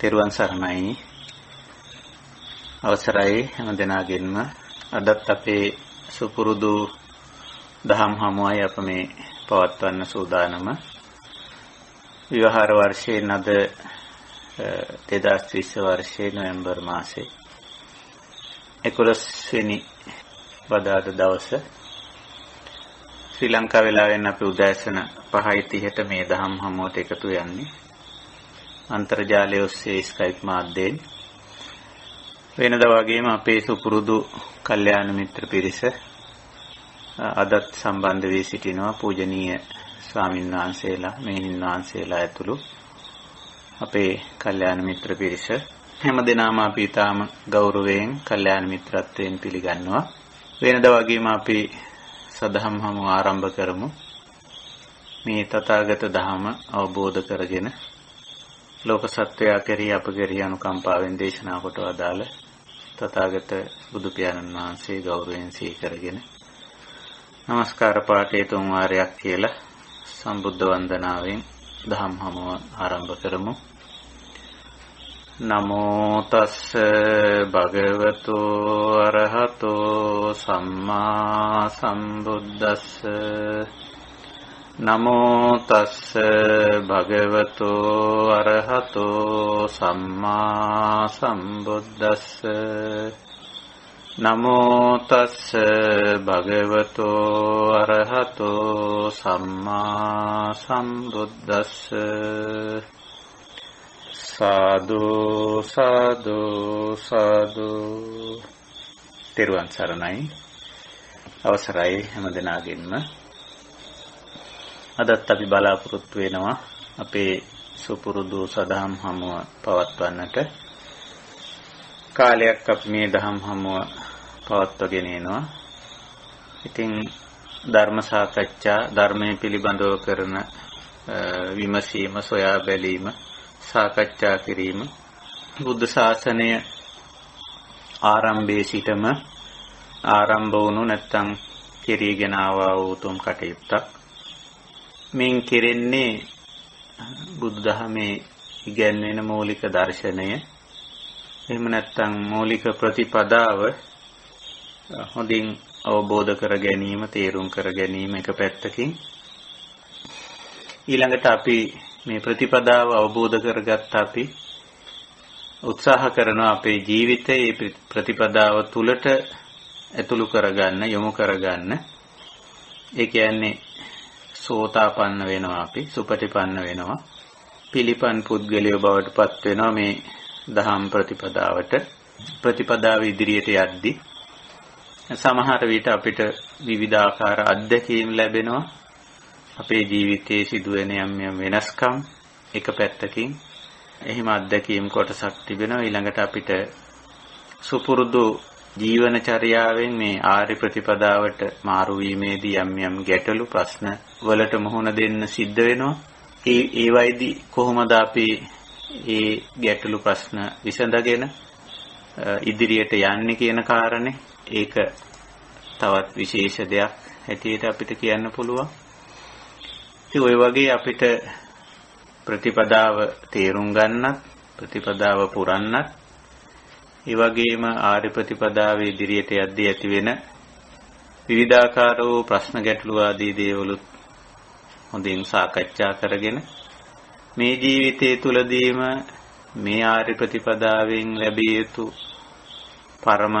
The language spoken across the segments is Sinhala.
තෙරුවන් සරණයි. අවසරයි හැම දෙනාගෙන්ම අදත් අපේ සුපුරුදු දහම් හමුවයි අප මේ පවත්වන්න සූදානම. විවාහාර වර්ෂයේ නද 2020 වර්ෂයේ නොවැම්බර් මාසේ 11 වෙනි බදාදා දවස ශ්‍රී ලංකා වේලාවෙන් අපි උදෑසන 5:30ට මේ දහම් හමුවට එකතු වෙන්නේ. අන්තර්ජාලය ඔස්සේ ස්කයිප් මාධ්‍යයෙන් වෙනදා වගේම අපේ සුපුරුදු කල්යාණ මිත්‍ර පිරිස අදත් සම්බන්ධ වී සිටිනවා. පූජනීය ස්වාමින් වහන්සේලා, මෙහෙණින් වහන්සේලා ඇතුළු අපේ කල්යාණ මිත්‍ර පිරිස හැමදෙනාම අපි ඊටාම ගෞරවයෙන් කල්යාණ මිත්‍රත්වයෙන් පිළිගන්නවා. වෙනදා වගේම අපි සදහම් හමු ආරම්භ කරමු. මේ තථාගත ධහම අවබෝධ කරගෙන ලෝක සත්වයා කෙරෙහි අප කෙරෙහි අනුකම්පාවෙන් දේශනා කොට වදාළ තථාගත බුදු පියාණන් වහන්සේ ගෞරවයෙන් සිහි කරගෙන නමස්කාර පාඨයේ තුන් වාරයක් කියලා සම්බුද්ධ වන්දනාවෙන් දහම් හමුව ආරම්භ කරමු. නමෝ තස්ස භගවතු අරහතෝ සම්මා සම්බුද්දස්ස. නමෝ තස්ස භගවතු අරහතෝ සම්මා සම්බුද්දස්ස. නමෝ තස්ස භගවතු අරහතෝ සම්මා සම්බුද්දස්ස. සාදු සාදු සාදු. තෙරුවන් සරණයි. අවසරයි හැම දෙනාගෙන්ම. අදත් අපි බලාපොරොත්තු වෙනවා අපේ සුපුරුදු සදහම් හමුව පවත්වන්නට. කාලයක් අපි මේ දහම් හමුව පවත්වගෙන එනවා. ඉතින් ධර්ම සාකච්ඡා, ධර්මයේ පිළිබඳව කරන විමසීම, සොයා බැලීම, සාකච්ඡා කිරීම බුද්ධ ශාසනය ආරම්භයේ සිටම ආරම්භ වුණු නැත්නම් කෙරීගෙන ආවා වූ උතුම් කටයුත්තක්. මින් කෙරෙන්නේ බුදුදහමේ ඉගැන්වෙන මූලික දර්ශනය, එහෙම නැත්නම් මූලික ප්‍රතිපදාව හොඳින් අවබෝධ කර ගැනීම, තේරුම් කර ගැනීම එක පැත්තකින්. ඊළඟට අපි මේ ප්‍රතිපදාව අවබෝධ කරගත්ත අපි උත්සාහ කරනවා අපේ ජීවිතයේ ප්‍රතිපදාව තුලට ඇතුළු කරගන්න, යොමු කරගන්න. ඒ කියන්නේ සෝතාපන්න වෙනවා, අපි සුපටිපන්න වෙනවා, පිළිපන් පුද්ගලයෝ බවට පත් වෙනවා මේ දහම් ප්‍රතිපදාවට. ප්‍රතිපදාව ඉදිරියට යද්දී සමහර විට අපිට විවිධාකාර අත්දැකීම් ලැබෙනවා. අපේ ජීවිතයේ සිදුවෙන යම් වෙනස්කම් එක පැත්තකින් එහෙම අත්දැකීම් කොටසක් තිබෙනවා. ඊළඟට අපිට සුපුරුදු ජීවන චර්යාවෙන් මේ ආර්ය ප්‍රතිපදාවට මාරු වීමේදී යම් ගැටලු, ප්‍රශ්න වලට මුහුණ දෙන්න සිද්ධ වෙනවා. ඒ වයිදී කොහොමද අපි මේ ගැටලු, ප්‍රශ්න විසඳගෙන ඉදිරියට යන්නේ කියන කාරණේ, ඒක තවත් විශේෂ දෙයක් හැටියට අපිට කියන්න පුළුවන්. ඉතින් ওই වගේ අපිට ප්‍රතිපදාව තේරුම් ගන්නත්, ප්‍රතිපදාව පුරන්නත්, ඒ වගේම ආර්ය ප්‍රතිපදාවේ ඉදිරියට යද්දී ඇති වෙන විවිධාකාර වූ ප්‍රශ්න, ගැටලු ආදී දේවලුත් හොඳින් සාකච්ඡා කරගෙන මේ ජීවිතයේ තුලදීම මේ ආර්ය ප්‍රතිපදාවෙන් ලැබිය යුතු පරම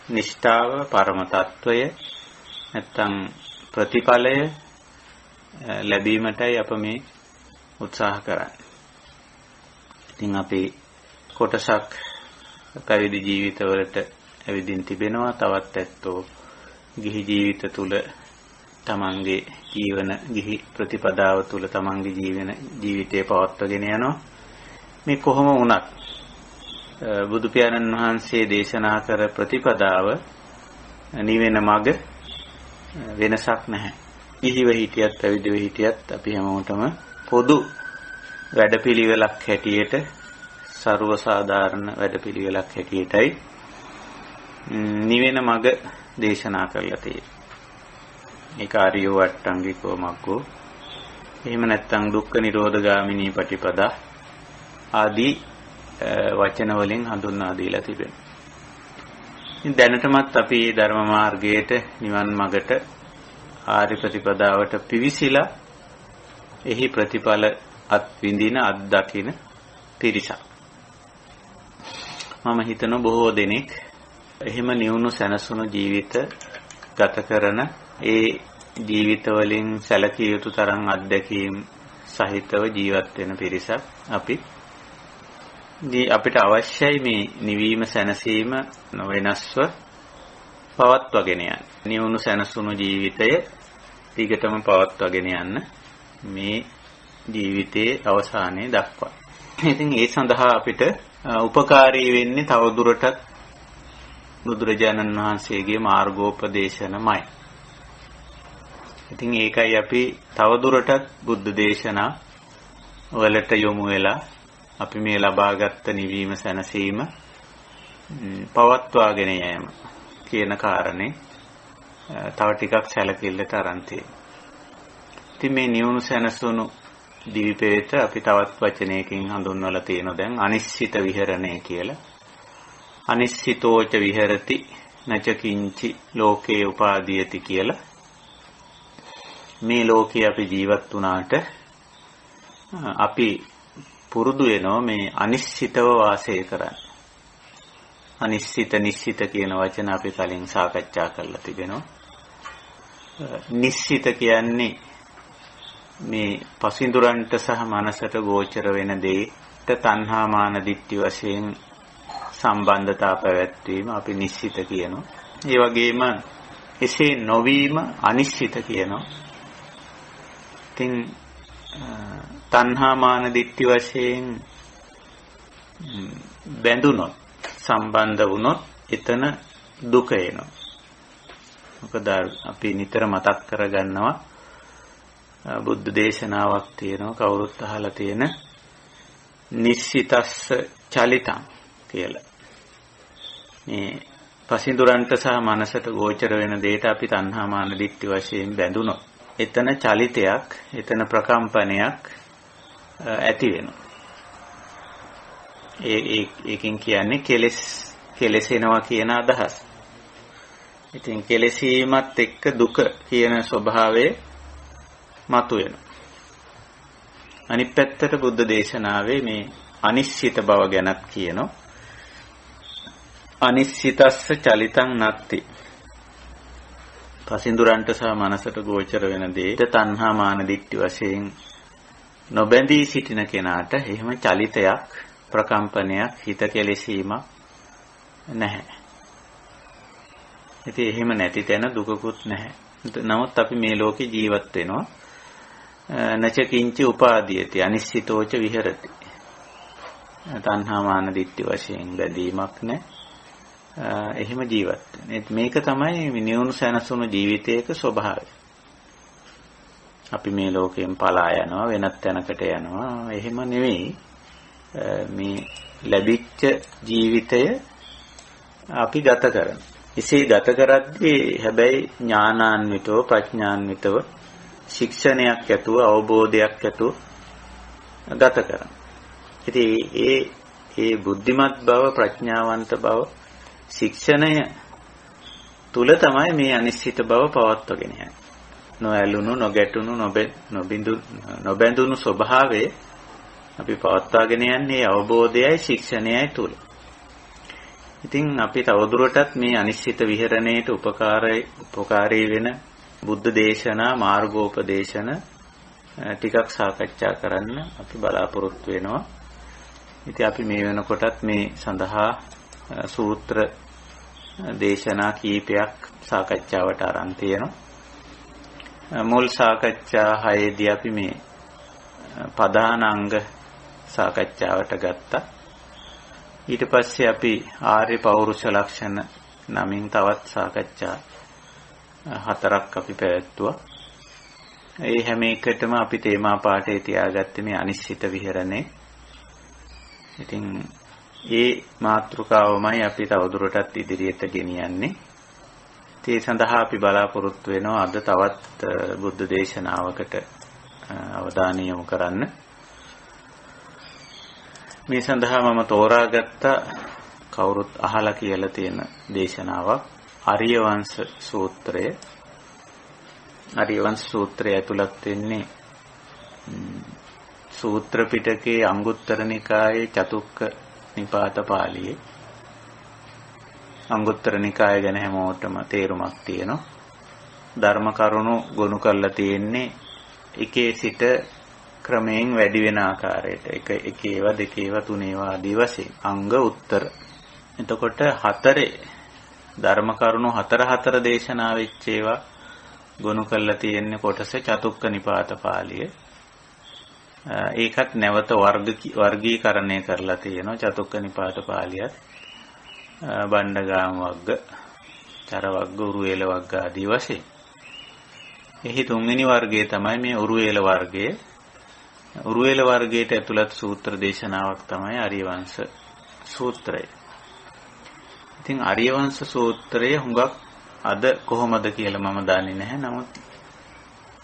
නිෂ්ඨාව, පරම తত্ত্বය නැත්නම් ප්‍රතිඵලය ලැබීමටයි අප මේ උත්සාහ කරන්නේ. ඉතින් අපි කොටසක් පැවිදි ජීවිතවලට ඇවිදින් තිබෙනවා. තවත් ඇත්තෝ ගිහි ජීවිත තුල තමන්ගේ ගිහි ප්‍රතිපදාව තුල තමන්ගේ ජීවිතය පවත්වාගෙන යනවා. මේ කොහොම වුණත් බුදු පියාණන් වහන්සේ දේශනා කර ප්‍රතිපදාව නිවෙන මඟ වෙනසක් නැහැ. ගිහිව හිටියත් පැවිදිව හිටියත් අපි හැමෝටම පොදු වැඩපිළිවෙලක් හැටියට, ਸਰව සාධාරණ වැඩපිළිවෙලක් හැටියටයි නිවෙන මඟ දේශනා කරලා තියෙන්නේ. ඒක ආර්ය වට්ටංගිකෝ මග්ගෝ. එහෙම නැත්නම් දුක්ඛ නිරෝධ ගාමිනී පටිපදා. ආදී වචන වලින් හඳුන්වා දීලා තිබෙනවා. දැනටමත් අපි ධර්ම මාර්ගයට නිවන් මඟට ආර්ය ප්‍රතිපදාවට පිවිසිලා එහි ප්‍රතිඵල අත් විඳින අත් දකින පිරිසක්. මම හිතන බොහෝ දෙනෙක් එහෙම නිවුණු සැනසුණු ජීවිත ගත කරන ඒ ජීවිත වලින් සැලකිය යුතු තරම් අත්දැකීම් සහිතව ජීවත් වෙන පිරිසක් අපි. අපිට අවශ්‍යයි මේ නිවීම සැනසීම වෙනස්ව පවත්වාගෙන යන්න. නිවුණු සැනසුණු ජීවිතය ඊගටම පවත්වාගෙන යන්න මේ ජීවිතයේ අවසානයේ දක්වා. ඉතින් ඒ සඳහා අපිට උපකාරී වෙන්නේ තවදුරටත් බුදුරජාණන් වහන්සේගේ මාර්ගෝපදේශනමයි. ඉතින් ඒකයි අපි තවදුරටත් බුද්ධ දේශනා වලට යොමු වෙලා අපි මේ ලබාගත් නිවීම සැනසීම පවත්වාගෙන යෑම කියන කාරණේ තව ටිකක් සැලකිල්ලට අරන් තියෙනවා. ඉතින් මේ නිවුණු සැනසුණු දිවිපෙත අපි තවත් වචනයකින් හඳුන්වලා තියෙනවා දැන් අනිශ්චිත විහරණය කියලා. අනිශ්චිතෝච විහෙරති නච කිංචි ලෝකේ උපාදීයති කියලා. මේ ලෝකේ අපි ජීවත් වුණාට අපි පුරුදු වෙනවා මේ අනිශ්චිතව වාසය කරන්න. අනිශ්චිත නිශ්චිත කියන වචන අපි කලින් සාකච්ඡා කරලා තිබෙනවා. නිශ්චිත කියන්නේ මේ පසින්දුරන්ට සහ මනසට ගෝචර වෙන දෙයට තණ්හා මාන දිට්ඨි වශයෙන් සම්බන්ධතා පැවැත්වීම අපි නිශ්චිත කියනවා. ඒ වගේම එසේ නොවීම අනිශ්චිත කියනවා. ඉතින් තණ්හා මාන දිට්ඨි වශයෙන් බැඳුනොත් සම්බන්ධ වුණොත් එතන දුක එනවා. මොකද අපි නිතර මතක් කරගන්නවා බුද්ධ දේශනාවක් තියෙනවා කවුරුත් අහලා තියෙන නිශ්චිතස්ස චලිතං කියලා. මේ පසින්දුරන්ට සහ මනසට ගෝචර වෙන දෙයට අපි තණ්හා මාන දිට්ඨි වශයෙන් බැඳුනොත් එතන චලිතයක්, එතන ප්‍රකම්පනයක් ඇති වෙනවා. ඒකෙන් කියන්නේ කෙලෙසෙනවා කියන අදහස. ඉතින් කෙලෙසීමත් එක්ක දුක කියන ස්වභාවය මතුවෙනවා. අනිත් පැත්තට බුද්ධ දේශනාවේ මේ අනිශ්චිත බව ගැනත් කියනවා. අනිශ්චිතස්ස චලිතං නත්ති. පසින්දුරන්ට සහ මනසට ගෝචර වෙන දෙයට තණ්හා මාන දිට්ඨි වශයෙන් නොබැඳී සිටින කෙනාට එහෙම චලිතයක්, ප්‍රකම්පනයක්, හිත කෙලෙසීමක් නැහැ. ඉතින් එහෙම නැති තැන දුකකුත් නැහැ. නමුත් අපි මේ ලෝකේ ජීවත් වෙනවා. නච කිංචි උපාදීයති අනිශ්චිතෝච විහෙරති. තණ්හා මාන දිට්ඨි වශයෙන් බැඳීමක් නැහැ. එහෙම ජීවත් වෙන. මේක තමයි නිවුණු සැනසුණු ජීවිතයක ස්වභාවය. අපි මේ ලෝකයෙන් පලා යනවා, වෙනත් තැනකට යනවා. එහෙම නෙවෙයි. මේ ලැබිච්ච ජීවිතය අපි ගත කරනවා. එසේ ගත කරද්දී හැබැයි ඥානාන්විතව, ප්‍රඥාන්විතව, ශික්ෂණයක් ඇතුව, අවබෝධයක් ඇතුව ගත කරනවා. ඉතින් ඒ බුද්ධිමත් බව, ප්‍රඥාවන්ත බව, ශික්ෂණය තුල තමයි මේ අනිශ්චිත බව පවත්වාගෙන යන්නේ. නොඇලුණු, නොගැටුණු, නොබැඳුණු ස්වභාවය අපි පවත්වාගෙන යන්නේ අවබෝධයයි ශික්ෂණයයි තුල. ඉතින් අපි තවදුරටත් මේ අනිශ්චිත විහරණයට උපකාරී වෙන බුද්ධ දේශනා, මාර්ගෝපදේශන ටිකක් සාකච්ඡා කරන්න අපි බලාපොරොත්තු වෙනවා. ඉතින් අපි මේ වෙනකොටත් මේ සඳහා සූත්‍ර දේශනා කීපයක් සාකච්ඡාවට අරන් තියෙනවා. මුල් සාකච්ඡා 6දී අපි මේ ප්‍රධාන අංග සාකච්ඡාවට ගත්තා. ඊට පස්සේ අපි ආර්ය පෞරුෂ ලක්ෂණ නමින් තවත් සාකච්ඡා 4ක් අපි පැවැත්තුවා. ඒ හැම එකටම අපි තේමා පාඩේ තියාගත්තේ මේ අනිශ්චිත විහරණේ. ඉතින් ඒ මාතෘකාවමයි අපි තවදුරටත් ඉදිරියට ගෙනියන්නේ. ඒ සඳහා අපි බලාපොරොත්තු වෙනවා අද තවත් බුද්ධ දේශනාවකට අවධානය යොමු කරන්න. මේ සඳහා මම තෝරාගත්ත කවුරුත් අහලා කියලා තියෙන දේශනාවක් ආර්ය වංශ සූත්‍රය. ආර්ය වංශ සූත්‍රය ඇතුළත් වෙන්නේ සූත්‍ර පිටකයේ අංගුත්තර නිකායේ චතුක්ක නිපාත පාළියේ. අංගුත්තර නිකාය ගැන හැමෝටම තේරුමක් තියෙනවා. ධර්ම කරුණු ගොනු කරලා තියෙන්නේ එකේ සිට ක්‍රමයෙන් වැඩි වෙන ආකාරයට. එක ඒවා දෙක ඒවා තුන ඒවා ආදී වශයෙන් අංග උත්තර. එතකොට හතරේ ධර්ම කරුණු හතර දේශනා වෙච්ච ඒවා ගොනු කරලා තියෙන්නේ කොටස චතුක්ක නිපාත පාළිය. ඒකත් නැවත වර්ගීකරණය කරලා තියෙනවා. චතුක්ක නිපාත පාළියත් බණ්ඩගාම වග්ග, චර වග්ග, උරුවේල වග්ග ආදී වශයෙන්. එහි තුන්වෙනි වර්ගය තමයි මේ උරුවේල වර්ගය. උරුවේල වර්ගයට ඇතුළත් සූත්‍ර දේශනාවක් තමයි ආර්ය වංශ සූත්‍රය. ඉතින් ආර්ය වංශ සූත්‍රය හුඟක් අද කොහොමද කියලා මම දන්නේ නැහැ. නමුත්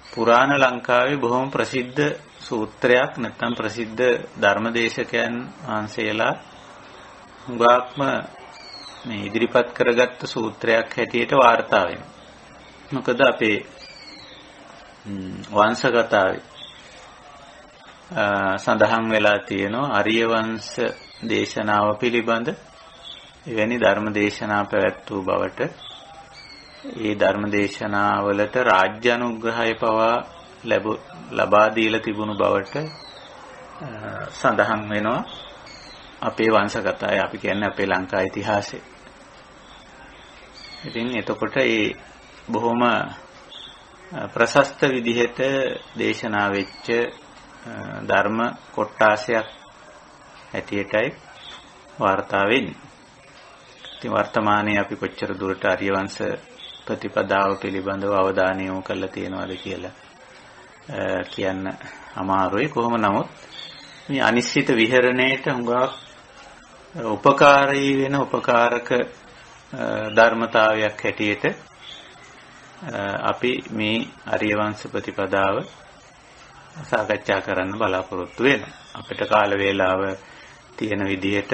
පුරාණ ලංකාවේ බොහොම ප්‍රසිද්ධ සූත්‍රයක්, නැත්නම් ප්‍රසිද්ධ ධර්මදේශකයන් වහන්සේලා හුඟක්ම මේ ඉදිරිපත් කරගත්ත සූත්‍රයක් හැටියට වාර්තා වෙනවා. මොකද අපේ වංශ කතාවේ සඳහන් වෙලා තියෙනවා ආර්ය වංශ දේශනාව පිළිබඳ එවැනි ධර්ම දේශනා පැවැත් වූ බවට, ඒ ධර්ම දේශනාවලට රාජ්‍ය අනුග්‍රහය පවා ලබා දීලා තිබුණු බවට සඳහන් වෙනවා අපේ වංශ කතාවේ. අපි කියන්නේ අපේ ලංකා ඉතිහාසයේ. ඉතින් එතකොට ඒ බොහොම ප්‍රශස්ත විදිහට දේශනා වෙච්ච ධර්ම කොටාසයක් හැටියටයි වාර්තා වෙන්නේ. ඉතින් වර්තමානයේ අපි කොච්චර දුරට ආර්ය වංශ ප්‍රතිපදාව පිළිබඳව අවධානය යොමු කරලා තියෙනවද කියලා කියන්න අමාරුයි. කොහොම නමුත් මේ අනිශ්චිත විහරණයට හුඟක් උපකාරී වෙන උපකාරක ධර්මතාවයක් හැටියට අපි මේ ආර්ය වංශ ප්‍රතිපදාව සාකච්ඡා කරන්න බලාපොරොත්තු වෙනවා. අපිට කාල වේලාව තියෙන විදිහට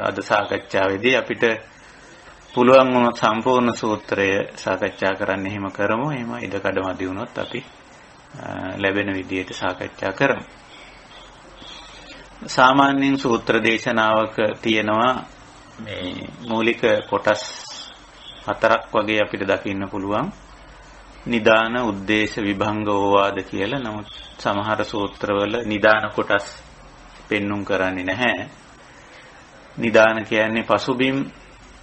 අද සාකච්ඡාවේදී අපිට පුළුවන් වුණොත් සම්පූර්ණ සූත්‍රය සාකච්ඡා කරන්න එහෙම කරමු. එහෙම ඉඩකඩ මදි වුණොත් අපි ලැබෙන විදිහට සාකච්ඡා කරමු. සාමාන්‍යයෙන් සූත්‍ර දේශනාවක තියෙනවා මේ මූලික කොටස් හතරක් වගේ අපිට දකින්න පුළුවන්. නිදාන, උද්දේශ, විභංග, ඕවාද කියලා. නමුත් සමහර සූත්‍රවල නිදාන කොටස් පෙන්눔 කරන්නේ නැහැ. නිදාන කියන්නේ පසුබිම්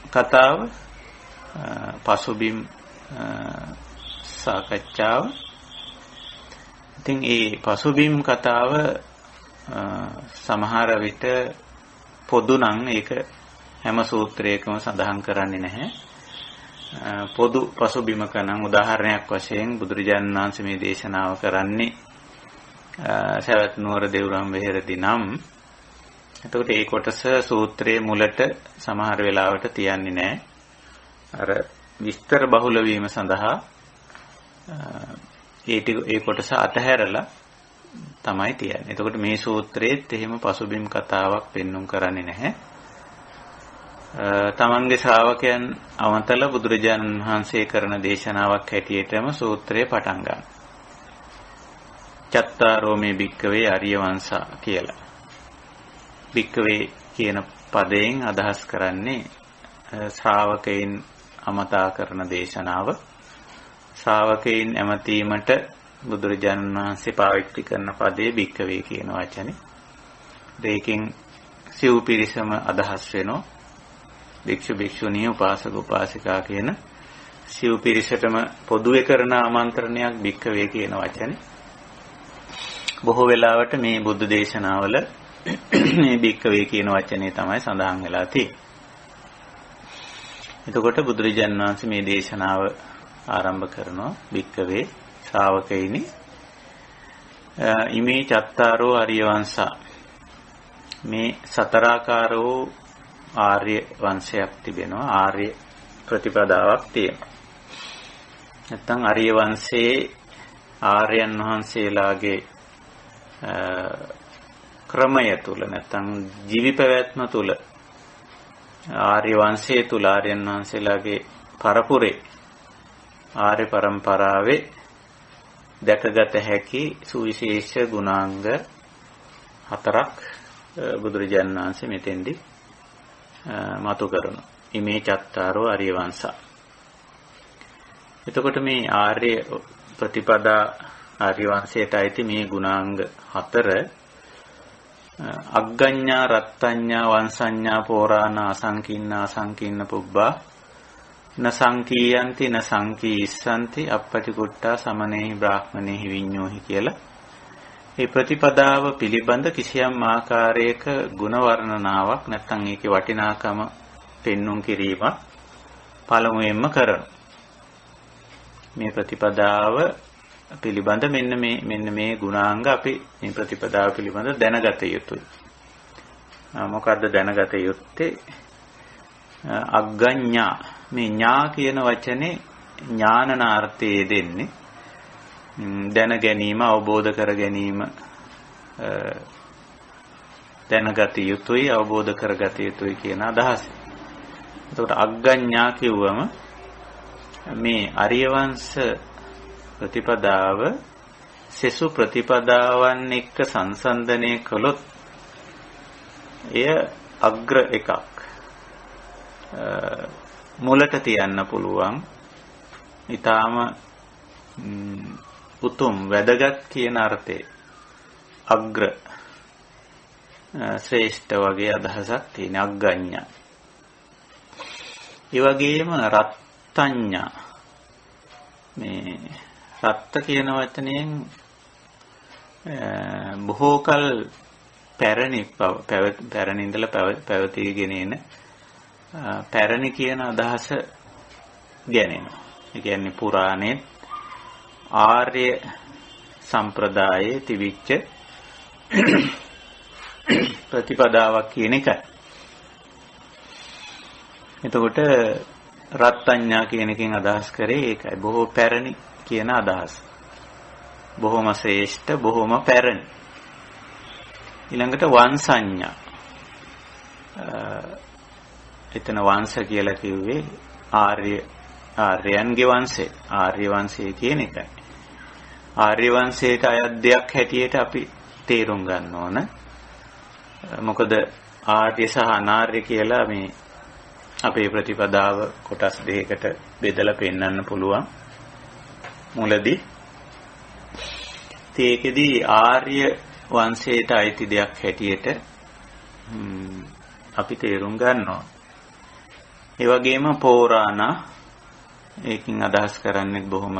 කතාව, පසුබිම් සාකච්ඡාව. ඉතින් ඒ පසුබිම් කතාව සමහර විට පොදු නම් ඒක හැම සූත්‍රයකම සඳහන් කරන්නේ නැහැ. පොදු පසුබිමක නම් උදාහරණයක් වශයෙන් බුදුරජාණන් වහන්සේ මේ දේශනාව කරන්නේ සවැත් නුවර දෙව්රම් වෙහෙරදී නම්, එතකොට ඒ කොටස සූත්‍රයේ මුලට සමහර වෙලාවට තියන්නේ නැහැ. අර විස්තර බහුල වීම සඳහා ඒ කොටස අතහැරලා තමයි තියන්නේ. එතකොට මේ සූත්‍රයේත් එහෙම පසුබිම් කතාවක් පෙන්눔 කරන්නේ නැහැ. තමන්ගේ ශ්‍රාවකයන් අවතල බුදුරජාණන් වහන්සේ කරන දේශනාවක් හැටියටම සූත්‍රය පටන් ගන්න. චත්තාරෝ මේ භික්කවේ ආර්ය වංශා කියලා. භික්කවේ කියන පදයෙන් අදහස් කරන්නේ ශ්‍රාවකයන් අමතා කරන දේශනාව. ශ්‍රාවකයන් ඇමතීමට බුදුරජාණන් වහන්සේ පාවිච්චි කරන පදේ භික්කවේ කියන වචනේ. දෙකකින් සිව් පිරිසම අදහස් වෙනවා. භික්ෂු භික්ෂුණී, උපාසක උපාසිකා කියන සිව් පිරිසටම පොදුවේ කරන ආමන්ත්‍රණයක් භික්කවේ කියන වචනේ. බොහෝ වෙලාවට මේ බුද්ධ දේශනාවල මේ භික්කවේ කියන වචනේ තමයි සඳහන් වෙලා තියෙන්නේ. එතකොට බුදුරජාණන් වහන්සේ මේ දේශනාව ආරම්භ කරනවා භික්කවේ ශ්‍රාවකයිනි ඉමේ චත්තාරෝ ආර්ය වංශා. මේ සතරාකාරෝ ආර්ය වංශයක් තිබෙනවා. ආර්ය ප්‍රතිපදාවක් තියෙනවා. නැත්නම් ආර්ය වංශයේ ආර්යයන් වහන්සේලාගේ ක්‍රමය තුල නැත්නම් ජීවි පැවැත්ම තුල ආර්ය වංශයේ තුල ආර්යයන් වහන්සේලාගේ පරපුරේ ආර්ය પરම්පරාවේ දැකගත හැකි සුවිශේෂ ගුණාංග 4ක් බුදුරජාණන් වහන්සේ මෙතෙන්දී මතු කරනවා. ඉමේ චත්තාරෝ ආර්ය වංශා. එතකොට මේ ආර්ය ප්‍රතිපදා ආර්ය වංශයට අයිති මේ ගුණාංග 4 අග්ගඤ්ඤා රත්ත්‍ඤ්ඤා වංශඤ්ඤා පෝරාණ අසංකීර්ණ අසංකීර්ණ පුබ්බා න සංකීයන්ති න සංකීස්සන්ති අපපටිකුට්ටා සමනේහි බ්‍රාහ්මනේහි විඤ්ඤෝහි කියලා මේ ප්‍රතිපදාව පිළිබඳ කිසියම් ආකාරයක ගුණ වර්ණනාවක් නැත්නම් ඒකේ වටිනාකම පෙන්눔 කිරීම පළමුවෙන්ම කරනවා. මේ ප්‍රතිපදාව පිළිබඳ මෙන්න මේ ගුණාංග අපි මේ ප්‍රතිපදාව පිළිබඳ දැනගත යුතුයි. මොකද්ද දැනගත යුත්තේ? අග්ගඤ්ඤා මේ ඥා කියන වචනේ ඥානනාර්ථයේ දෙන්නේ දැන ගැනීම අවබෝධ කර ගැනීම දැනගත යුතුයි අවබෝධ කරගත යුතුයි කියන අදහස. එතකොට අග්ගඤ්ඤා කිව්වම මේ ආර්ය වංශ ප්‍රතිපදාව සෙසු ප්‍රතිපදාවන් එක්ක සංසන්දනය කළොත් එය අග්‍ර එකක් මුලට තියන්න පුළුවන්. ඊටාම උතුම් වැදගත් කියන අර්ථයේ අග්‍ර ශ්‍රේෂ්ඨ වගේ අදහසක් තියෙන අග්ගඤ්ඤා. ඒ වගේම රත්ත්‍ඤ්ඤා මේ රත්ත කියන වචනයෙන් බොහෝ කල පැරණි ඉඳලා පැවතීගෙන එන පැරණි කියන අදහස ගැනෙනවා. ඒ කියන්නේ පුරාණේ ආර්ය සම්ප්‍රදායේ තිබිච්ච ප්‍රතිපදාවක් කියන එකයි. එතකොට රත්ත්‍ඤ්ඤා කියන එකෙන් අදහස් කරේ ඒකයි. බොහෝ පැරණි කියන අදහස. බොහොම ශ්‍රේෂ්ඨ බොහොම පැරණි. ඊළඟට වංශඤ්ඤා. එතන වංශ කියලා කිව්වේ ආර්යයන්ගේ වංශය. ආර්ය වංශය කියන එකයි. ආර්ය වංශයට අයත් දෙයක් හැටියට අපි තේරුම් ගන්න ඕන. මොකද ආර්ය සහ අනාර්ය කියලා මේ අපේ ප්‍රතිපදාව කොටස් දෙකකට බෙදලා පෙන්වන්න පුළුවන්. මුලදී ඒකෙදී ආර්ය වංශයට අයිති දෙයක් හැටියට අපි තේරුම් ගන්නවා. ඒ වගේම පෝරාණ ඒකින් අදහස් කරන්නේ බොහොම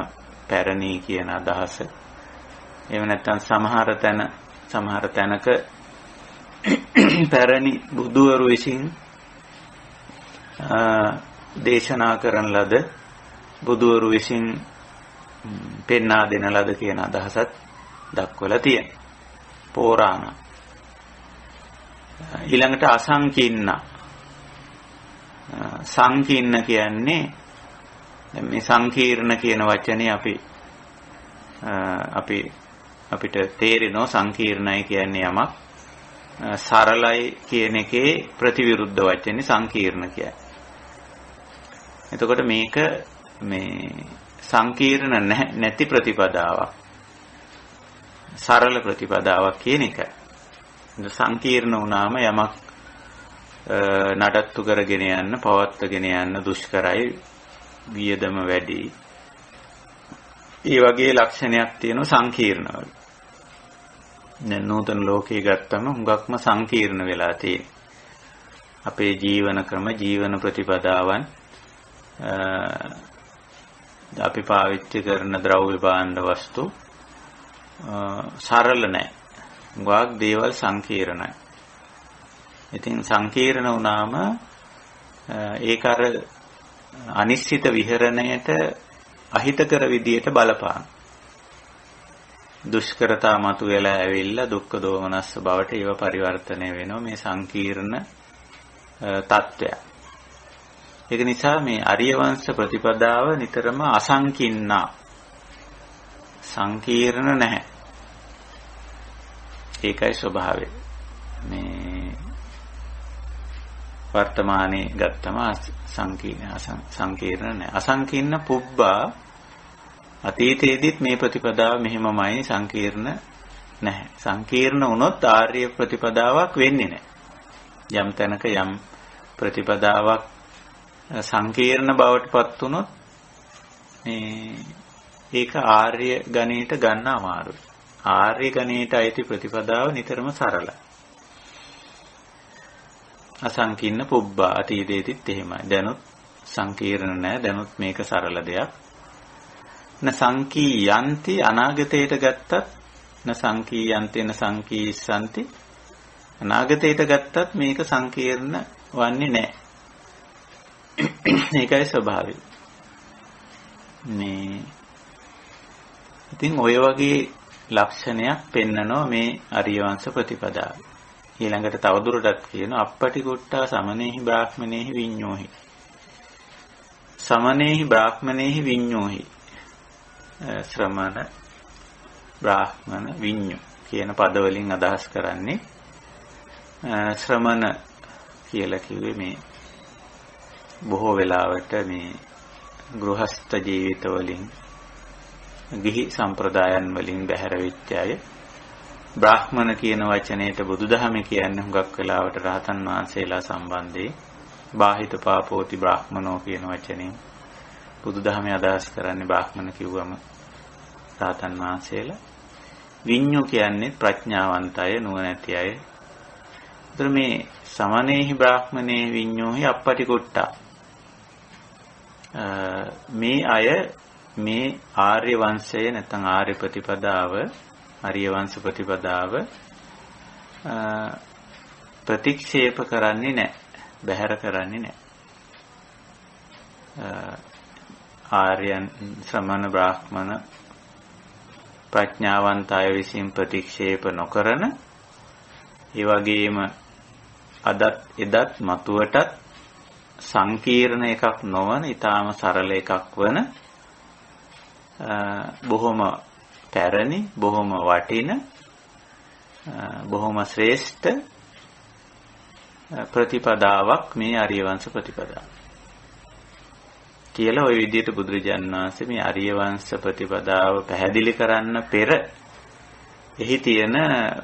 පැරණි කියන අදහස. එහෙම නැත්නම් සමහර තැනක පැරණි බුදුවරු විසින් දේශනා කරන ලද බුදුවරු විසින් පෙන්වා දෙන ලද කියන අදහසත් දක්වලා තියෙනවා. පෝරාණ. ඊළඟට අසංකීර්ණ. සංකීර්ණ කියන්නේ මේ සංකීර්ණ කියන වචනේ අපිට තේරෙනවා සංකීර්ණයි කියන්නේ යමක් සරලයි කියන එකේ ප්‍රතිවිරුද්ධ වචනේ සංකීර්ණ කියන්නේ. එතකොට මේක මේ සංකීර්ණ නැති ප්‍රතිපදාවක් සරල ප්‍රතිපදාවක් කියන එක. සංකීර්ණ වුණාම යමක් නඩත්තු කරගෙන යන්න පවත්වාගෙන යන්න දුෂ්කරයි වියදම වැඩි. ඒ වගේ ලක්ෂණයක් තියෙනවා සංකීර්ණ වගේ. දැන් නූතන ලෝකයේ ගත්තම හුඟක්ම සංකීර්ණ වෙලා තියෙනවා. අපේ ජීවන ක්‍රම ජීවන ප්‍රතිපදාවන් අපි පාවිච්චි කරන ද්‍රව්‍ය භාණ්ඩ වස්තු සරල නැහැ. ගොඩක් දේවල් සංකීර්ණයි. ඉතින් සංකීර්ණ වුණාම ඒක අර අනිශ්චිත විහරණයට අහිතකර විදියට බලපාන. දුෂ්කරතා මතුවලා ඇවිල්ලා දුක්ඛ දෝමනස්ස බවට ඒව පරිවර්තනය වෙනවා මේ සංකීර්ණ තත්ත්වය. ඒක නිසා මේ ආර්ය වංශ ප්‍රතිපදාව නිතරම අසංකීර්ණ සංකීර්ණ නැහැ. ඒකයි ස්වභාවය. මේ වර්තමානයේ ගත්තම සංකීර්ණ නැහැ. අසංකීර්ණ පුබ්බා අතීතයේදීත් මේ ප්‍රතිපදාව මෙහෙමමයි, සංකීර්ණ නැහැ. සංකීර්ණ වුණොත් ආර්ය ප්‍රතිපදාවක් වෙන්නේ නැහැ. යම් තැනක යම් ප්‍රතිපදාවක් සංකීර්ණ බවට පත් වුණොත් ඒක ආර්ය ගණයට ගන්න අමාරුයි. ආර්ය ගණයට අයිති ප්‍රතිපදාව නිතරම සරලයි. අසංකීර්ණ පුබ්බා අතීතයේදීත් එහෙමයි. දැනුත් සංකීර්ණ නැහැ. දැනුත් මේක සරල දෙයක්. න සංකීයන්ති අනාගතයට ගත්තත් න සංකීයන්ති න සංකීස්සන්ති අනාගතයට ගත්තත් මේක සංකීර්ණ වන්නේ නැහැ. ඒකයි ස්වභාවය. මේ ඉතින් ඔය වගේ ලක්ෂණයක් පෙන්නනවා මේ ආර්ය වංශ ප්‍රතිපදාව. ඊළඟට තවදුරටත් කියනවා අප්පටිකුට්ටා සමනේහි බ්‍රාහ්මනේහි විඤ්ඤෝහි. සමනේහි බ්‍රාහ්මනේහි විඤ්ඤෝහි. ශ්‍රමණ බ්‍රාහ්මණ විඤ්ඤු කියන පද වලින් අදහස් කරන්නේ ශ්‍රමණ කියලා කිව්වේ මේ බොහෝ වෙලාවට මේ ගෘහස්ත ජීවිත වලින් ගිහි සම්ප්‍රදායන් වලින් බැහැර වෙච්ච අය. බ්‍රාහ්මණ කියන වචනයට බුදුදහමේ කියන්නේ හුඟක් වෙලාවට රහතන් වහන්සේලා සම්බන්ධයෙන් බාහිත පාපෝති බ්‍රාහ්මනෝ කියන වචنين බුදුදහමේ අදහස් කරන්නේ බ්‍රාහ්මණ කිව්වම රහතන් වහන්සේලා. විඤ්ඤු කියන්නේ ප්‍රඥාවන්ත අය, නුවණැති අය. ඒතර මේ සමනේහි බ්‍රාහ්මනේ විඤ්ඤෝහි අප්පටිකුට්ටා මේ අය මේ ආර්ය වංශය නැත්නම් ආර්ය ප්‍රතිපදාව, ආර්ය වංශ ප්‍රතිපදාව ප්‍රතික්ෂේප කරන්නේ නැහැ, බැහැර කරන්නේ නැහැ. ආර්යයන් ශ්‍රමණ බ්‍රාහ්මණ ප්‍රඥාවන්ත අය විසින් ප්‍රතික්ෂේප නොකරන, ඒ වගේම අදත් එදත් මතුවටත් සංකීර්ණ එකක් නොවන, ඊටාම සරල එකක් වන, බොහොම පැරණි, බොහොම වටින, බොහොම ශ්‍රේෂ්ඨ ප්‍රතිපදාවක් මේ ආර්ය වංශ ප්‍රතිපදාව කියලා ওই විදිහට බුදුරජාණන් වහන්සේ මේ ආර්ය වංශ ප්‍රතිපදාව පැහැදිලි කරන්න පෙර එහි තියෙන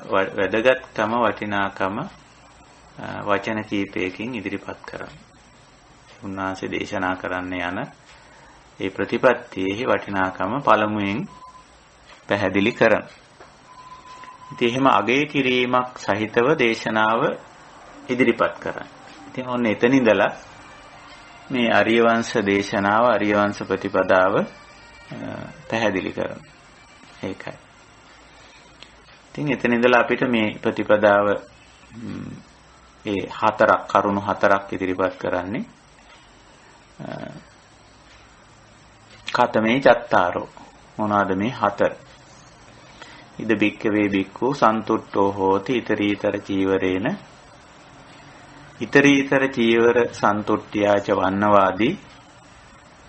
වැදගත්කම, වටිනාකම වචන කීපයකින් ඉදිරිපත් කරනවා. උන්වහන්සේ දේශනා කරන්න යන ඒ ප්‍රතිපත්තියේ වටිනාකම පළමුවෙන් පැහැදිලි කරනවා. ඉතින් එහෙම අගය කිරීමක් සහිතව දේශනාව ඉදිරිපත් කරනවා. ඉතින් ඔන්න එතන ඉඳලා මේ ආර්ය වංශ දේශනාව, ආර්ය වංශ ප්‍රතිපදාව පැහැදිලි කරනවා. ඒකයි. ඉතින් එතන ඉඳලා අපිට මේ ප්‍රතිපදාව ඒ හතරක්, කරුණු හතරක් ඉදිරිපත් කරන්නේ. කතමේ චත්තාරෝ, මොනවාද මේ හතර? ඉද බික්කවේ බික්කු සන්තුට්ඨෝ හෝති ඊතරීතර චීවරේන, ඊතරීතර චීවර සන්තුට්ඨ්‍යාච වන්නවාදී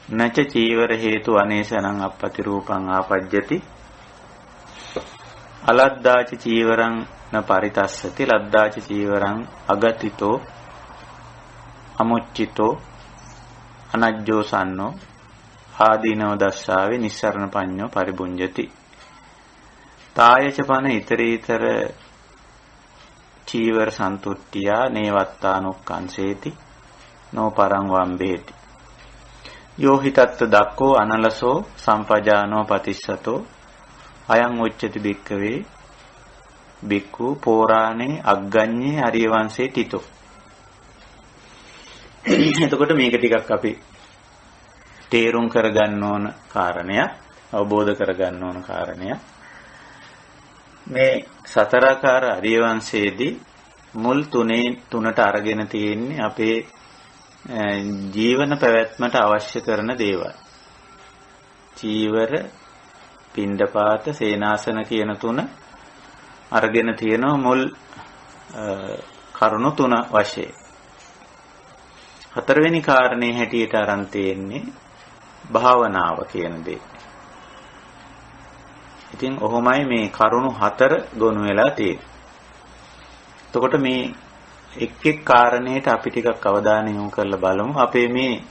නච චීවර හේතු අනේසනං අපපති රූපං ආපජ්ජති, අලද්දාච චීවරං න පරිතස්සති, ලද්දාච චීවරං අගතිතෝ අමුච්චිතෝ අනජ්ජෝ සන්නෝ ආදීනව දස්සාවේ නිස්සරණ පඤ්ඤෝ පරිබුඤ්ජති. තායච පන ඊතරීතර චීවර සන්තුට්ඨියා නේවත්තානුක්ඛංසේති නෝ පරං වම්බේති. යෝ හිතත්ත දක්කෝ අනලසෝ සම්පජානෝ පතිස්සතෝ අයං උච්චති බික්කවේ බික්කු පෝරාණේ අග්ගඤ්ඤේ ආර්ය වංශේ තිතෝ. එතකොට මේක ටිකක් අපි තේරුම් කරගන්න ඕන කාරණයක්, අවබෝධ කරගන්න ඕන කාරණයක්. මේ සතරාකාර ආර්ය වංශයේදී මුල් තුනට අරගෙන තියෙන්නේ අපේ ජීවන පැවැත්මට අවශ්‍ය කරන දේවල්. චීවර, පිණ්ඩපාත, සේනාසන කියන තුන අරගෙන තියෙනවා මුල් කරුණු තුන වශයෙන්. හතරවෙනි කාරණේ හැටියට අරන් තියෙන්නේ භාවනාව කියන දේ. ඉතින් ඔහොමයි මේ කරුණු හතර ගොනු වෙලා තියෙන්නේ. එතකොට මේ එක් කාරණේට අපි ටිකක් අවධානය යොමු කරලා බලමු. අපේ මේ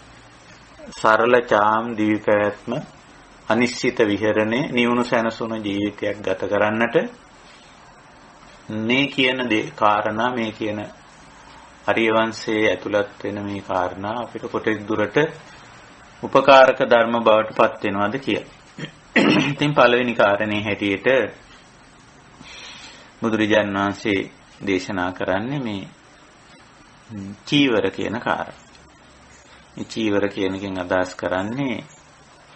සරල චාම් දිවි පැවැත්ම අනිශ්චිත විහරණය නිවුණු සැනසුණු ජීවිතයක් ගත කරන්නට මේ කියන කාරණා මේ කියන ආර්ය වංශයේ ඇතුළත් වෙන මේ කාරණා අපිට කොටෙක් දුරට උපකාරක ධර්ම බවට පත් වෙනවද කියලා. ඉතින් පළවෙනි කාරණේ හැටියට බුදුරජාණන් වහන්සේ දේශනා කරන්නේ මේ චීවර කියන කාරණා. මේ චීවර කියන එකෙන් අදහස් කරන්නේ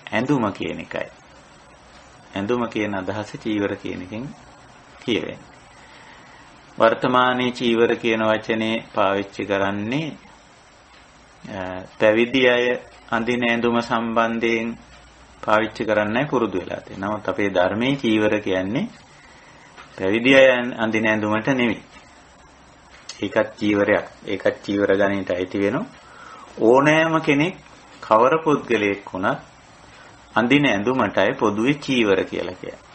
ඇඳුම කියන එකයි. ඇඳුම කියන අදහස චීවර කියන එකෙන් කියවෙන්නේ. වර්තමානයේ චීවර කියන වචනේ පාවිච්චි කරන්නේ පැවිදි අය අඳින ඇඳුම සම්බන්ධයෙන් පාවිච්චි කරන්නයි පුරුදු වෙලා තියෙනවා. නමුත් අපේ ධර්මයේ චීවර කියන්නේ පැවිදි අය අඳින ඇඳුමට නෙවෙයි. ඒකත් චීවරයක්. ඒකත් චීවර ගණයට අයිති වෙනවා. ඕනෑම කෙනෙක් කවර පුද්ගලයෙක් වුණත් අඳින ඇඳුමටයි පොදුවේ චීවර කියලා කියන්නේ.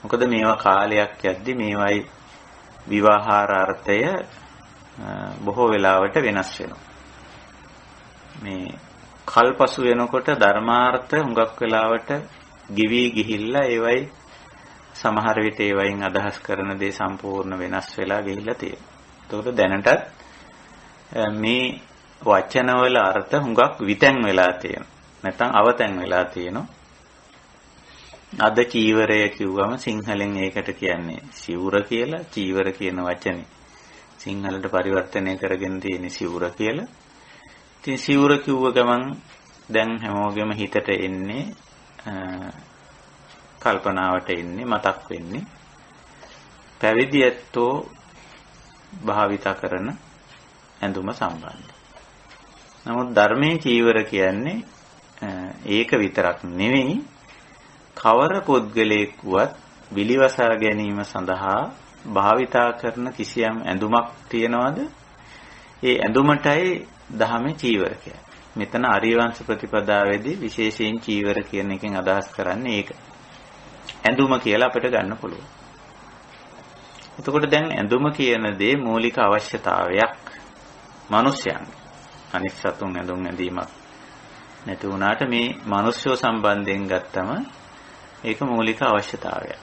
මොකද මේවා කාලයක් යද්දි මේවයි විවාහාර අර්ථය බොහෝ වෙලාවට වෙනස් වෙනවා. මේ කල්පසු වෙනකොට ධර්මාර්ථ හුඟක් වෙලාවට ගිවි ගිහිල්ලා ඒවයි සමහර විට ඒවයින් අදහස් කරන දේ සම්පූර්ණ වෙනස් වෙලා ගිහිල්ලා තියෙනවා. ඒකට දැනටත් මේ වචනවල අර්ථ හුඟක් විතැන් වෙලා තියෙනවා. නැත්නම් අවතැන් වෙලා තියෙනවා. අද චීවරය කිව්වම සිංහලෙන් ඒකට කියන්නේ සිවුර කියලා. චීවර කියන වචනේ සිංහලට පරිවර්තනය කරගෙන තියෙන සිවුර කියලා. ඉතින් සිවුර කිව්ව ගමන් දැන් හැමෝගෙම හිතට එන්නේ කල්පනාවට එන්නේ මතක් වෙන්නේ පැවිදි ඇත්තෝ භාවිත කරන ඇඳුම සම්බන්ධයි. නමුත් ධර්මයේ චීවර කියන්නේ ඒක විතරක් නෙවෙයි කවර පුද්ගලයෙක් වුවත් විලිවසා ගැනීම සඳහා භාවිතා කරන කිසියම් ඇඳුමක් තියනවාද? ඒ ඇඳුමටයි දහමේ චීවර කියන්නේ. මෙතන ආර්ය වංශ ප්‍රතිපදාවේදී විශේෂයෙන් චීවර කියන එකෙන් අදහස් කරන්නේ ඒක. ඇඳුම කියලා අපිට ගන්න පුළුවන්. එතකොට දැන් ඇඳුම කියන දේ මූලික අවශ්‍යතාවයක් මිනිස්යන්ගේ. අනිත් සතුන් ඇඳුම් ඇඳීමක් නැති වුණාට මේ මිනිස්යෝ සම්බන්ධයෙන් ගත්තම ඒක මූලික අවශ්‍යතාවයක්.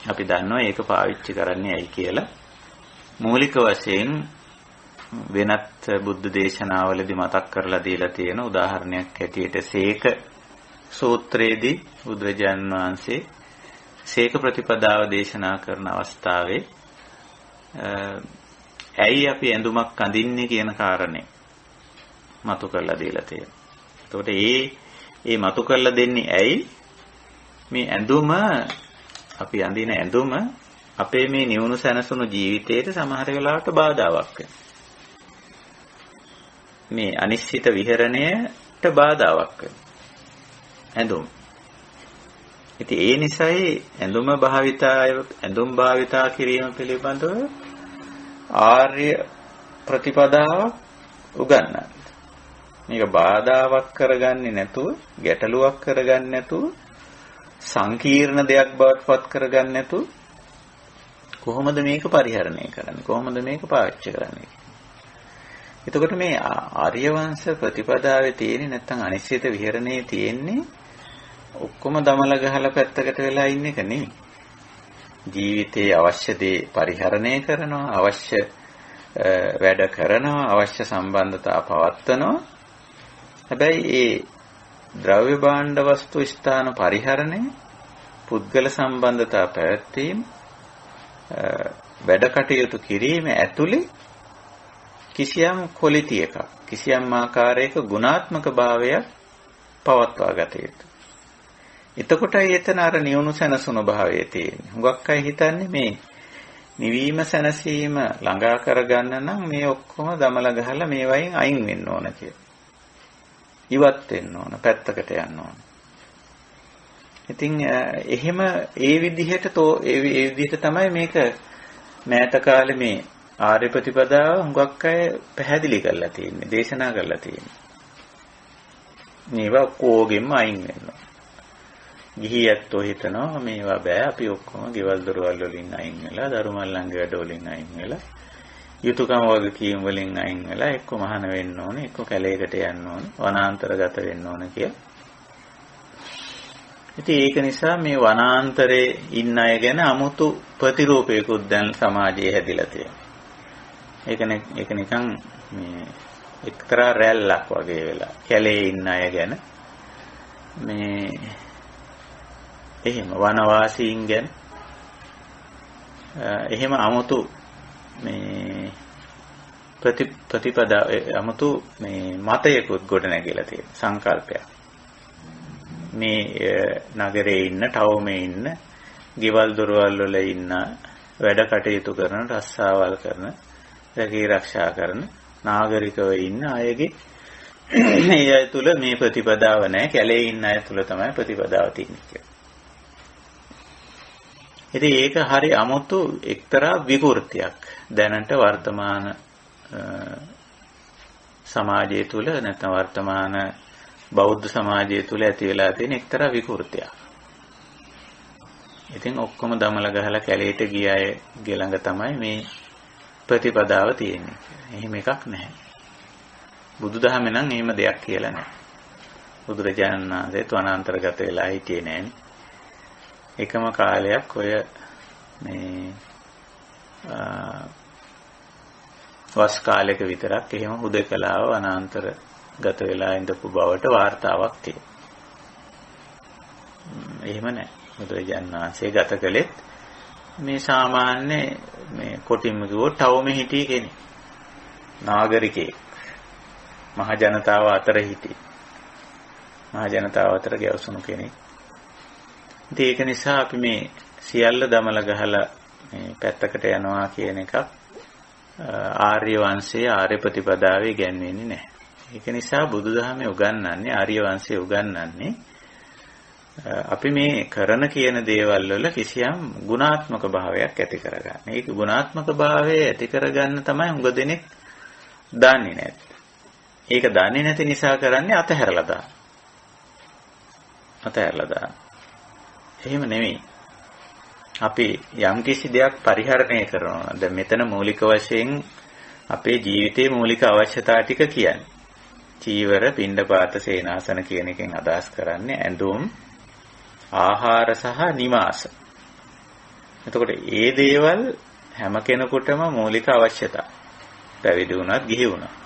අපි දන්නවා ඒක පාවිච්චි කරන්නේ ඇයි කියලා. මූලික වශයෙන් වෙනත් බුද්ධ දේශනාවලදී මතක් කරලා දීලා තියෙන උදාහරණයක් හැටියට සීක සූත්‍රයේදී බුදුරජාණන් වහන්සේ සීක ප්‍රතිපදාව දේශනා කරන අවස්ථාවේ ඇයි අපි ඇඳුමක් අඳින්නේ කියන කාරණේ මතු කරලා දීලා තියෙනවා. එතකොට ඒ මතු කරලා දෙන්නේ ඇයි? මේ ඇඳුම අපි අඳින ඇඳුම අපේ මේ නිවුණු සැනසුණු ජීවිතයට සමහර වෙලාවට බාධාවක් වෙනවා. මේ අනිශ්චිත විහරණයට බාධාවක් වෙනවා. ඇඳුම්. ඉතින් ඒ නිසායි ඇඳුම් භාවිතා කිරීම පිළිබඳව ආර්ය ප්‍රතිපදාව උගන්වන්නේ. මේක බාධාවක් කරගන්නේ නැතුව, ගැටලුවක් කරගන්නේ නැතුව, සංකීර්ණ දෙයක් බවට පත් කරගන්නේ නැතුව කොහොමද මේක පරිහරණය කරන්නේ? කොහොමද මේක පාවිච්චි කරන්නේ? එතකොට මේ ආර්ය වංශ ප්‍රතිපදාවේ තියෙන්නේ නැත්නම් අනිශ්චිත විහරණයේ තියෙන්නේ ඔක්කොම දමල ගහලා පැත්තකට වෙලා ඉන්න එක නෙමෙයි. ජීවිතයේ අවශ්‍ය දේ පරිහරණය කරනවා, අවශ්‍ය වැඩ කරනවා, අවශ්‍ය සම්බන්ධතා පවත්වනවා. හැබැයි ඒ ද්‍රව්‍ය භාණ්ඩ වස්තු ස්ථාන පරිහරණය, පුද්ගල සම්බන්ධතා පැවැත්වීම, වැඩ කටයුතු කිරීම ඇතුළේ කිසියම් ක්වොලිටි එකක්, කිසියම් ආකාරයක ගුණාත්මක භාවයක් පවත්වා ගත යුතුයි. එතකොටයි එතන අර නියුණු සැනසුණු භාවයේ තියෙන්නේ. හුඟක් අය හිතන්නේ මේ නිවීම සැනසීම ළඟා කරගන්න නම් මේ ඔක්කොම දමල ගහලා මේ වයින් අයින් වෙන්න ඕන කියලා. ඉවත් වෙන්න ඕන, පැත්තකට යන්න ඕන. ඉතින් එහෙම ඒ විදිහට තමයි මේක මෑත කාලේ මේ ආර්ය ප්‍රතිපදාව හුඟක් අය පැහැදිලි කරලා තියෙන්නේ, දේශනා කරලා තියෙන්නේ. මේවා කෝගෙම අයින් වෙනවා. ගිහියැත්තෝ හිතනවා මේවා බෑ අපි ඔක්කොම ගෙවල් දොරවල් වලින් අයින් වෙලා දරුමල්ලන්ගේ වැඩ වලින් අයින් වෙලා යුතුයකම් වගකීම් වලින් අයින් වෙලා එක්ක මහාන වෙන්න ඕනේ එක්ක කැලේකට යන්න ඕනේ වනාන්තරගත වෙන්න ඕනේ කියලා. ඉතින් ඒක නිසා මේ වනාන්තරේ ඉන්න අය ගැන 아무තු ප්‍රතිරූපයකුත් දැන් සමාජයේ හැදිලා තියෙනවා. ඒක නිකන් මේ එක්තරා රැල්ලක් වගේ වෙලා කැලේ ඉන්න අය ගැන මේ එහෙම වනවාසීන් ගැන එහෙම 아무තු මේ ප්‍රතිපදා 아무තු මේ මතයකුත් ගොඩ නැගිලා තියෙන සංකල්පයක්. මේ නගරේ ඉන්න, ටවුමේ ඉන්න, ගෙවල් දොරවල් වල ඉන්න, වැඩ කටයුතු කරන, රස්සාවල් කරන, රැකී ආරක්ෂා කරන නාගරිකව ඉන්න අයගේ මේ අය තුල මේ ප්‍රතිපදාව නැහැ. කැලේ ඉන්න අය තුල තමයි ප්‍රතිපදාව තියෙන්නේ. ඉතින් ඒක හරි අමුතු එක්තරා විකෘතියක්. දැනට වර්තමාන සමාජය තුල නැත්නම් වර්තමාන බෞද්ධ සමාජය තුල ඇති වෙලා තියෙන එක්තරා විකෘතියක්. ඉතින් ඔක්කොම දමල ගහලා කැලේට ගිය අය ළඟ තමයි මේ ප්‍රතිපදාව තියෙන්නේ. එහෙම එකක් නැහැ. බුදුදහමේ නම් එහෙම දෙයක් කියලා නැහැ. බුදුරජාණන් වහන්සේ වනාන්තරගත වෙලා හිටියේ නැහැ. එකම කාලයක් ඔය මේ වස් කාලයක විතරක් එහෙම හුදකලාව වනාන්තරගත වෙලා ඉඳපු බවට වාර්තාවක් තියෙනවා. එහෙම නැහැ. බුදුරජාණන් වහන්සේ ගත කළෙත් මේ සාමාන්‍ය මේ කොටින්ම කිව්වොත් ටවුමේ හිටිය කෙනෙක්. නාගරිකයෙක්. මහ ජනතාව අතර හිටියේ. මහ ජනතාව අතර ගැවසුණු කෙනෙක්. ඉතින් ඒක නිසා අපි මේ සියල්ල දමල ගහලා මේ පැත්තකට යනවා කියන එකක් ආර්ය වංශයේ ආර්ය ප්‍රතිපදාවේ ඉගැන්වෙන්නේ නැහැ. ඒක නිසා බුදුදහමේ උගන්වන්නේ ආර්ය වංශයේ උගන්වන්නේ අපි මේ කරන කියන දේවල් වල කිසියම් ගුණාත්මක භාවයක් ඇති කරගන්න. ඒක ගුණාත්මක භාවය ඇති කරගන්න තමයි උඟ දෙනෙක් දන්නේ නැත්තේ. ඒක දන්නේ නැති නිසා කරන්නේ අතහැරලා දාන. අතහැරලා දාන. එහෙම නෙමෙයි. අපි යම් කිසි දෙයක් පරිහරණය කරනවා. දැන් මෙතන මූලික වශයෙන් අපේ ජීවිතයේ මූලික අවශ්‍යතා ටික කියන්නේ. චීවර, පිණ්ඩපාත, සේනාසන කියන එකෙන් අදහස් කරන්නේ ඇඳුම්, ආහාර සහ නිවාස. එතකොට මේ දේවල් හැම කෙනෙකුටම මූලික අවශ්‍යතා. පැවිදි වුණත් ගිහි වුණත්.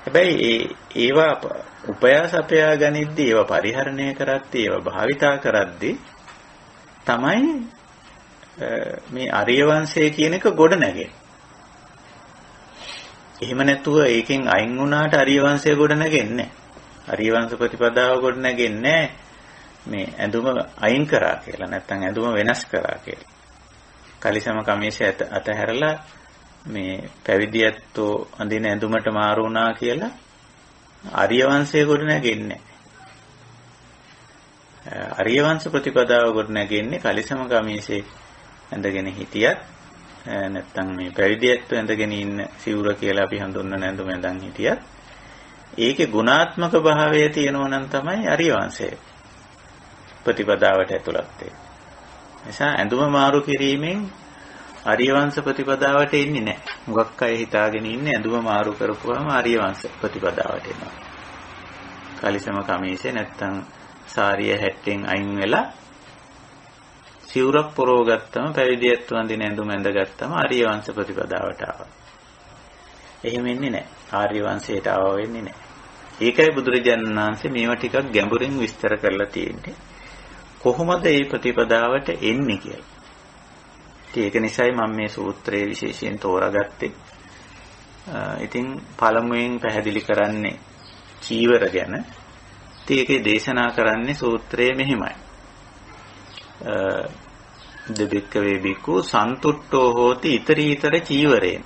හැබැයි ඒවා උපයාස අපයා ගනිද්දී ඒවා පරිහරණය කරද්දී ඒවා භාවිතා කරද්දී තමයි මේ ආර්ය වංශය කියන එක ගොඩ නැගෙන්නේ. එහෙම නැතුව ඒකෙන් අයින් වුණාට ආර්ය වංශය ගොඩ නැගෙන්නේ නැහැ. ආර්ය වංශ ප්‍රතිපදාව ගොඩ නැගෙන්නේ මේ ඇඳුම අයින් කරා කියලා නැත්නම් ඇඳුම වෙනස් කරා කියලා. කලිසම කමිස අතහැරලා මේ පැවිදියත්ෝ අඳින ඇඳුමට මාරු වුණා කියලා ආර්ය වංශය ගොඩ නැගෙන්නේ නැහැ. ආර්ය වංශ ප්‍රතිපදාව ගොඩ නැගෙන්නේ කලිසම කමිසේ ඇඳගෙන හිටියත් නැත්නම් මේ පැවිදියත්ෝ ඇඳගෙන ඉන්න සිවුර කියලා අපි හඳුන්වන ඇඳුම ඇඳන් හිටියත් ඒකේ ගුණාත්මක භාවය තියෙනවා නම් තමයි ආර්ය වංශය ප්‍රතිපදාවට ඇතුළත් වෙන්නේ. නිසා ඇඳුම මාරු කිරීමෙන් ආර්ය වංශ ප්‍රතිපදාවට එන්නේ නැහැ. මුගක් අය හිතාගෙන ඉන්නේ ඇඳුම මාරු කරපුවාම ආර්ය වංශ ප්‍රතිපදාවට එනවා. කලිසම කමීසේ නැත්තම් සාරිය හැට්ටෙන් අයින් වෙලා සිවුරක් පොරව ගත්තම පැවිදියත් වඳින ඇඳුම ඇඳගත්තම ආර්ය වංශ ප්‍රතිපදාවට ආවා. එහෙම එන්නේ නැහැ. ආර්ය වංශයට ආව වෙන්නේ නැහැ. ඒකයි බුදුරජාණන් වහන්සේ මේවා ටිකක් ගැඹුරින් විස්තර කරලා තියෙන්නේ. කොහොමද මේ ප්‍රතිපදාවට එන්නේ කියලා. ඒක නිසායි මම මේ සූත්‍රයේ විශේෂයෙන් තෝරාගත්තේ. ඉතින් පළමුවෙන් පැහැදිලි කරන්නේ චීවර ගැන. ඒකේ දේශනා කරන්නේ සූත්‍රයේ මෙහිමයි. දෙබික්කවේ බිකු සන්තුට්ඨෝ හෝති ඊතරීතර චීවරේන.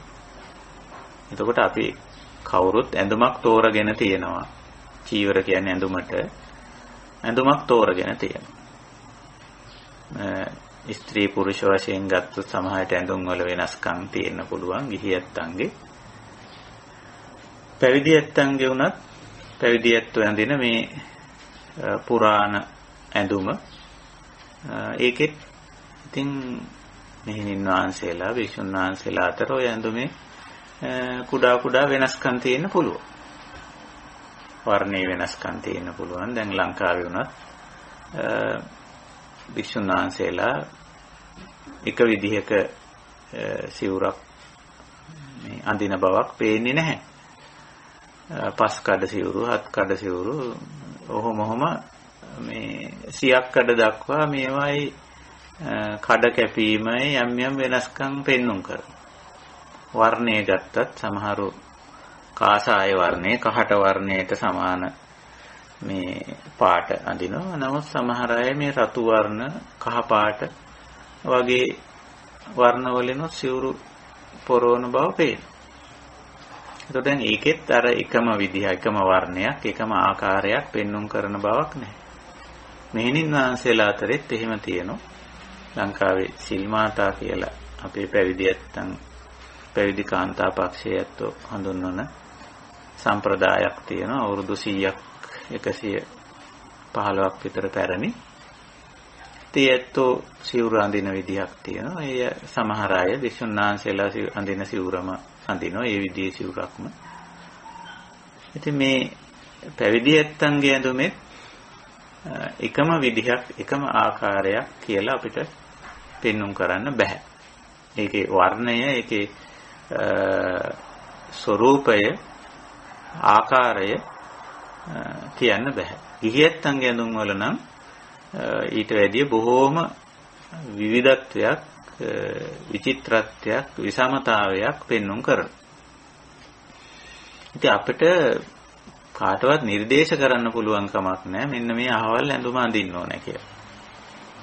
එතකොට අපි කවුරුත් ඇඳුමක් තෝරගෙන තියෙනවා. චීවර කියන්නේ ඇඳුමක් තෝරගෙන තියෙනවා. ස්ත්‍රී පුරුෂ වශයෙන් ගත්තොත් සමහරට ඇඳුම් වල වෙනස්කම් තියෙන්න පුළුවන්. ගිහියත්න්ගේ පැවිදියත්න්ගේ උනත් පැවිදියත්ව ඇඳින මේ පුරාණ ඇඳුම ඒකෙත් ඉතින් මෙහෙණින් වහන්සේලා වික්ෂුන් වහන්සේලා අතර ඔය ඇඳුමේ කුඩා කුඩා වෙනස්කම් තියෙන්න පුළුවන්. වර්ණයේ වෙනස්කම් තියෙන්න පුළුවන්. දැන් ලංකාවේ වුණත් වික්ෂුන් වහන්සේලා එක විදිහක සිවුරක් මේ අඳින බවක් පේන්නේ නැහැ. පස් කඩ සිවුරු, හත් කඩ සිවුරු ඔහොම මේ සියක් කඩ දක්වා මේවායි කඩ කැපීමයි යම් වෙනස්කම් පෙන්눔 කරනවා. වර්ණය ගත්තත් සමහරු කාසාය වර්ණය, කහට වර්ණයට සමාන මේ පාට අඳිනවා. නමුත් සමහර අය මේ රතු වර්ණ, කහ පාට වගේ වර්ණ වලින් සිවුරු පොරවන බව පේනවා. එතකොට දැන් ඒකෙත් අර එකම විදිහ, එකම වර්ණයක්, එකම ආකාරයක් පෙන්눔 කරන බවක් නැහැ. මෙහෙණින් වහන්සේලා අතරෙත් එහෙම තියෙනවා. ලංකාවේ සිල්මාතා කියලා අපේ පැවිදි කාන්තා පක්ෂයේ ඇත්තෝ හඳුන්වන සම්ප්‍රදායක් තියෙනවා. අවුරුදු 100ක් 115ක් විතර පැරණි. ඇත්තෝ සිවුර අඳින විදිහක් තියෙනවා. ඒ සමහර අය වික්ෂුන් වහන්සේලා අඳින සිවුරම අඳිනවා. ඒ විදිහේ සිවුරක්ම. ඉතින් මේ පැවිදි ඇත්තන්ගේ ඇඳුමෙත් එකම විදිහක්, එකම ආකාරයක් කියලා අපිට පෙන්눔 කරන්න බෑ. ඒකේ වර්ණය, ඒකේ ස්වરૂපය, ආකාරය කියන්න බෑ. ගිහියන්ගේ ඇඳුම් වල නම් ඊට වැඩිය බොහෝම විවිධත්වයක්, විචිත්‍රත්වයක්, විසමතාවයක් පෙන්눔 කරනවා. ඉතින් අපිට කාටවත් නිර්දේශ කරන්න පුළුවන් කමක් නැහැ මෙන්න මේ අහවල් ඇඳුම අඳින්න ඕනේ කියලා.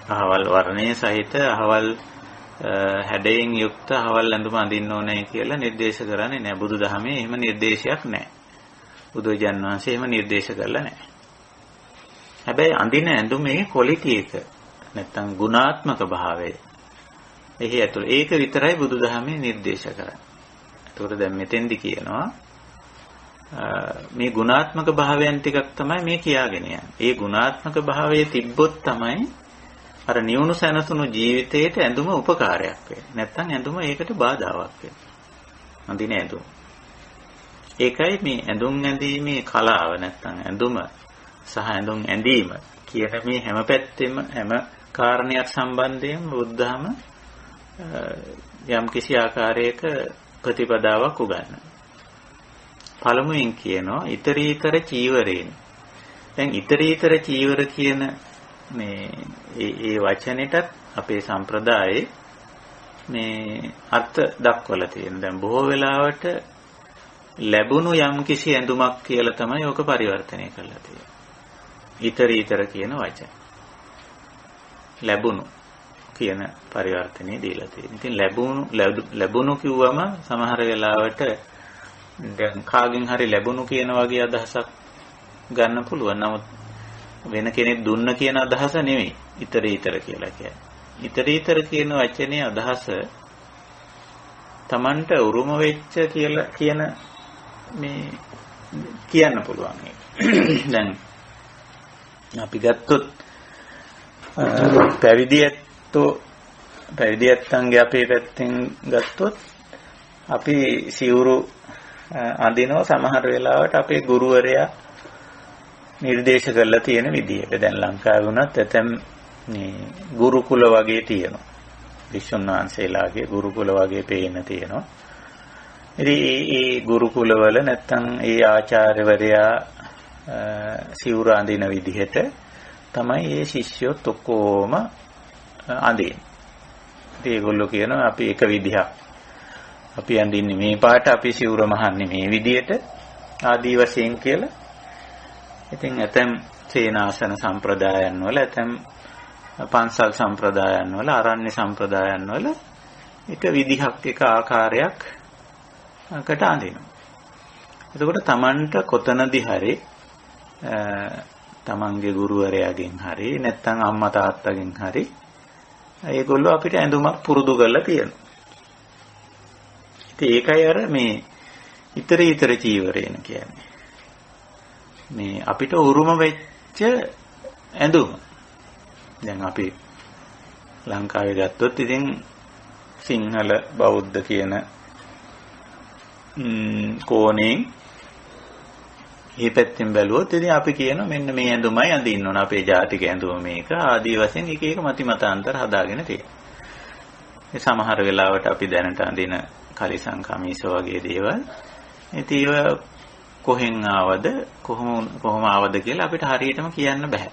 අහවල් වර්ණයේ සහිත, අහවල් හැඩයෙන් යුක්ත අහවල් ඇඳුම අඳින්න ඕනේ කියලා නිර්දේශ කරන්නේ නැහැ. බුදුදහමේ එහෙම නිර්දේශයක් නැහැ. බුදුජන් වහන්සේ එහෙම නිර්දේශ කරලා නැහැ. හැබැයි අඳින ඇඳුමේ ක්වොලිටි එක නැත්තම් ගුණාත්මක භාවය එහි ඇතුළ ඒක විතරයි බුදුදහමේ නිර්දේශ කරන්නේ. ඒතකොට දැන් මෙතෙන්දි කියනවා මේ ගුණාත්මක භාවයන් ටිකක් තමයි මේ කියාගෙන යන්නේ. ඒ ගුණාත්මක භාවයේ තිබ්බොත් තමයි අර නියුණු සැනසුණු ජීවිතයට ඇඳුම උපකාරයක් වෙන්නේ. නැත්තම් ඇඳුම ඒකට බාධාවක් වෙනවා. අඳින ඇඳුම. ඒකයි මේ ඇඳුම් ඇඳීමේ කලාව නැත්තම් ඇඳුම සහ ඇඳුම් ඇඳීම කියන මේ හැම පැත්තෙම හැම කාරණයක් සම්බන්ධයෙන් බුද්ධහම යම් කිසි ආකාරයක ප්‍රතිපදාවක් උගන්වනවා. පළමුවෙන් කියනවා ඊතරීතර චීවරේන. දැන් ඊතරීතර චීවර කියන මේ ඒ වචනෙටත් අපේ සම්ප්‍රදායේ මේ අර්ථ දක්වලා තියෙනවා. දැන් බොහෝ වෙලාවට ලැබුණු යම් කිසි ඇඳුමක් කියලා තමයි ඕක පරිවර්තනය කරලා තියෙන්නේ. ඊතරීතර කියන වචන. ලැබුණු කියන පරිවර්තනය දීලා තියෙනවා. ඉතින් ලැබුණු කිව්වම සමහර වෙලාවට දැන් කාගෙන් හරි ලැබුණු කියන වගේ අදහසක් ගන්න පුළුවන්. නමුත් වෙන කෙනෙක් දුන්න කියන අදහස නෙමෙයි ඊතරීතර කියලා කියන්නේ. ඊතරීතර කියන වචනේ අදහස Tamanට උරුම වෙච්ච කියලා කියන මේ කියන්න පුළුවන්. දැන් අපි ගත්තොත් පැවිදි ඇත්තන්ගේ අපේ පැත්තෙන් ගත්තොත් අපි සිවුරු අඳිනවා සමහර වෙලාවට අපේ ගුරුවරයා නිර්දේශ කරලා තියෙන විදිහට. දැන් ලංකාවේ වුණත් ඇතැම් මේ ගුරුකුල වගේ තියෙනවා. වික්ෂුන් වහන්සේලාගේ ගුරුකුල වගේ පේන්න තියෙනවා. ඉතින් ඒ ගුරුකුලවල නැත්තම් ඒ ආචාර්යවරයා සිවුර අඳින විදිහට තමයි මේ ශිෂ්‍යයොත් ඔක්කොම අඳින්නේ. ඉතින් ඒගොල්ලෝ කියනවා අපි එක විදිහක්. අපි අඳින්නේ මේ පාට, අපි සිවුර මහන්නේ මේ විදිහට ආදී වශයෙන් කියලා. ඉතින් ඇතැම් සේනාසන සම්ප්‍රදායන් වල, ඇතැම් පන්සල් සම්ප්‍රදායන් වල, ආරණ්‍ය සම්ප්‍රදායන් වල එක විදිහක්, එක ආකාරයක් කට අඳිනවා. එතකොට Tamanට කොතනදී හරි තමන්ගේ ගුරුවරයාගෙන් හරි නැත්නම් අම්මා තාත්තගෙන් හරි ඒගොල්ලෝ අපිට ඇඳුමක් පුරුදු කරලා තියෙනවා. ඉතින් ඒකයි අර මේ ඊතරීතර චීවරේන කියන්නේ. මේ අපිට උරුම වෙච්ච ඇඳුම. දැන් අපි ලංකාවේ ගත්තොත් ඉතින් සිංහල බෞද්ධ කියන කෝණයෙන් මේ පැත්තෙන් බැලුවොත් ඉතින් අපි කියන මෙන්න මේ ඇඳුමයි අඳින්න ඕන අපේ ජාතික ඇඳුම මේක ආදී වශයෙන් එක එක මතිමතාන්තර හදාගෙන තියෙනවා. ඒ සමහර වෙලාවට අපි දැනට අඳින කලිසම් කමිස වගේ දේවල් ඉතින් ඒව කොහෙන් ආවද කොහොම ආවද කියලා අපිට හරියටම කියන්න බෑ.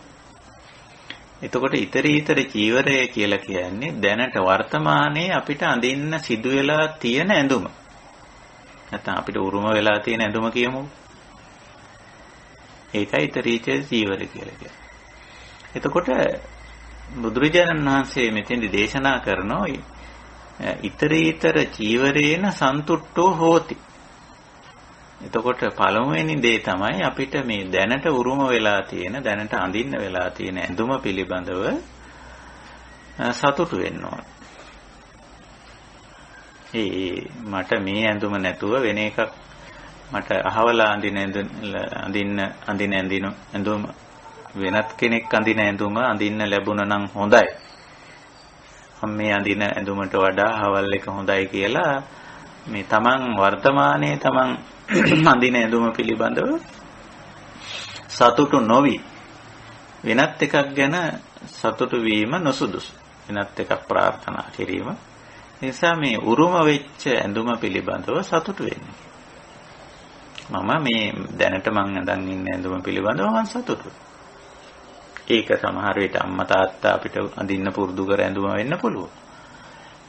එතකොට ඊතරීතර චීවරය කියලා කියන්නේ දැනට වර්තමානයේ අපිට අඳින්න සිදු වෙලා තියෙන ඇඳුම. නැත්නම් අපිට උරුම වෙලා තියෙන ඇඳුම කියමු. ඒකයි ඊතරීතර චීවර කියලා කියන්නේ. එතකොට බුදුරජාණන් වහන්සේ මෙතෙන්දි දේශනා කරනවා ඊතරීතර චීවරේන සන්තුට්ඨෝ හෝති. එතකොට පළමුවෙනි දේ තමයි අපිට මේ දැනට උරුම වෙලා තියෙන දැනට අඳින්න වෙලා තියෙන ඇඳුම පිළිබඳව සතුටු වෙන්න ඕන. මට මේ ඇඳුම නැතුව වෙන එකක් මට අහවලා අඳින්න ඇඳුම වෙනත් කෙනෙක් අඳින ඇඳුම අඳින්න ලැබුණා නම් හොඳයි. මේ අඳින ඇඳුමට වඩා අහවල් එක හොඳයි කියලා මේ තමන් වර්තමානයේ තමන් අඳින ඇඳුම පිළිබඳව සතුටු නොවි වෙනත් එකක් ගැන සතුටු වීම නොසුදුසු. වෙනත් එකක් ප්‍රාර්ථනා කිරීම නිසා මේ උරුම වෙච්ච ඇඳුම පිළිබඳව සතුටු වෙන්න. මම මේ දැනට මං අඳන් ඉන්න ඇඳුම පිළිබඳව මං සතුටුයි. ඒක සමහර විට අම්මා තාත්තා අපිට අඳින්න පුරුදු කර ඇඳුම වෙන්න පුළුවන්.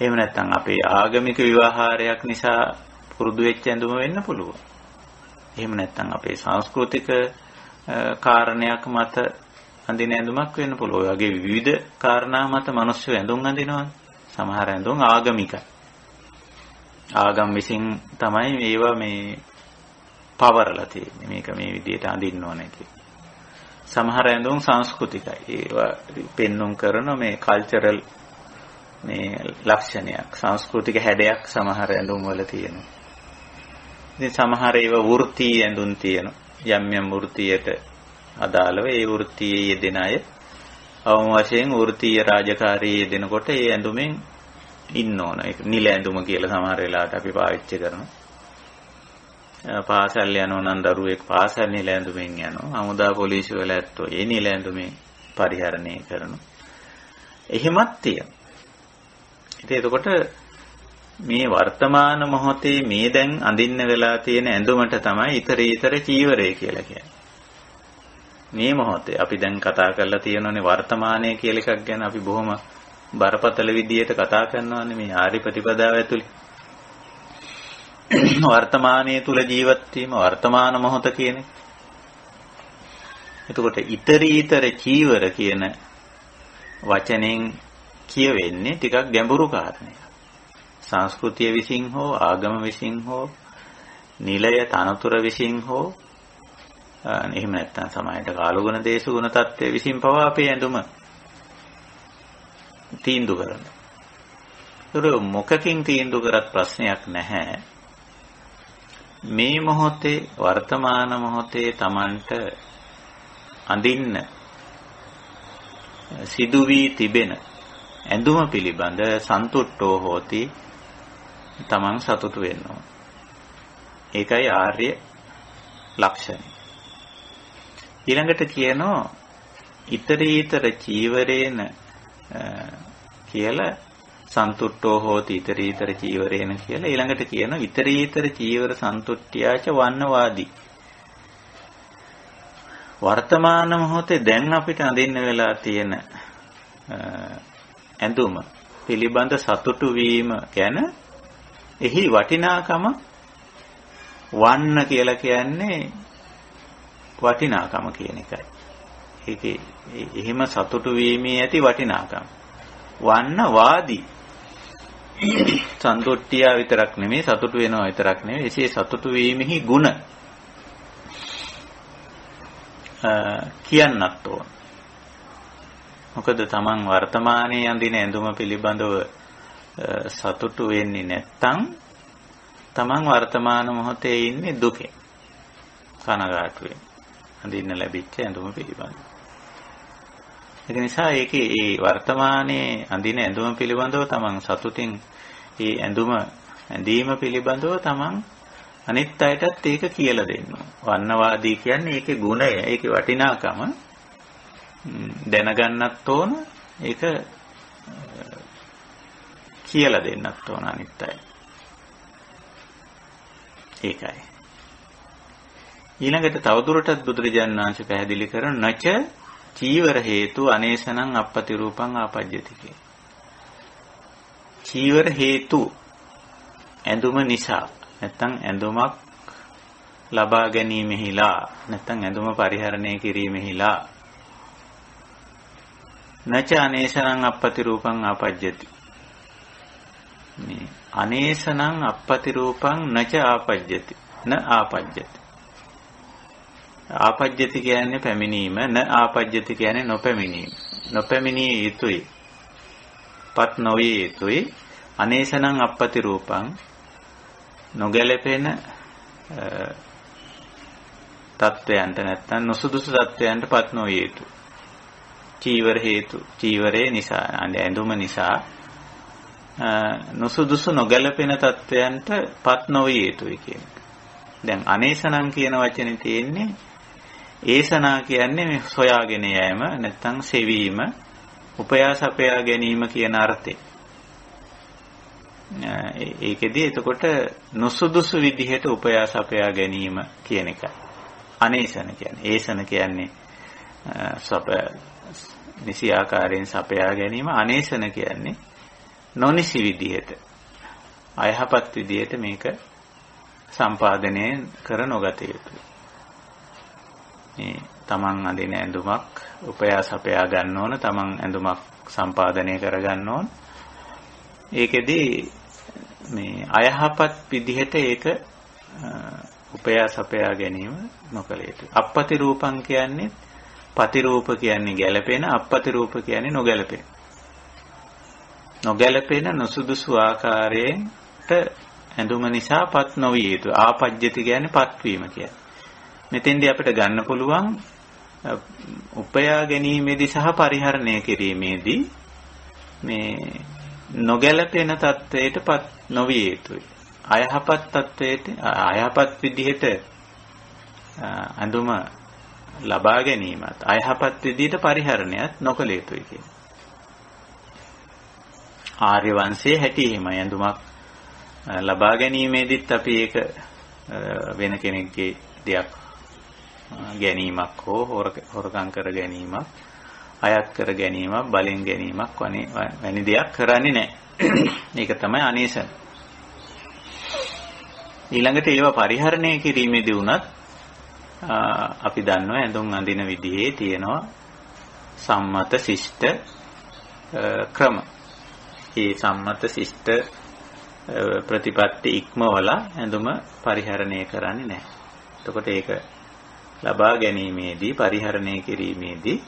එහෙම නැත්නම් අපේ ආගමික විවාහාරයක් නිසා පුරුදු වෙච්ච ඇඳුම වෙන්න පුළුවන්. එහෙම නැත්නම් අපේ සංස්කෘතික කාරණයක් මත අඳින ඇඳුමක් වෙන්න පුළුවන්. ඒ වගේ විවිධ කාරණා මත මිනිස්සු ඇඳුම් අඳිනවා. සමහර ඇඳුම් ආගමිකයි. ආගම් විසින් තමයි ඒවා මේ පවරලා තියෙන්නේ. මේක මේ විදිහට අඳින්න ඕනේ කියලා. සමහර ඇඳුම් සංස්කෘතිකයි. ඒවා පෙන්눔 කරන මේ කල්චරල් මේ ලක්ෂණයක් සංස්කෘතික හැඩයක් සමහර ඇඳුම් වල තියෙනවා. ඉතින් සමහර ඒවා වෘත්තීය ඇඳුම් තියෙනවා. යම් යම් වෘත්තියට අදාළව ඒ වෘත්තියේ යෙදෙන අය අවම වශයෙන් වෘත්තීය රාජකාරියේ යෙදෙනකොට ඒ ඇඳුමෙන් ඉන්න ඕන. ඒක නිල ඇඳුම කියලා සමහර වෙලාවට අපි පාවිච්චි කරනවා. පාසල් යනවා නම් දරුවෙක් පාසල් නිල ඇඳුමෙන් යනවා. හමුදා පොලිසිය වල ඇත්තෝ ඒ නිල ඇඳුමෙන් පරිහරණය කරනවා. එහෙමත් තියෙනවා. ඉතින් එතකොට මේ වර්තමාන මොහොතේ මේ දැන් අඳින්න වෙලා තියෙන ඇඳුමට තමයි ඊතරීතර චීවරය කියලා කියන්නේ. මේ මොහොතේ අපි දැන් කතා කරලා තියෙනනේ වර්තමානයේ කියලා එකක් ගැන අපි බොහොම බරපතල විදියට කතා කරනවානේ මේ ආර්ය ප්‍රතිපදාව ඇතුලේ. වර්තමානයේ තුල ජීවත් වීම වර්තමාන මොහොත කියන්නේ. එතකොට ඊතරීතර චීවර කියන වචනෙන් කියවෙන්නේ ටිකක් ගැඹුරු කාරණයක්. සංස්කෘතිය විසින් හෝ ආගම විසින් හෝ නිලය තනතුර විසින් හෝ එහෙම නැත්නම් සමාජයට කාලගුණ දේශගුණ තත්ත්වය විසින් පවා අපේ ඇඳුම තීන්දුව කරනවා. ඒක මොකකින් තීන්දුව කරත් ප්‍රශ්නයක් නැහැ. මේ මොහොතේ වර්තමාන මොහොතේ Tamanට අඳින්න සිදු වී තිබෙන ඇඳුම පිළිබඳ සන්තුට්ඨෝ හෝති තමන් සතුටු වෙන්න ඕන. ඒකයි ආර්ය ලක්ෂණය. ඊළඟට කියනවා ඊතරීතර චීවරේන කියලා සන්තුට්ඨෝ හෝති ඊතරීතර චීවරේන කියලා ඊළඟට කියනවා ඊතරීතර චීවර සන්තුට්ඨ්‍යාච වන්නවාදී. වර්තමාන මොහොතේ දැන් අපිට අඳින්න වෙලා තියෙන ඇඳුම පිළිබඳ සතුටු වීම ගැන එහි වටිනාකම වන්න කියලා කියන්නේ වටිනාකම කියන එකයි. ඒකේ එහෙම සතුටු වීමේ ඇති වටිනාකම. වන්න වාදී සන්තුට්ඨිය විතරක් නෙමෙයි සතුටු වෙනවා විතරක් නෙමෙයි එසේ සතුටු වීමෙහි ಗುಣ කියන්නත් ඕන. මොකද තමන් වර්තමානයේ අඳින ඇඳුම පිළිබඳව සතුටු වෙන්නේ නැත්නම් තමන් වර්තමාන මොහොතේ ඉන්නේ දුකේ. කනගාටුවෙන් අඳින්න ලැබිච්ච ඇඳුම පිළිබඳව. ඒක නිසා ඒකේ ඒ වර්තමානයේ අඳින ඇඳුම පිළිබඳව තමන් සතුටින් ඒ ඇඳීම පිළිබඳව තමන් අනිත් අයටත් ඒක කියලා දෙන්න. වර්ණවාදී කියන්නේ ඒකේ ගුණය, ඒකේ වටිනාකම දැනගන්නත් ඕන, ඒක කියලා දෙන්නත් ඕන අනිත් අය. ඒකයි. ඊළඟට තවදුරටත් බුදුරජාණන් වහන්සේ පැහැදිලි කරන නච චීවර හේතු අනේසනං අපපති රූපං ආපජ්ජති කිය. චීවර හේතු ඇඳුම නිසා නැත්නම් ඇඳුමක් ලබා ගැනීමෙහිලා නැත්නම් ඇඳුම පරිහරණය කිරීමෙහිලා නච අනේසනං අපපති රූපං ආපජ්ජති. මේ අනේසනං අපපති රූපං නච ආපජ්ජති න ආපජ්ජති. ආපජ්ජති කියන්නේ පැමිණීම, න ආපජ්ජති කියන්නේ නොපැමිණීම. නොපැමිණිය යුතුයි, පත් නොවිය යුතුයි. අනේසනං අපපති රූපං නොගැලපෙන තත්වයන්ට නැත්නම් නොසුදුසු තත්වයන්ට පත් නොවිය යුතුයි. චීවර හේතු, චීවරේ නිසා, ඇඳුම නිසා නොසුදුසු නොගැලපෙන තත්වයන්ට පත් නොවිය යුතුයි කියන එක. දැන් අනේසනං කියන වචනේ තියෙන්නේ, ඒසනා කියන්නේ මේ සොයාගෙන යෑම නැත්නම් සෙවීම, උපයාස අපයා ගැනීම කියන අර්ථයෙන්. ඒකෙදී එතකොට නොසුදුසු විදිහට උපයාස අපයා ගැනීම කියන එකයි අනේසන කියන්නේ. ඒසන කියන්නේ නිසි ආකාරයෙන් සපයා ගැනීම. අනේසන කියන්නේ නොනිසි විදිහට, අයහපත් විදිහට මේක සම්පාදනය කර නොගත යුතුයි. මේ තමන් අඳින ඇඳුමක් උපයාස අපයා ගන්න ඕන, තමන් ඇඳුමක් සම්පාදනය කර ගන්න ඕන. ඒකෙදී මේ අයහපත් විදිහට ඒක උපයාස අපයා ගැනීම නොකළ යුතුයි. අපපති රූපං කියන්නේ, පතිරූප කියන්නේ ගැළපෙන, අපපති රූප කියන්නේ නොගැළපෙන. නොගැළපෙන නොසුදුසු ආකාරයට ඇඳුම නිසා පත් නොවිය යුතුයි. ආපජ්ජති කියන්නේ පත්වීම කියන්නේ. මෙතෙන්දී අපිට ගන්න පුළුවන් උපයා ගැනීමේදී සහ පරිහරණය කිරීමේදී මේ නොගැලපෙන තත්වයට පත් නොවිය යුතුයි. අයහපත් තත්වයට, අයහපත් විදිහට ඇඳුම ලබා ගැනීමත් අයහපත් විදිහට පරිහරණයත් නොකළ යුතුයි කියන්නේ. ආර්ය වංශයේ හැටි එහෙමයි. ඇඳුමක් ලබා ගැනීමේදීත් අපි ඒක වෙන කෙනෙක්ගේ දෙයක් ගැනීමක් හෝ හොරකම් කර ගැනීමක්, අයත් කර ගැනීමක්, බලෙන් ගැනීමක් වැනි දෙයක් කරන්නේ නැහැ. ඒක තමයි අනේසන. ඊළඟට ඒවා පරිහරණය කිරීමේදී වුණත් අපි දන්නවා ඇඳුම් අඳින විදිහේ තියෙනවා සම්මත ශිෂ්ට ක්‍රම. මේ සම්මත ශිෂ්ට ප්‍රතිපත්ති ඉක්මවලා ඇඳුම පරිහරණය කරන්නේ නැහැ. එතකොට ඒක ලබා ගැනීමේදී, පරිහරණය කිරීමේදී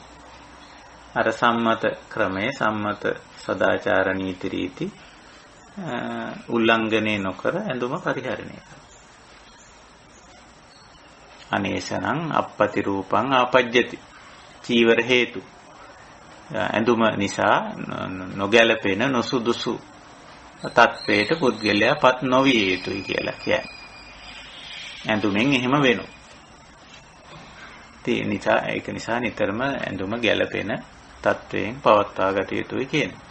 අර සම්මත ක්‍රමයේ, සම්මත සදාචාර නීති රීති උල්ලංඝනය නොකර ඇඳුම පරිහරණය කරනවා. අනේසනං අපපති රූපං ආපජ්ජති. චීවර හේතු ඇඳුම නිසා නොගැලපෙන නොසුදුසු තත්වයට පුද්ගලයා පත් නොවිය යුතුයි කියලා කියන්නේ. ඇඳුමෙන් එහෙම වෙනවා. ඒක නිසා නිතරම ඇඳුම ගැලපෙන තත්වයෙන් පවත්වා ගත යුතුයි කියනවා.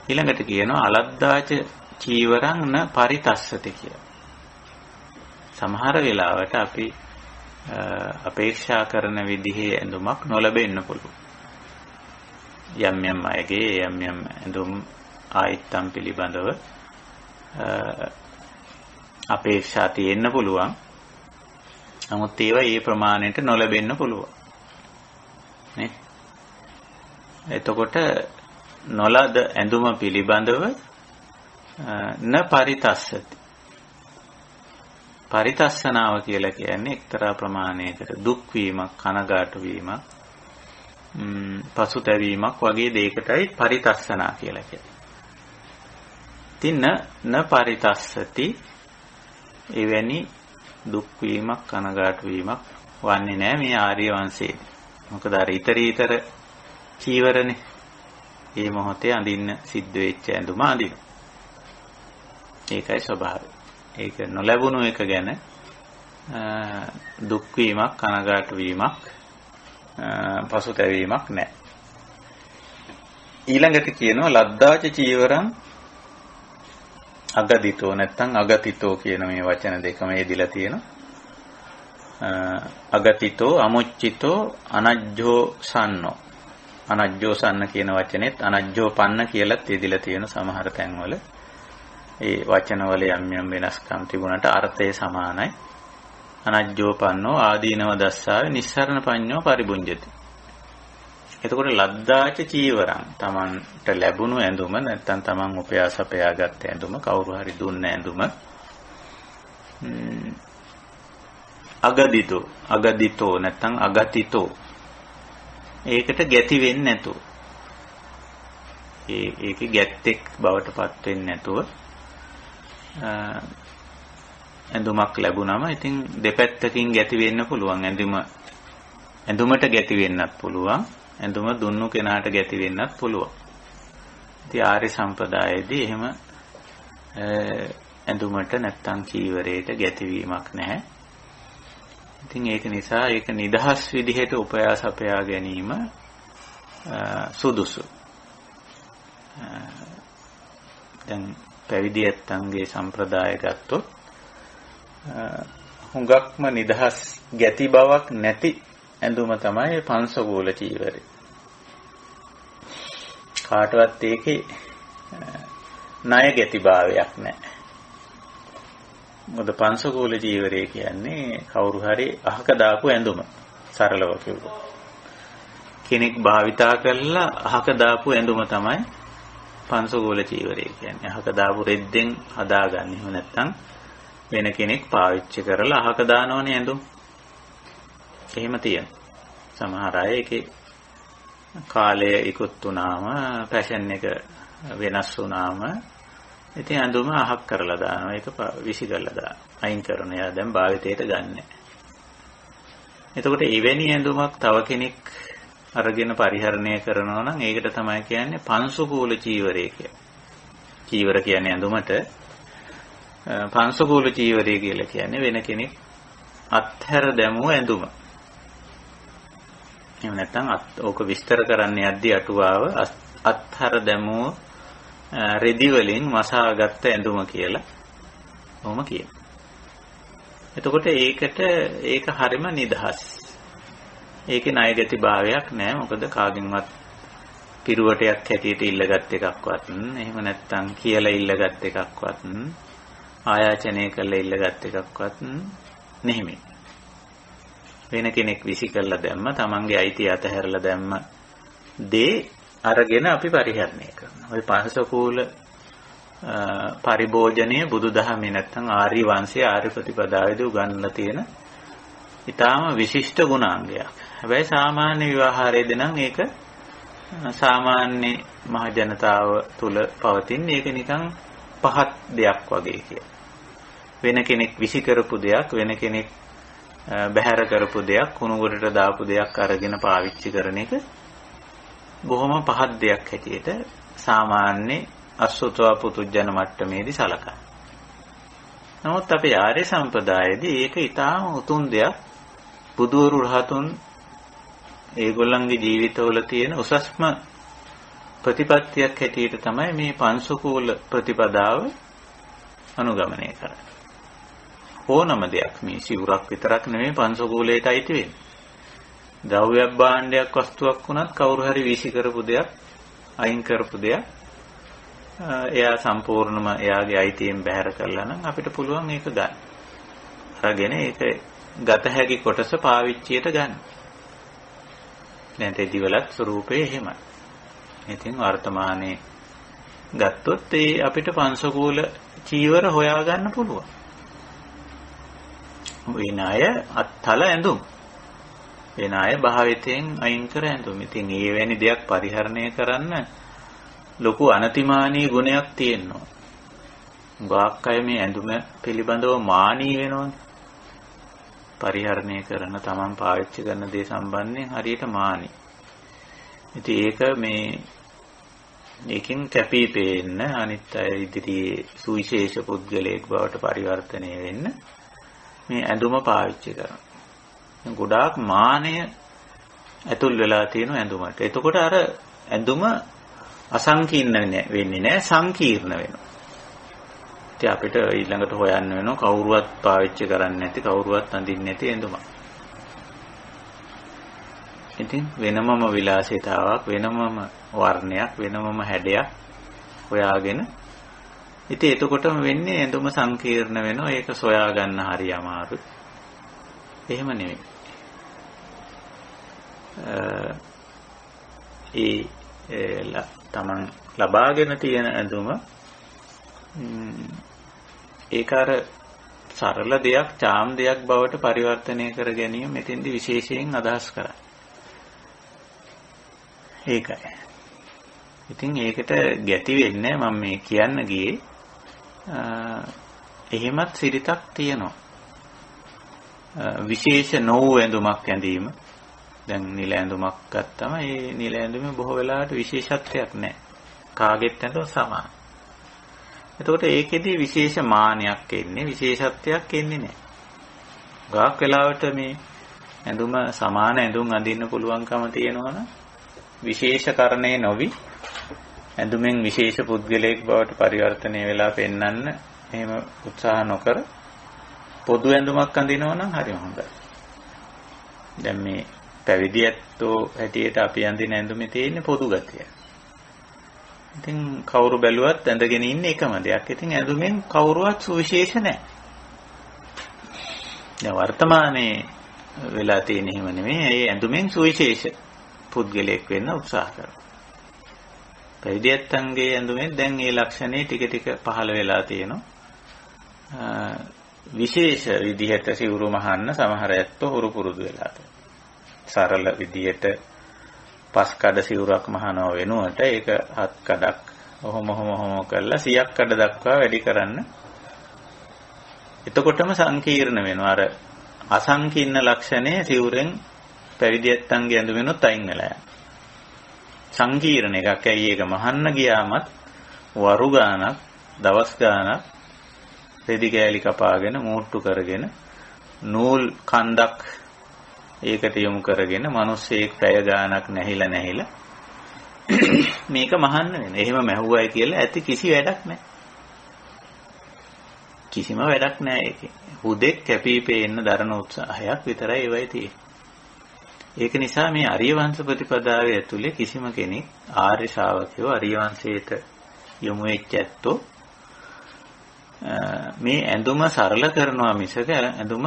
ඊළඟට කියනවා අලද්දාච චීවරං න පරිතස්සති කියලා. සමහර වෙලාවට අපි අපේක්ෂා කරන විදිහේ ඇඳුමක් නොලැබෙන්න පුළුවන්. යම් යම් අයගේ යම් යම් ඇඳුම් ආයිත්තම් පිළිබඳව අපේක්ෂා තියෙන්න පුළුවන්. නමුත් ඒවා ඒ ප්‍රමාණයට නොලැබෙන්න පුළුවන්. නේ? එතකොට නොලද ඇඳුම පිළිබඳව න පරිතස්සති. පරිතස්සනාව කියලා කියන්නේ එක්තරා ප්‍රමාණයකට දුක් වීමක්, කනගාටු වීමක්, පසුතැවීමක් වගේ දෙයකටයි පරිතස්සනා කියලා කියන්නේ. ඉතින් න පරිතස්සති එවැනි දුක් වීමක්, කනගාටු වීමක් වන්නේ නැහැ මේ ආර්ය වංශයේ. මොකද අර ඊතරීතර චීවරනේ. මේ මොහොතේ අඳින්න සිද්ධ වෙච්ච ඇඳුම අඳින. ඒකයි ස්වභාවය. ඒක නොලැබුණු එක ගැන දුක් වීමක්, කනගාටු වීමක්, පසුතැවීමක් නැහැ. ඊළඟට කියනවා ලද්දාච චීවරං අගදිතෝ නැත්නම් අගතිතෝ කියන මේ වචන දෙකම යෙදිලා තියෙනවා. අගතිතෝ, අමුච්චිතෝ, අනජ්ජෝ සන්නෝ. අනජ්ජෝ සන්න කියන වචනේත් අනජ්ජෝ පන්න කියලාත් යෙදිලා තියෙන සමහර තැන්වල. ඒ වචනවල යම් වෙනස්කම් තිබුණාට අර්ථය සමානයි. අනජ්ජෝ පන්නෝ ආදීනව දස්සාවේ නිස්සරණ පඤ්ඤෝ පරිබුඤ්ජති. එතකොට ලද්දාච චීවරං තමන්ට ලැබුණු ඇඳුම නැත්නම් තමන් උපයාසපයාගත් ඇඳුම කවුරු හරි දුන්න ඇඳුම අගදිතෝ නැත්නම් අගතිතෝ ඒකට ගැති වෙන්නේ නැතුව ඒකේ ගැත්තෙක් බවට පත් වෙන්නේ නැතුව ඇඳුමක් ලැබුණම ඉතින් දෙපැත්තකින් ගැති වෙන්න පුළුවන්. ඇඳුමට ගැති වෙන්නත් පුළුවන්. ඇඳුම දුන්නු කෙනාට ගැති වෙන්නත් පුළුවන්. ඉතින් ආර්ය සම්පදායේදී එහෙම ඇඳුමට නැත්තම් චීවරයට ගැතිවීමක් නැහැ. ඉතින් ඒක නිසා ඒක නිදහස් විදිහට උපයාස අපයා ගැනීම සුදුසු. දැන් පැවිදි ඇත්තන්ගේ සම්ප්‍රදාය ගත්තොත් හුඟක්ම නිදහස් ගැති බවක් නැති ඇඳුම තමයි පංසගෝල චීවරය. කාටවත් ඒකේ ණය ගැතිභාවයක් නැහැ. මොකද පංසගෝල චීවරය කියන්නේ කවුරු හරි අහක දාපු ඇඳුම. සරලව කිව්වොත්. කෙනෙක් භාවිතා කරලා අහක දාපු ඇඳුම තමයි පංසගෝල චීවරය කියන්නේ. අහක දාපු රෙද්දෙන් හදාගන්නේ. එහෙම නැත්නම් වෙන කෙනෙක් පාවිච්චි කරලා අහක දානවනේ ඇඳුම්. එහෙම තියෙනවා. සමහර අය ඒකේ කාලය ඉක්ුත් වුණාම ෆැෂන් එක වෙනස් වුණාම ඉතින් ඇඳුම අහක් කරලා දානවා. ඒක විසි කරලා දානවා. අයින් කරන යා දැන් භාවිතයට ගන්නෑ. එතකොට එවැනි ඇඳුමක් තව කෙනෙක් අරගෙන පරිහරණය කරනවා නම් ඒකට තමයි කියන්නේ පංසුකූල චීවරය කියලා. චීවර කියන්නේ ඇඳුමට පංසුකූල චීවරය කියලා කියන්නේ වෙන කෙනෙක් අත්හැර දැමුව ඇඳුම. එහෙම නැත්නම් ඕක විස්තර කරන්න යද්දී අටුවාව අත්හැර දැමුව රෙදි වලින් මසාගත්ත ඇඳුම කියලා ඔහොම කියනවා. එතකොට ඒක හරිම නිදහස්. ඒකේ ණයගති භාවයක් නැහැ. මොකද කාගෙන්වත් පිරුවටයක් හැටියට ඉල්ලගත් එකක්වත් එහෙම නැත්නම් කියලා ඉල්ලගත් එකක්වත් ආයාචනය කරලා ඉල්ලගත් එකක්වත් නෙමෙයි. වෙන කෙනෙක් විසි කරලා දැම්ම තමන්ගේ අයිතිය අතහැරලා දැම්ම දේ අරගෙන අපි පරිහරණය කරනවා. ওই පංසකූල පරිභෝජනයේ බුදුදහමේ නැත්නම් ආර්ය වංශයේ ආර්ය ප්‍රතිපදාවේදී උගන්වලා තියෙන ඊටාම විශිෂ්ට ගුණාංගයක්. හැබැයි සාමාන්‍ය විවාහාරයේදී නම් ඒක සාමාන්‍ය මහ ජනතාව තුල පවතින ඒක නිකන් පහත් දෙයක් වගේ කියලා. වෙන කෙනෙක් විසි කරපු දෙයක් වෙන කෙනෙක් බැහැර කරපු දෙයක් කුණුගොඩට දාපු දෙයක් අරගෙන පාවිච්චි කරන එක බොහොම පහත් දෙයක් හැටියට සාමාන්‍ය අසුතවා පුතුජන මට්ටමේදී සලකනවා. නමුත් අපේ ආර්ය සම්ප්‍රදායේදී ඒක ඊටාම උතුම් දෙයක්. බුදුවරු රහතුන් ඒගොල්ලන්ගේ ජීවිතවල තියෙන උසස්ම ප්‍රතිපත්තියක් හැටියට තමයි මේ පංසුකූල ප්‍රතිපදාව අනුගමනය කරන්නේ. ඕනම දෙයක් මේ සිවුරක් විතරක් නෙමෙයි පංසකූලයට අයිති වෙන්නේ. ද්‍රව්‍ය භාණ්ඩයක් වස්තුවක් වුණත් කවුරු හරි වීසි කරපු දෙයක් අයින් කරපු දෙයක් එයා සම්පූර්ණම එයාගේ අයිතියෙන් බැහැර කරලා නම් අපිට පුළුවන් ඒක ගන්න. අරගෙන ඒක ගත හැකි කොටස පාවිච්චියට ගන්න. දැන් තෙදිවලත් ස්වරූපේ එහෙමයි. ඉතින් වර්තමානයේ ගත්තොත් ඒ අපිට පංසකූල චීවර හොයා ගන්න පුළුවන්. වෙන අය අත්හල ඇඳුම්. වෙන අය භාවිතයෙන් අයින් කර ඇඳුම්. ඉතින් මේ වැනි දෙයක් පරිහරණය කරන්න ලොකු අනතිමානී ගුණයක් තියෙනවා. ගාක් අය මේ ඇඳුම පිළිබඳව මානී වෙනවනේ. පරිහරණය කරන තමන් පාවිච්චි කරන දේ සම්බන්ධයෙන් හරියට මානී. ඉතින් ඒක මේකෙන් කැපී පෙනෙන්න අනිත් අය ඉදිරියේ සුවිශේෂ පුද්ගලයෙක් බවට පරිවර්තනය වෙන්න මේ ඇඳුම පාවිච්චි කරනවා. ගොඩාක් මානය ඇතුල් වෙලා තියෙන ඇඳුමට. එතකොට අර ඇඳුම අසංකීර්ණ වෙන්නේ නැහැ, සංකීර්ණ වෙනවා. ඉතින් අපිට ඊළඟට හොයන්න වෙනවා කවුරුවත් පාවිච්චි කරන්නේ නැති, කවුරුවත් අඳින්නේ නැති ඇඳුමක්. ඉතින් වෙනමම විලාසිතාවක්, වෙනමම වර්ණයක්, වෙනමම හැඩයක් හොයාගෙන ඉතින් එතකොටම වෙන්නේ ඇඳුම සංකීර්ණ වෙනවා. ඒක සොයා ගන්න හරි අමාරුයි. එහෙම නෙවෙයි. තමන් ලබාගෙන තියෙන ඇඳුම ඒක අර සරල දෙයක්, චාම් දෙයක් බවට පරිවර්තනය කර ගැනීම මෙතෙන්දි විශේෂයෙන් අදහස් කරා. ඒකයි. ඉතින් ඒකට ගැති වෙන්නේ මම මේ කියන්න ගියේ එහෙමත් සිරිතක් තියෙනවා. විශේෂ නොවූ ඇඳුමක් ඇඳීම. දැන් නිල ඇඳුමක් ගත්තම ඒ නිල ඇඳුමේ බොහෝ වෙලාවට විශේෂත්වයක් නැහැ. කාගෙත් ඇඳුම සමාන. එතකොට ඒකෙදී විශේෂ මානයක් එන්නේ, විශේෂත්වයක් එන්නේ නැහැ. ගාක් වෙලාවට මේ ඇඳුම සමාන ඇඳුම් අඳින්න පුළුවන්කම තියෙනවනම් විශේෂකරණේ නොවි ඇඳුමෙන් විශේෂ පුද්ගලයෙක් බවට පරිවර්තනය වෙලා පෙන්වන්න එහෙම උත්සාහ නොකර පොදු ඇඳුමක් අඳිනවා නම් හරිම හොඳයි. දැන් මේ පැවිදි ඇත්තෝ හැටියට අපි අඳින ඇඳුමේ තියෙන පොදු ගතිය. ඉතින් කවුරු බැලුවත් ඇඳගෙන ඉන්නේ එකම දෙයක්. ඉතින් ඇඳුමෙන් කවුරුවත් සුවිශේෂ නැහැ. දැන් වර්තමානයේ වෙලා තියෙන හිම නෙමෙයි. ඒ ඇඳුමෙන් සුවිශේෂ පුද්ගලයෙක් වෙන්න උත්සාහ කරනවා. පැවිදි ඇත්තන්ගේ ඇඳුමෙන් දැන් මේ ලක්ෂණේ ටික ටික පහළ වෙලා තියෙනවා. විශේෂ විදිහට සිවුරු මහන්න සමහර ඇත්තෝ හුරු පුරුදු වෙලා තියෙනවා. සරල විදිහට පස් කඩ සිවුරක් මහනව වෙනුවට ඒක හත් කඩක් ඔහොම කරලා 100ක් කඩ දක්වා වැඩි කරන්න. එතකොටම සංකීර්ණ වෙනවා. අර අසංකීර්ණ ලක්ෂණය සිවුරෙන් පැවිදි ඇත්තන්ගේ ඇඳුමෙනුත් අයින් වෙලා යනවා. සංකීර්ණ එකක්. ඇයි ඒක මහන්න ගියාමත් වරු ගානක්, දවස් ගානක් රෙදි කෑලි කපාගෙන මූට්ටු කරගෙන නූල් කන්දක් ඒකට යොමු කරගෙන මිනිස්සෙක් පැය ගානක් නැහිලා මේක මහන්න වෙන. එහෙම මැහුවයි කියලා ඇති කිසි වැඩක් නැහැ. කිසිම වැඩක් නැහැ ඒකේ. හුදෙක් කැපී පෙනෙන්න දරන උත්සාහයක් විතරයි ඒවයි තියෙන්නේ. ඒක නිසා මේ ආර්ය වංශ ප්‍රතිපදාවේ ඇතුලේ කිසිම කෙනෙක් ආර්ය ශ්‍රාවකයෝ ආර්ය වංශයට යොමු වෙච්ච ඇත්තෝ මේ ඇඳුම සරල කරනවා මිසක ඇඳුම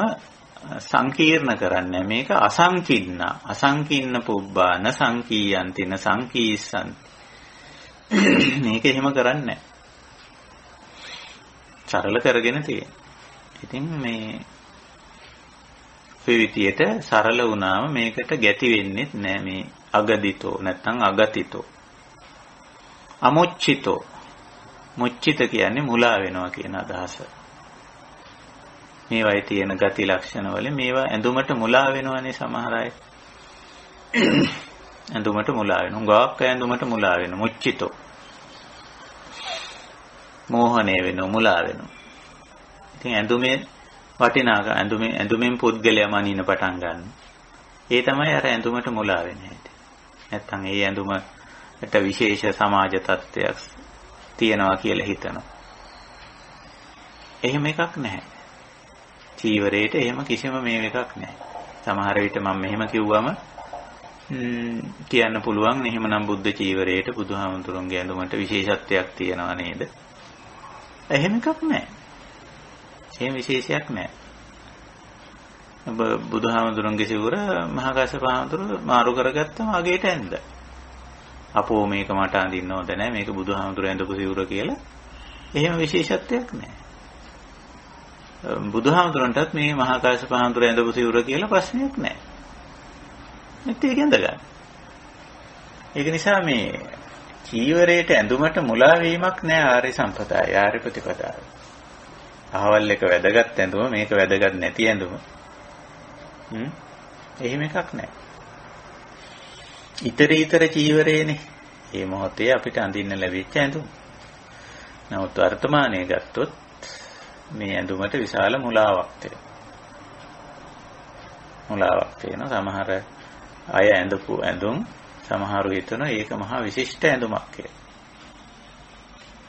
සංකීර්ණ කරන්නේ. මේක අසංකීර්ණ පුබ්බාන සංකීයන්තින සංකීස්සන්ති. මේක එහෙම කරන්නේ සරල කරගෙන තියෙන. ඉතින් මේ විවිධියට සරල වුණාම මේකට ගැති වෙන්නේ නැහැ. මේ අගදිතෝ නැත්නම් අගතිතෝ අමුච්චිතෝ. මුච්චිත කියන්නේ මුලා වෙනවා කියන අදහස. මේවයි තියෙන ගති ලක්ෂණ වල මේවා ඇඳුමට මුලා වෙනවනේ සමහර අය. ඇඳුමට මුලා වෙනවා. ගාක් ඇඳුමට මුලා වෙනවා. මුච්චිතෝ. මෝහණය වෙනවා, මුලා වෙනවා. ඉතින් ඇඳුමේ වටිනාක ඇඳුමෙන් පුද්ගලයා මනින්න පටන් ගන්න. ඒ තමයි අර ඇඳුමට මුලා වෙන්නේ හැටි. නැත්තම් ඒ ඇඳුමට විශේෂ සමාජ තත්ත්වයක් තියෙනවා කියලා හිතනවා. එහෙම එකක් නැහැ. චීවරේට එහෙම කිසිම මේ එකක් නැහැ. සමහර විට මම මෙහෙම කිව්වම කියන්න පුළුවන් එහෙමනම් බුද්ධ චීවරේට බුදුහාමුදුරන්ගේ ඇඳුමට විශේෂත්වයක් තියෙනවා නේද? එහෙම එකක් නැහැ. එහෙම විශේෂයක් නැහැ. බුදුහාමුදුරන්ගේ සිවුර මහා කාශ්‍යප හාමුදුරුවෝ මාරු කරගත්තම අගේට ඇඳ. අපෝ මේක මට අඳින්න ඕද නැහැ. මේක බුදුහාමුදුරන් ඇඳපු සිවුර කියලා. එහෙම විශේෂත්වයක් නැහැ. බුදුහාමුදුරන්ටත් මේ මහා කාශ්‍යප හාමුදුරන් ඇඳපු සිවුර කියලා ප්‍රශ්නයක් නැහැ. නැත්නම් ඒක ඇඳ ගන්න. ඒක නිසා මේ චීවරයට ඇඳුමට මුලා වීමක් නැහැ ආර්ය සම්පදාය, ආර්ය ප්‍රතිපදාව. අහවල් එක වැදගත් ඇඳුම, මේක වැදගත් නැති ඇඳුම. එහෙම එකක් නැහැ. ඊතරීතර චීවරේනේ. මේ මොහොතේ අපිට අඳින්න ලැබිච්ච ඇඳුම්. නමුත් වර්තමානයේ ගත්තොත් මේ ඇඳුමට විශාල මුලාවක් තියෙනවා. මුලාවක් තියෙනවා. සමහර අය ඇඳපු ඇඳුම් සමහරු හිතනවා ඒක මහා විශිෂ්ට ඇඳුමක් කියලා.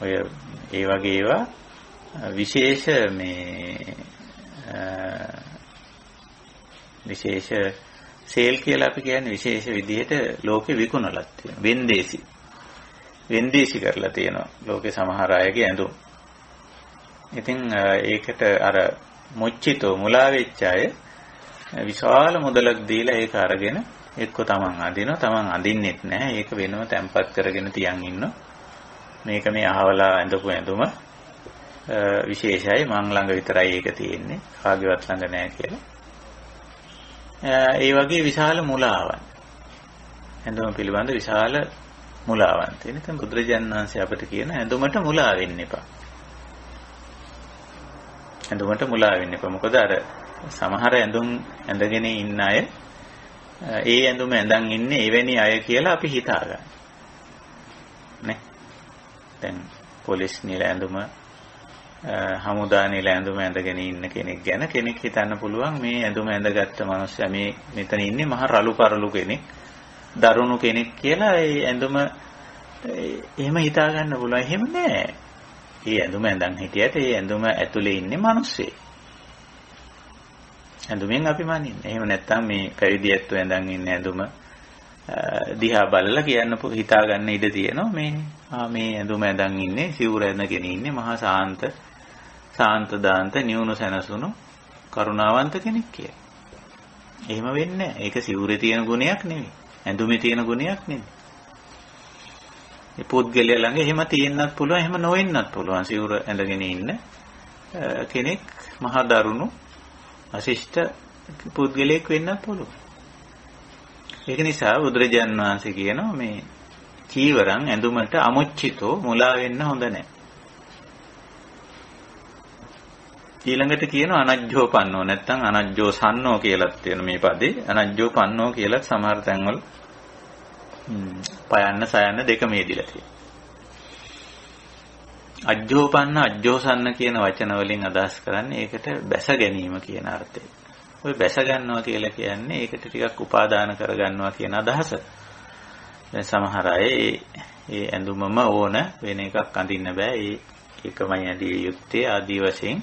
ඔය ඒ වගේ ඒවා විශේෂ විශේෂ සේල් කියලා අපි කියන්නේ විශේෂ විදිහට ලෝකෙ විකුණලා තියෙනවා. වෙන්දේසි කරලා තියෙනවා ලෝකේ සමහර අයගේ ඇඳුම්. ඉතින් ඒකට අර මොච්චිතෝ මුලා වෙච්ච අය විශාල මුදලක් දීලා ඒක අරගෙන එක්ක තමන් අඳිනවා, තමන් අඳින්නෙත් නැහැ. ඒක වෙනම තැම්පත් කරගෙන තියන් ඉන්නවා. මේක මේ අහවලා ඇඳපු ඇඳුම විශේෂයි, මං ළඟ විතරයි ඒක තියෙන්නේ, කාගේවත් ළඟ නැහැ කියලා. ඒ වගේ විශාල මුලාවන්, ඇඳුම පිළිබඳ විශාල මුලාවන් තියෙන. ඉතින් බුදුරජාණන් වහන්සේ අපිට කියන ඇඳුමට මුලා වෙන්න එපා. ඇඳුමට මුලා වෙන්න එපා. මොකද අර සමහර ඇඳුම් ඇඳගෙන ඉන්න අය ඒ ඇඳුම ඇඳන් ඉන්නේ එවැනි අය කියලා අපි හිතාගන්න. නේ? දැන් පොලිස් නිල ඇඳුම, හමුදා නිල ඇඳුම ඇඳගෙන ඉන්න කෙනෙක් ගැන කෙනෙක් හිතන්න පුළුවන් මේ ඇඳුම ඇඳගත්ත මනුස්සයා මේ මෙතන ඉන්නේ මහ රළු පරළු කෙනෙක්, දරුණු කෙනෙක් කියලා. ඒ ඇඳුම එහෙම හිතා ගන්න පුළුවන්. එහෙම නෑ. ඒ ඇඳුම ඇඳන් හිටියට ඒ ඇඳුම ඇතුලේ ඉන්නේ මිනිස්සෙක්. ඇඳුමෙන් අපි මනින්නේ. එහෙම නැත්නම් මේ පැවිදි ඇත්තෝ ඇඳන් ඉන්නේ ඇඳුම දිහා බලලා කියන්න හිතා ගන්න ඉඩ තියෙනවා මේ ඇඳුම ඇඳන් ඉන්නේ සිවුර ඇඳගෙන ඉන්නේ මහා සාන්ත දාන්ත නියුණු සැනසුණු කරුණාවන්ත කෙනෙක් කියලා. එහෙම වෙන්නේ නැහැ. ඒක සිවුරේ තියෙන ගුණයක් නෙවෙයි. ඇඳුමේ තියෙන ගුණයක් නෙවෙයි. මේ පුද්ගලයා ළඟ එහෙම තියෙන්නත් පුළුවන්, එහෙම නොවෙන්නත් පුළුවන්. සිවුර ඇඳගෙන ඉන්න කෙනෙක් මහා දරුණු අශිෂ්ට පුද්ගලයෙක් වෙන්නත් පුළුවන්. ඒක නිසා බුදුරජාණන් වහන්සේ කියනවා මේ චීවරං ඇඳුමට අමුච්චිතෝ මුලා වෙන්න හොඳ නැහැ. ඊළඟට කියනවා අනජ්ජෝපන්නෝ, නැත්නම් අනජ්ජෝ සන්නෝ කියලාත් තියෙන මේ පදේ. අනජ්ජෝපන්නෝ කියලා සමහර තැන්වල පයන්න සයන්න දෙකම යෙදිලා තියෙනවා. අජ්ජෝපන්න අජ්ජෝසන්න කියන වචන වලින් අදහස් කරන්නේ ඒකට බැස ගැනීම කියන අර්ථය. ඔය බැස ගන්නවා කියලා කියන්නේ ඒකට ටිකක් උපාදාන කර ගන්නවා කියන අදහස. දැන් සමහර අය ඒ ඇඳුමම ඕන වෙන එකක් අඳින්න බෑ. ඒකමයි ඇඳිය යුත්තේ ආදී වශයෙන්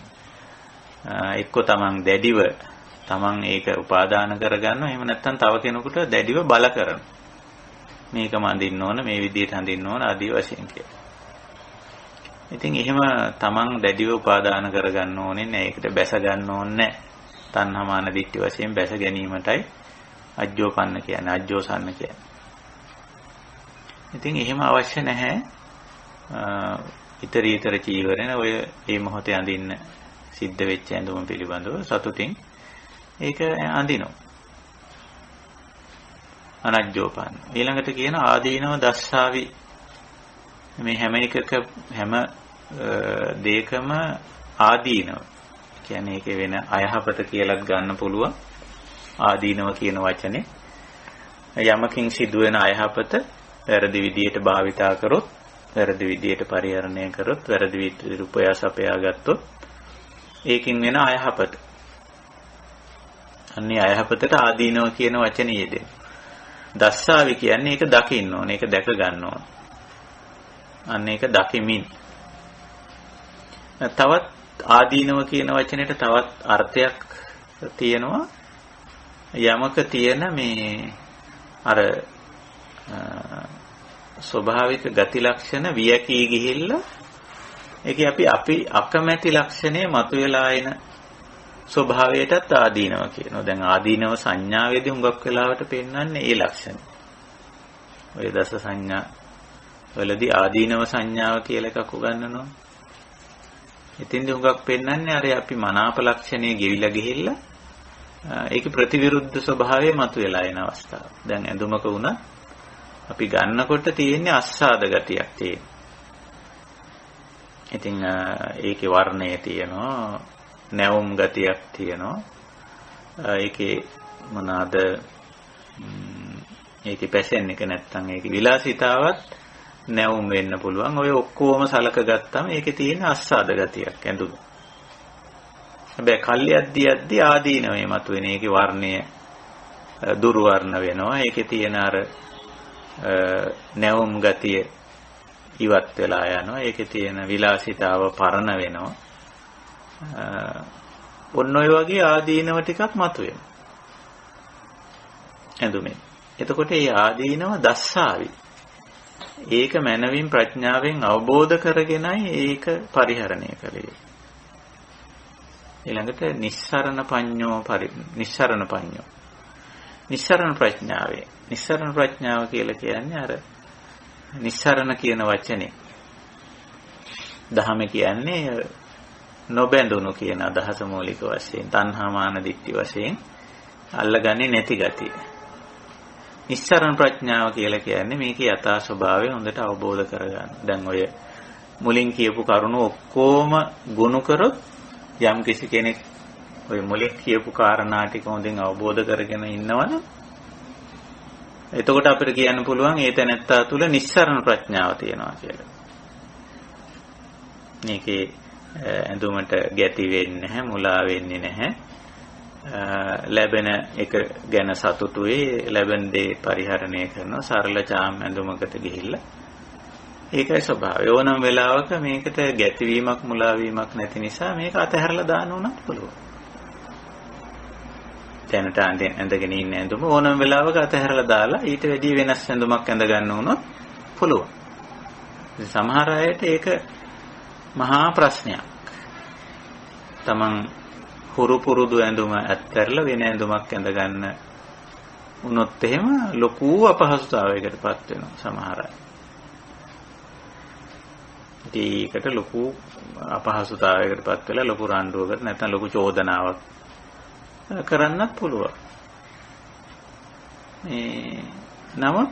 එක්ක තමන් දැඩිව තමන් ඒක උපාදාන කර ගන්නවා. එහෙම නැත්නම් තව කෙනෙකුට දැඩිව බල කරනවා. මේකම අඳින්න ඕන, මේ විදිහට අඳින්න ඕන ආදී වශයෙන් කියලා. ඉතින් එහෙම තමන් දැඩිව උපාදාන කරගන්න ඕනේ නැහැ. ඒකට බැස ගන්න ඕනේ නැහැ. තණ්හාමාන දිට්ඨි වශයෙන් බැස ගැනීමටයි අජ්ජෝපන්න කියන්නේ, අජ්ජෝසන්න කියන්නේ. ඉතින් එහෙම අවශ්‍ය නැහැ. ඊතරීතර චීවරණ ඔය මේ මොහොතේ අඳින්න සිද්ධ වෙච්ච ඇඳුම පිළිබඳව සතුටින් ඒක අඳිනවා. අනජ්ජෝපන්න. ඊළඟට කියන ආදීනව දස්සාවි. මේ හැම දෙයකම ආදීනව කියන්නේ ඒකේ වෙන අයහපත කියලාත් ගන්න පුළුවන්. ආදීනව කියන වචනේ යමකින් සිදුවෙන අයහපත වැරදි විදියට භාවිතා කරොත්, වැරදි විදියට පරිහරණය කරොත්, වැරදි විදියට උපයාස අපයා ගත්තොත් ඒකින් වෙන අයහපත. අන්නේ අයහපතට ආදීනව කියන වචනේ යෙදෙනවා. දස්සාවි කියන්නේ ඒක දකින්න ඕනේ, ඒක දැක ගන්න ඕනේ. අන්න ඒක දකිමින්. තවත් ආදීනව කියන වචනෙට තවත් අර්ථයක් තියෙනවා. යමක තියෙන මේ අර ස්වභාවික ගති ලක්ෂණ වියකී ගිහිල්ලා ඒකේ අපි අකමැති ලක්ෂණය මතුවලා එන ස්වභාවයටත් ආදීනව කියනවා. දැන් ආදීනව සංඥාවේදී හුඟක් වෙලාවට පෙන්වන්නේ ඒ ලක්ෂණ. ඔය දස සංඥා වලදී ආදීනව සංඥාව කියලා එකක් උගන්වනවා. ඉතින්දී හුඟක් පෙන්වන්නේ අර අපි මනාප ලක්ෂණයේ ගෙවිලා ගිහිල්ලා ඒකේ ප්‍රතිවිරුද්ධ ස්වභාවය මතුවලා එන අවස්ථාව. දැන් ඇඳුමක වුණා අපි ගන්නකොට තියෙන්නේ අස්සාද ගතියක් තියෙන. ඉතින් ඒකේ වර්ණය තියෙනවා, නැවුම් ගතියක් තියෙනවා. ඒකේ මොනවාද ඒකේ පැසෙන එක නැත්තම් ඒකේ විලාසිතාවත් නැවුම් වෙන්න පුළුවන්. ඔය ඔක්කොම සලක ගත්තම ඒකේ තියෙන අස්සාද ගතියක් ඇඳුම. හැබැයි කල්යද්දී යද්දී ආදීනවේ මතුවෙන ඒකේ වර්ණය දුර්වර්ණ වෙනවා. ඒකේ තියෙන අර නැවුම් ගතිය ඉවත් වෙලා යනවා. ඒකේ තියෙන විලාසිතාව පරණ වෙනවා. ඔන්න ඔය වගේ ආදීනව ටිකක් මතුවෙනවා ඇඳුමේ. එතකොට මේ ආදීනව දස්සාවි. ඒක මනවින් ප්‍රඥාවෙන් අවබෝධ කරගෙනයි ඒක පරිහරණය කළේ. ඊළඟට නිස්සරණ පඤ්ඤෝ නිස්සරණ ප්‍රඥාවේ. නිස්සරණ ප්‍රඥාව කියලා කියන්නේ අර නිස්සරණ කියන වචනේ. දහම කියන්නේ නොබැඳුණු කියන අදහස මූලික වශයෙන් තණ්හා මාන දිට්ඨි වශයෙන් අල්ලගන්නේ නැති ගතිය. නිස්සරණ ප්‍රඥාව කියලා කියන්නේ මේකේ යථා ස්වභාවය හොඳට අවබෝධ කරගන්න. දැන් ඔය මුලින් කියපු කරුණු ඔක්කොම ගොනු කරොත් යම් කිසි කෙනෙක් ඔය මුලින් කියපු කාරණා ටික හොඳින් අවබෝධ කරගෙන ඉන්නවනම් එතකොට අපිට කියන්න පුළුවන් ඒ තැනැත්තා තුළ නිස්සරණ ප්‍රඥාව තියෙනවා කියලා. මේකේ ඇඳුමට ගැටි වෙන්නේ නැහැ, මුලා වෙන්නේ නැහැ. ලැබෙන එක ගැන සතුටුයි, ලැබෙන දේ පරිහරණය කරනවා, සරල චාම් ඇඳුමකට ගිහිල්ලා. ඒකයි ස්වභාවය. ඕනම වෙලාවක මේකට ගැතිවීමක්, මුලාවීමක් නැති නිසා මේක අතහැරලා දාන්න උනත් පුළුවන්. දැනට ඇඳගෙන ඉන්න ඇඳුම ඕනම වෙලාවක අතහැරලා දාලා ඊට වැඩි වෙනස් ඇඳුමක් ඇඳ ගන්න උනොත් පුළුවන්. සමහර අයට ඒක මහා ප්‍රශ්නයක්. තමන් හුරු පුරුදු ඇඳුම ඇත්තරලා වෙන ඇඳුමක් ඇඳ ගන්න උනොත් එහෙම ලොකු අපහසුතාවයකටපත් වෙනවා සමහර අය. ඒකට ලොකු අපහසුතාවයකටපත් වෙලා ලොකු රණ්ඩුවකට නැත්නම් ලොකු චෝදනාවක් කරන්නත් පුළුවන්. නමුත්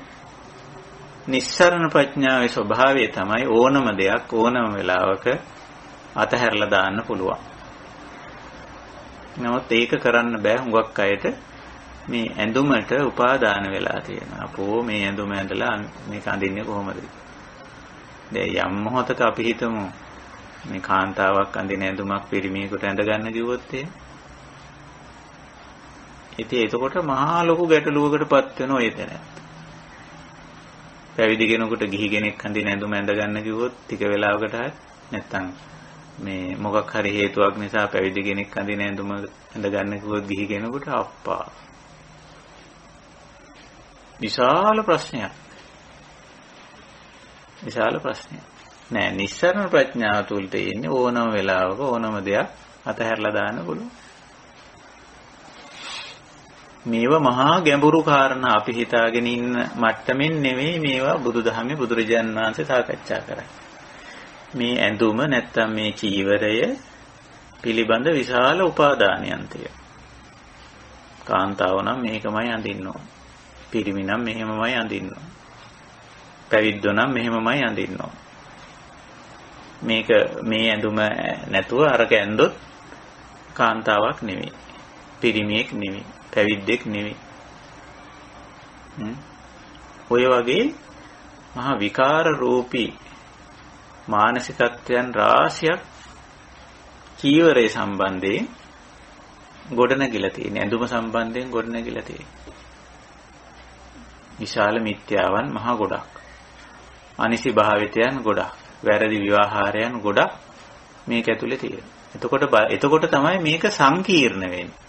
නිස්සරණ ප්‍රඥාවේ ස්වභාවය තමයි ඕනම දෙයක් ඕනම වෙලාවක අතහැරලා දාන්න පුළුවන්. නමුත් ඒක කරන්න බෑ හුඟක් අයට මේ ඇඳුමට උපාදාන වෙලා තියෙනවා. අපෝ මේ ඇඳුම ඇඳලා මේක අඳින්නේ කොහොමද? දැන් යම් මොහොතක අපි හිතමු මේ කාන්තාවක් අඳින ඇඳුමක් පිරිමියෙකුට ඇඳ ගන්න කිව්වොත් ඉතින් එතකොට මහා ලොකු ගැටලුවකටපත් වෙනවා ඒ තැන. පැවිදි කෙනෙකුට ගිහි කෙනෙක් අඳින ඇඳුම ඇඳ ගන්න කිව්වොත් ටික වෙලාවකට හරි නැත්තම් මේ මොකක් හරි හේතුවක් නිසා පැවිදි කෙනෙක් අඳින ඇඳුම ඇඳ ගන්න කිව්වොත් ගිහි කෙනෙකුට අප්පා විශාල ප්‍රශ්නයක්. නෑ නිස්සරණ ප්‍රඥාව තුල තියෙන්නේ ඕනම වෙලාවක ඕනම දෙයක් අතහැරලා දාන්න පුළුවන්. මේවා මහා ගැඹුරු කාරණා අපි හිතාගෙන ඉන්න මට්ටමින් නෙවෙයි මේවා බුදුදහමේ බුදුරජාන් වහන්සේ සාකච්ඡා කරන්නේ. මේ ඇඳුම නැත්තම් මේ චීවරය පිළිබඳ විශාල උපාදානයන් තියෙනවා. කාන්තාව නම් මේකමයි අඳින්න ඕන. පිරිමි නම් මෙහෙමමයි අඳින්න ඕන. පැවිද්දෝ නම් මෙහෙමමයි අඳින්න ඕන. මේක මේ ඇඳුම නැතුව අරක ඇඳොත් කාන්තාවක් නෙවෙයි. පිරිමියෙක් නෙවෙයි. පැවිද්දෙක් නෙවෙයි. ඔය වගේ මහා විකාර රූපී මානසිකත්වයන් රාශියක් චීවරය සම්බන්ධයෙන් ගොඩනැගිලා තියෙන. ඇඳුම සම්බන්ධයෙන් ගොඩනැගිලා තියෙන. විශාල මිත්‍යාවන් මහා ගොඩක්. අනිසි භාවිතයන් ගොඩක්. වැරදි විවාහාරයන් ගොඩක් මේක ඇතුලේ තියෙනවා. එතකොට තමයි මේක සංකීර්ණ වෙන්නේ.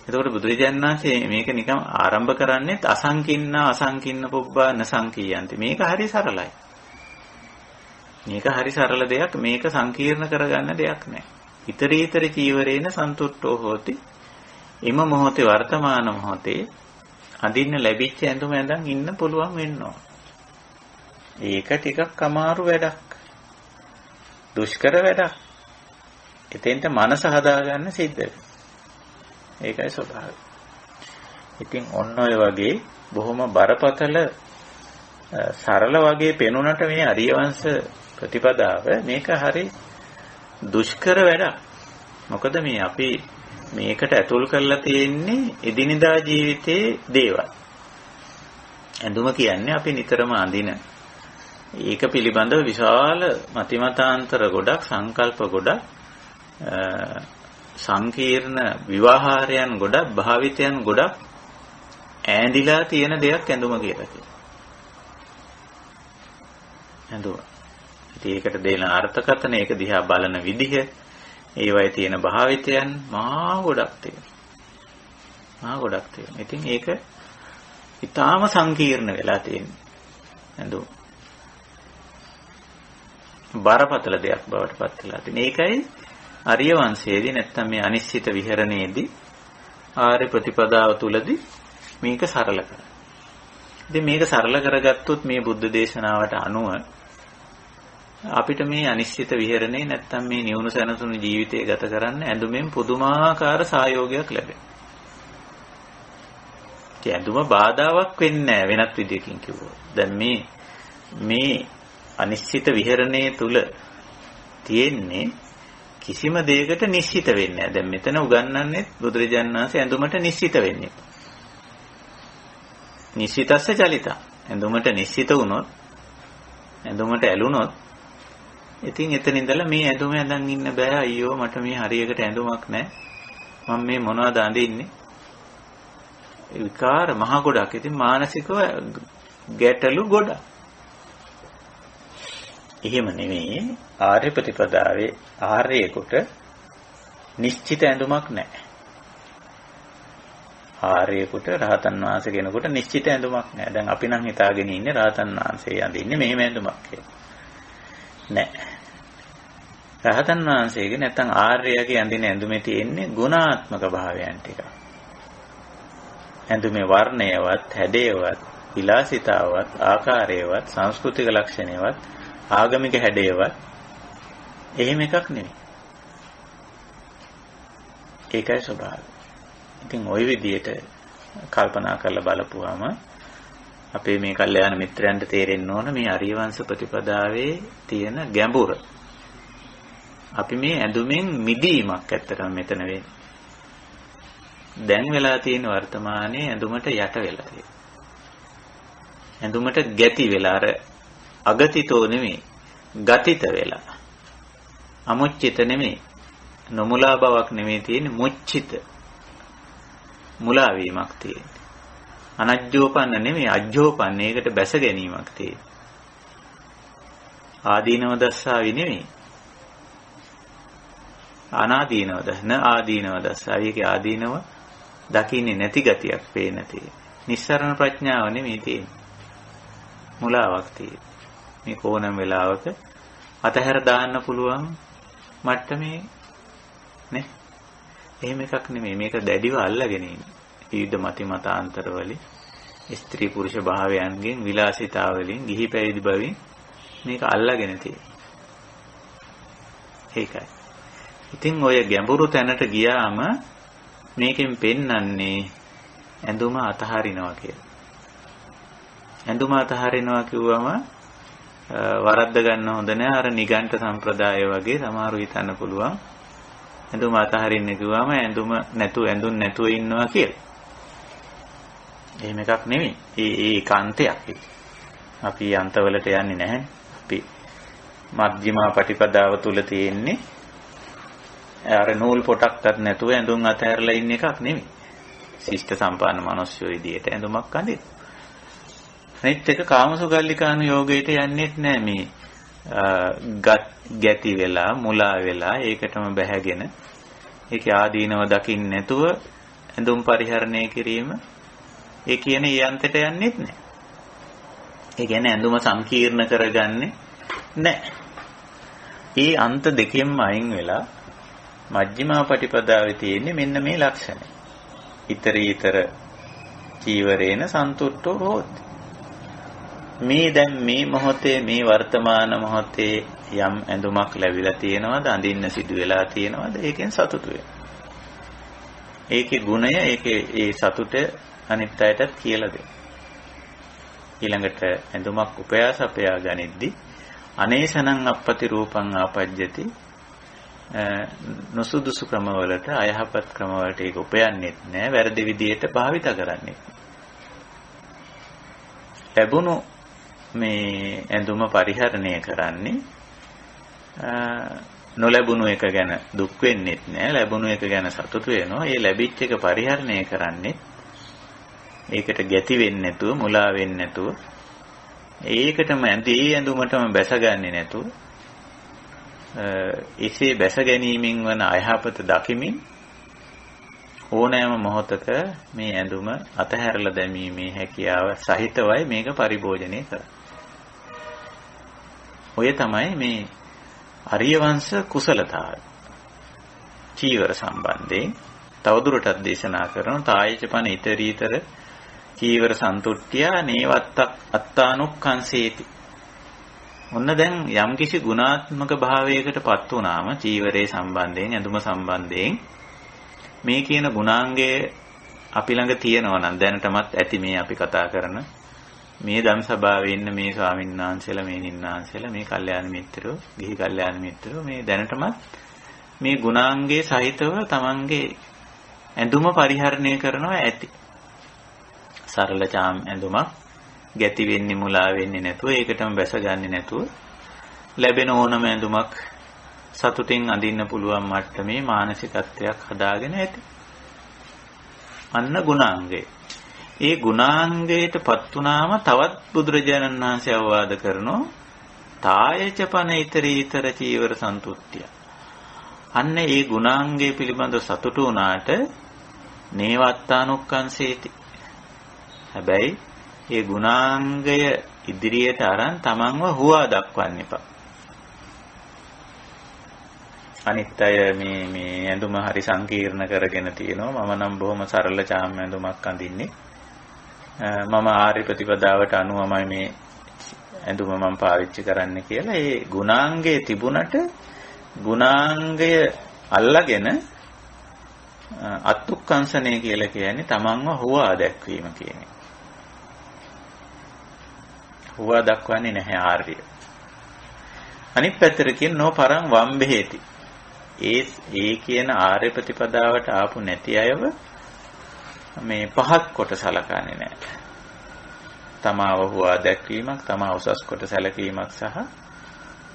එතකොට බුදුරජාණන් වහන්සේ මේක නිකම් ආරම්භ කරන්නේත් අසංකින්න පුබ්බා නසංකීයන්ති. මේක හරි සරලයි. මේක හරි සරල දෙයක්. මේක සංකීර්ණ කරගන්න දෙයක් නෑ. ඊතරීතර චීවරේන සන්තුට්ඨෝ හෝති. එම මොහොතේ වර්තමාන මොහොතේ අඳින්න ලැබිච්ච ඇඳුම ඇඳන් ඉන්න පුළුවන් වෙනවා. ඒක ටිකක් අමාරු වැඩක්. දුෂ්කර වැඩක්. එතෙන්ට මනස හදාගන්න සිද්ධ වෙනවා. ඒකයි ස්වභාවය. ඉතින් ඔන්න ඔය වගේ බොහොම බරපතල සරල වගේ පෙනුනට මේ අරියවංශ ප්‍රතිපදාව මේක හරි දුෂ්කර වැඩක්. මොකද මේ අපි මේකට ඇතුල් කරලා තියෙන්නේ එදිනෙදා ජීවිතයේ දේවල්. ඇඳුම කියන්නේ අපි නිතරම අඳින. ඒක පිළිබඳව විශාල මතිමතාන්තර ගොඩක්, සංකල්ප ගොඩක්, සංකීර්ණ විවාහාරයන් ගොඩක්, භාවිතයන් ගොඩක් ඈඳිලා තියෙන දෙයක් ඇඳුම කියලා කියනවා. ඇඳුම. ඉතින් ඒකට දෙන අර්ථකථන, ඒක දිහා බලන විදිහ, ඒවයි තියෙන භාවිතයන් මහා ගොඩක් තියෙනවා. ඉතින් ඒක ඊටාම සංකීර්ණ වෙලා තියෙනවා. ඇඳුම. බරපතල දෙයක් බවට පත් වෙලා තියෙනවා. ඒකයි ආර්ය වංශයේදී නැත්තම් මේ අනිශ්චිත විහරණයේදී ආර්ය ප්‍රතිපදාව තුලදී මේක සරල කරා. ඉතින් මේක සරල කරගත්තොත් මේ බුද්ධ දේශනාවට අනුව අපිට මේ අනිශ්චිත විහරණේ නැත්තම් මේ නිවුණු සැනසුණු ජීවිතය ගත කරන්න ඇඳුමෙන් පුදුමාකාර සහයෝගයක් ලැබෙනවා. ඒ ඇඳුම බාධාවක් වෙන්නේ නැහැ වෙනත් විදියකින් කිව්වොත්. දැන් මේ අනිශ්චිත විහරණයේ තුල තියෙන්නේ කිසිම දෙයකට නිශ්චිත වෙන්නේ නැහැ. දැන් මෙතන උගන්වන්නේ බුදුරජාණන් වහන්සේ ඇඳුමට නිශ්චිත වෙන්නේ. නිශ්චිතස්ස චලිතා. ඇඳුමට නිශ්චිත වුණොත්, ඇඳුමට ඇලුනොත්, ඉතින් එතන ඉඳලා මේ ඇඳුම ඇඳන් ඉන්න බෑ. අයියෝ මට මේ හරියකට ඇඳුමක් නැහැ. මම මේ මොනවද අඳින්නේ? විකාර මහ ගොඩක්. ඉතින් මානසිකව ගැටලු ගොඩක්. එහෙම නෙමෙයි ආර්ය ප්‍රතිපදාවේ ආර්යයෙකුට නිශ්චිත ඇඳුමක් නැහැ. ආර්යයෙකුට රහතන් වහන්සේ කෙනෙකුට නිශ්චිත ඇඳුමක් නැහැ. දැන් අපි නම් හිතාගෙන ඉන්නේ රහතන් වහන්සේ අඳින්නේ මෙහෙම ඇඳුමක් කියලා. නැහැ. රහතන් වහන්සේගේ නැත්නම් ආර්යයාගේ අඳින ඇඳුමේ තියෙන්නේ ගුණාත්මක භාවයන් ටික. ඇඳුමේ වර්ණයවත්, හැඩයවත්, විලාසිතාවත්, ආකාරයවත්, සංස්කෘතික ලක්ෂණයවත්, ආගමික හැඩයවත් එහෙම එකක් නෙමෙයි. ඒකයි ස්වභාවය. ඉතින් ওই විදිහට කල්පනා කරලා බලපුවාම අපේ මේ කල්යාණ මිත්‍රයන්ට තේරෙන්න ඕන මේ ආර්ය වංශ ප්‍රතිපදාවේ තියෙන ගැඹුර. අපි මේ ඇඳුමෙන් මිදීමක් ඇත්තටම මෙතන වෙන්නේ. දැන් වෙලා තියෙන වර්තමානයේ ඇඳුමට යට වෙලා තියෙනවා. ඇඳුමට ගැති වෙලා අර අගතිතෝ නෙමෙයි, ගතිත වෙලා. අමුච්චිත නෙමෙයි, නොමුලා බවක් නෙමෙයි තියෙන්නේ, මුච්චිත. මුලා වීමක් තියෙන්නේ. අනජ්ජෝපන්න නෙමෙයි, අජ්ජෝපන්න. ඒකට බැස ගැනීමක් තියෙන්නේ. ආදීනව දස්සාවි නෙමෙයි. අනාදීනව දස්න ආදීනව දස්සාවි. ඒකේ ආදීනව දකින්නේ නැති ගතියක් පේන තියෙන්නේ. නිස්සරණ ප්‍රඥාව නෙමෙයි තියෙන්නේ. මුලාවක් තියෙන්නේ. මේ ඕනම වෙලාවක අතහැර දාන්න පුළුවන් මට්ටමේ නේ. එහෙම එකක් නෙමෙයි. මේක දැඩිව අල්ලගෙන ඉන්නේ. විවිධ මතිමතාන්තර වලින්, ස්ත්‍රී පුරුෂ භාවයන්ගෙන්, විලාසිතාවලින්, ගිහි පැවිදි බවින් මේක අල්ලගෙන තියෙනවා. ඒකයි. ඉතින් ඔය ගැඹුරු තැනට ගියාම මේකෙන් පෙන්වන්නේ ඇඳුම අතහරිනවා කියලා. ඇඳුම අතහරිනවා කිව්වම වරද්ද ගන්න හොඳ නෑ. අර නිගණ්ඨ සම්ප්‍රදාය වගේ සමහරු හිතන්න පුළුවන් ඇඳුම අතහරින්න කිව්වම ඇඳුම් නැතුව ඉන්නවා කියලා. එහෙම එකක් නෙමෙයි. ඒ කාන්තයක්. අපි අන්තවලට යන්නේ නැහැ. අපි මධ්‍යමා පටිපදාව තුල තියෙන්නේ අර නූල් පොටක්වත් නැතුව ඇඳුම් අතහැරලා ඉන්න එකක් නෙමෙයි. ශිෂ්ට සම්පන්න මිනිස්සු විදියට ඇඳුමක් අඳින. අනිත් එක කාමසුගල්ලිකානු යෝගයට යන්නේත් නෑ. මේ ගැති වෙලා, මුලා වෙලා, ඒකටම බැහැගෙන ඒකේ ආදීනව දකින්න නැතුව ඇඳුම් පරිහරණය කිරීම, ඒ කියන යන්තයට යන්නේත් නෑ. ඒ කියන්නේ ඇඳුම සංකීර්ණ කරගන්නේ නෑ. ඒ අන්ත දෙකෙන්ම අයින් වෙලා මජ්ක්‍ධිමා පටිපදාවේ තියෙන්නේ මෙන්න මේ ලක්ෂණය. ඊතරීතර චීවරේන සන්තුට්ඨෝ හෝති. මේ දැන් මේ මොහොතේ, මේ වර්තමාන මොහොතේ යම් ඇඳුමක් ලැබිලා තියෙනවද, අඳින්න සිදු වෙලා තියෙනවද, ඒකෙන් සතුටු වෙනවා. ඒකේ ගුණය, ඒකේ ඒ සතුට අනිත් අයටත් කියලා දෙන්න. ඊළඟට ඇඳුමක් උපයාසපයා ගනිද්දී අනේසනං අපපති රූපං ආපජ්ජති. නොසුදුසු ක්‍රමවලට, අයහපත් ක්‍රමවලට ඒක උපයන්නේත් නැහැ. වැරදි විදියට භාවිත කරන්නේ. ලැබුණු මේ ඇඳුම පරිහරණය කරන්නේ නොලැබුණු එක ගැන දුක් වෙන්නෙත් නෑ, ලැබුණු එක ගැන සතුටු වෙනවා. ඒ ලැබිච්ච එක පරිහරණය කරන්නේ ඒකට ගැති වෙන්නේ නැතුව, මුලා වෙන්නේ නැතුව, ඒකටම ඒ ඇඳුමටම බැසගන්නේ නැතුව, එසේ බැස ගැනීමෙන් වන අයහපත දකිමින් ඕනෑම මොහොතක මේ ඇඳුම අතහැරලා දැමීමේ හැකියාව සහිතවයි මේක පරිභෝජනය කරන්නේ. ඔය තමයි මේ ආර්ය වංශ කුසලතාවය. චීවර සම්බන්ධයෙන් තවදුරටත් දේශනා කරන තායචපන ඊතරීතර චීවර සන්තුට්ඨිය නේවත්ත අත්තානුක්ඛංසේති. ඔන්න දැන් යම්කිසි ගුණාත්මක භාවයකටපත් වුණාම චීවරේ සම්බන්ධයෙන්, ඇඳුම සම්බන්ධයෙන් මේ කියන ගුණාංගය අපි ළඟ තියෙනවා නම් දැනටමත් ඇති මේ අපි කතා කරන මේ ධම් සභාවේ ඉන්න මේ ස්වාමීන් වහන්සේලා, මේ නින්නාන්සේලා, මේ කල්යාණ මිත්‍රයෝ, ගිහි කල්යාණ මිත්‍රයෝ මේ දැනටමත් මේ ගුණාංගයේ සහිතව තමන්ගේ ඇඳුම පරිහරණය කරනවා ඇති. සරල චාම් ඇඳුමක් ගැති වෙන්නේ, මුලා වෙන්නේ නැතුව, ඒකටම බැසගන්නේ නැතුව ලැබෙන ඕනම ඇඳුමක් සතුටින් අඳින්න පුළුවන් මට්ටමේ මානසිකත්වයක් හදාගෙන ඇති. අන්න ගුණාංගය. ඒ ගුණාංගයටපත් වුණාම තවත් බුදුරජාණන් වහන්සේ අවවාද කරනවා තායචපන ඊතරීතර චීවර සන්තුට්ඨිය. අන්න ඒ ගුණාංගය පිළිබඳව සතුටු වුණාට නේවත්තානුක්ඛංසේති. හැබැයි ඒ ගුණාංගය ඉදිරියට අරන් තමන්ව හුවා දක්වන්න එපා. අනිත් අය මේ ඇඳුම හරි සංකීර්ණ කරගෙන තියෙනවා. මම නම් බොහොම සරල චාම් ඇඳුමක් අඳින්නේ. මම ආර්ය ප්‍රතිපදාවට අනුවමයි මේ ඇඳුම මම පාවිච්චි කරන්න කියලා. ඒ ගුණාංගයේ තිබුණට ගුණාංගය අල්ලාගෙන අත්ුක්කංශනය කියලා කියන්නේ තමන්ව හුවා දැක්වීම කියන්නේ. හුවා දක්වන්නේ නැහැ ආර්ය. අනිත් පැත්තට කියන නොපරං වම්බෙහෙති. ඒ කියන ආර්ය ප්‍රතිපදාවට ආපු නැති අයව මේ පහත් කොට සලකන්නේ නැහැ. තමාව හුවා දැක්වීමක්, තමා උසස් කොට සැලකීමක් සහ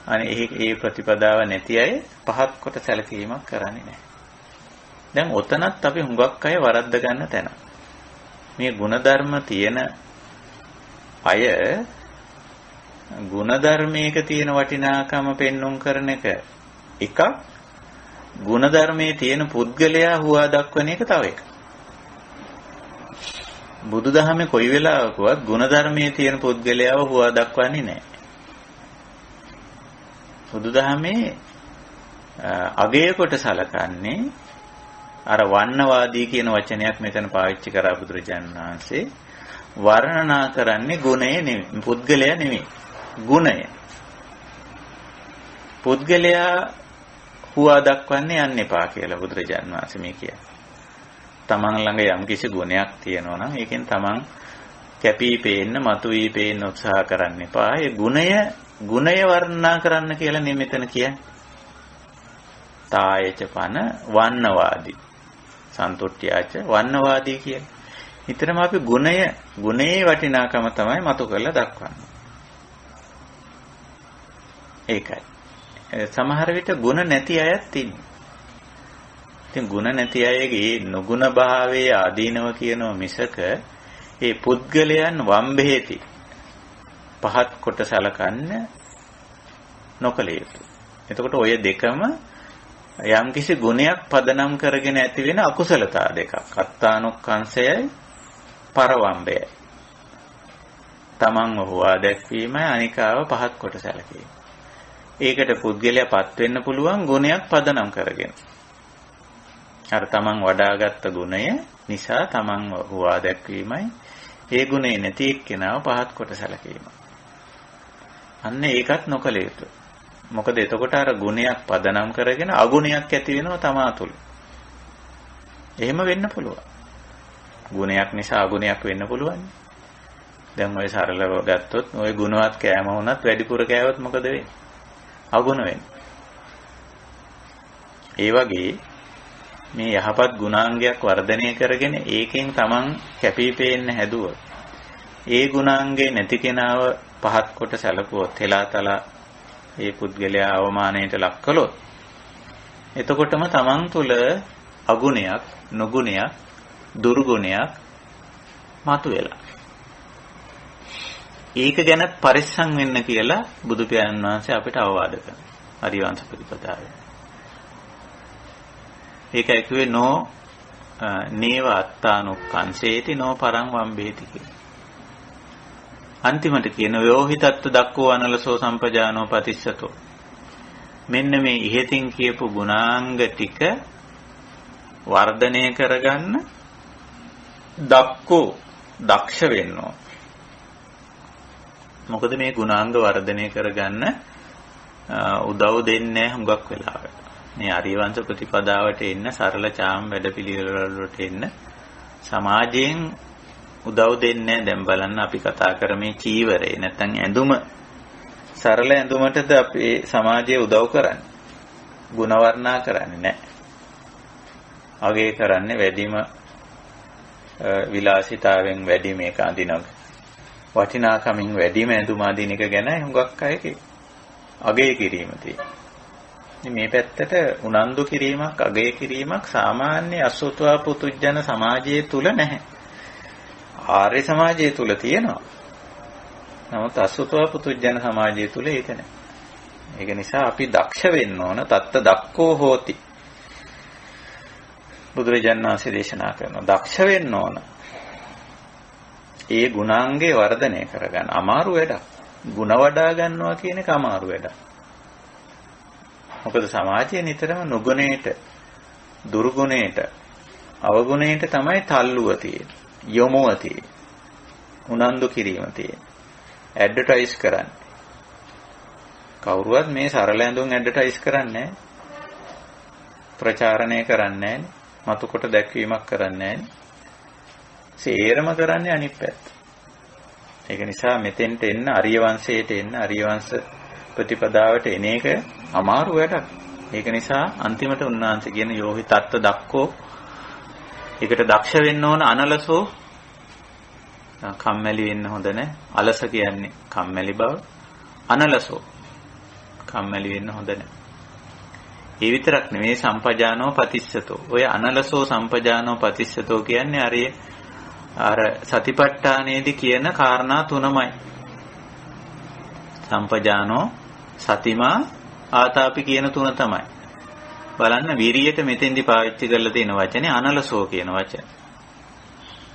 අනේ ඒ ප්‍රතිපදාව නැති අය පහත් කොට සැලකීමක් කරන්නේ නැහැ. දැන් ඔතනත් අපි හුඟක් අය වරද්ද ගන්න තැන. මේ ಗುಣධර්ම තියෙන අය ಗುಣධර්මයක තියෙන වටිනාකම පෙන්눔 කරන එකක්, ಗುಣධර්මයේ තියෙන පුද්ගලයා හුවා දක්වන එක තව එකක්. බුදුදහමේ කොයි වෙලාවකවත් ಗುಣධර්මයේ තියෙන පුද්ගලයාව හුවා දක්වන්නේ නැහැ. බුදුදහමේ අගය කොට සලකන්නේ අර වර්ණවාදී කියන වචනයක් මෙතන පාවිච්චි කරා බුදුරජාණන් වහන්සේ. වර්ණනා කරන්නේ ගුණය නෙමෙයි, පුද්ගලයා නෙමෙයි. ගුණය. පුද්ගලයා හුවා දක්වන්නේ යන්න එපා කියලා බුදුරජාණන් වහන්සේ මේ කියන්නේ. තමන් ළඟ යම්කිසි ගුණයක් තියෙනවා නම් ඒකෙන් තමන් කැපී පේන්න, මතුවී පේන්න උත්සාහ කරන්න එපා. ඒ ගුණය වර්ණනා කරන්න කියලා නෙමෙයි මෙතන කියන්නේ. තායචපන වන්නවාදී සන්තුට්ඨියච වන්නවාදී කියන්නේ. නිතරම අපි ගුණයේ වටිනාකම තමයි මතු කරලා දක්වන්නේ. ඒකයි. සමහර විට ගුණ නැති අයත් ඉන්නේ. ඉතින් ගුණ නැති අයගේ නුගුණ භාවයේ ආදීනව කියනව මිසක ඒ පුද්ගලයන් වම්බෙහෙති පහත් කොට සලකන්න නොකළ යුතුයි. එතකොට ඔය දෙකම යම්කිසි ගුණයක් පදනම් කරගෙන ඇති වෙන අකුසලතා දෙකක්. අත්තානුක්ඛංශයයි පරවම්බයයි. තමන්ව හුවා දැක්වීමයි අනිකාව පහත් කොට සැලකීම. ඒකට පුද්ගලයාපත් වෙන්න පුළුවන් ගුණයක් පදනම් කරගෙන. අර තමන් වඩාගත් ගුණය නිසා තමන්ව හුවා දැක්වීමයි, ඒ ගුණේ නැති එක්කෙනාව පහත් කොට සැලකීම. අන්න ඒකත් නොකළ යුතුයි. මොකද එතකොට අර ගුණයක් පදනම් කරගෙන අගුණයක් ඇති වෙනවා තමා තුළ. එහෙම වෙන්න පුළුවන්. ගුණයක් නිසා අගුණයක් වෙන්න පුළුවන්. දැන් ඔය සරලව ගත්තොත් ඔය ගුණවත් කෑම වුණත් වැඩිපුර කෑවොත් මොකද වෙන්නේ? අගුණ වෙන්නේ. ඒ වගේ මේ යහපත් ගුණාංගයක් වර්ධනය කරගෙන ඒකෙන් තමන් කැපී පේන්න හැදුවොත් ඒ ගුණාංගේ නැති කෙනාව පහත් කොට සැලකුවොත්, හෙලාතලා ඒ පුද්ගලයා අවමානයට ලක් කළොත්, එතකොටම තමන් තුළ අගුණයක්, නුගුණයක්, දුර්ගුණයක් මතුවෙලා. ඒක ගැන පරිස්සම් වෙන්න කියලා බුදු පියාණන් වහන්සේ අපිට අවවාද කරනවා අරියවංශ ප්‍රතිපදාවේ. ඒකයි කිව්වේ නෝ නේව අත්තානුක්ඛංසේති නෝ පරං වම්බේති කියලා. අන්තිමට කියන යෝහිතත්ත දක්කෝ අනලසෝ සම්පජානෝ පතිස්සතෝ. මෙන්න මේ ඉහෙතින් කියපු ගුණාංග ටික වර්ධනය කරගන්න දක්කෝ දක්ෂ වෙන්න ඕන. මොකද මේ ගුණාංග වර්ධනය කරගන්න උදව් දෙන්නේ හුඟක් වෙලාවට. මේ ආර්යවංශ ප්‍රතිපදාවට එන්න, සරල චාම් වැඩපිළිවෙල වලට එන්න සමාජයෙන් උදව් දෙන්නේ. දැන් බලන්න අපි කතා කරමේ චීවරේ නැත්නම් ඇඳුම, සරල ඇඳුමටද අපේ සමාජයේ උදව් කරන්නේ. ගුණ වර්ණනා කරන්නේ නැහැ. අගේ කරන්නේ වැඩිම විලාසිතාවෙන් වැඩි මේක අඳිනක. වටිනාකමින් වැඩිම ඇඳුම අඳින එක ගැන හුඟක් අය අගය කිරීම තියෙනවා. මේ පැත්තට උනන්දු කිරීමක්, අගය කිරීමක් සාමාන්‍ය අසුතවා පුතුජන සමාජයේ තුල නැහැ. ආර්ය සමාජයේ තුල තියෙනවා. නමුත් අසුතවා පුතුජන සමාජයේ තුල ඒක නැහැ. ඒක නිසා අපි දක්ෂ වෙන්න ඕන. තත්ත දක්කෝ හෝති. බුදුරජාණන් වහන්සේ දේශනා කරනවා දක්ෂ වෙන්න ඕන. ඒ ගුණාංගේ වර්ධනය කරගන්න අමාරු වැඩක්. ಗುಣ වඩා ගන්නවා කියන එක අමාරු වැඩක්. මොකද සමාජයේ නිතරම නුගුණේට, දුර්ගුණේට, අවගුණේට තමයි තල්ලුව තියෙන්නේ. යොමුව තියෙන්නේ. උනන්දු කිරීම තියෙන්නේ. ඇඩ්වර්ටයිස් කරන්නේ. කවුරුවත් මේ සරල ඇඳුම් ඇඩ්වර්ටයිස් කරන්නේ නැහැ. ප්‍රචාරණය කරන්නේ නැහැ. මතු කොට දැක්වීමක් කරන්නේ නැහැ. සේරම කරන්නේ අනිත් පැත්ත. ඒක නිසා මෙතෙන්ට එන්න, ආර්ය වංශයට එන්න, ආර්ය වංශ ප්‍රතිපදාවට එන එක අමාරු වැඩක්. ඒක නිසා අන්තිමට උන්වහන්සේ කියන යෝහි තත්ත දක්කෝ, ඒකට දක්ෂ වෙන්න ඕන. අනලසෝ, කම්මැලි වෙන්න හොඳ නැහැ. අලස කියන්නේ කම්මැලි බව. අනලසෝ, කම්මැලි වෙන්න හොඳ නැහැ. ඒ විතරක් නෙමෙයි සම්පජානෝ පතිස්සතෝ. ඔය අනලසෝ සම්පජානෝ පතිස්සතෝ කියන්නේ අර සතිපට්ඨානයේදී කියන කාරණා තුනමයි. සම්පජානෝ, සතිමා, ආතාපි කියන තුන තමයි. බලන්න විරියට මෙතෙන්දි පාවිච්චි කරලා තියෙන වචනේ අනලසෝ කියන වචන.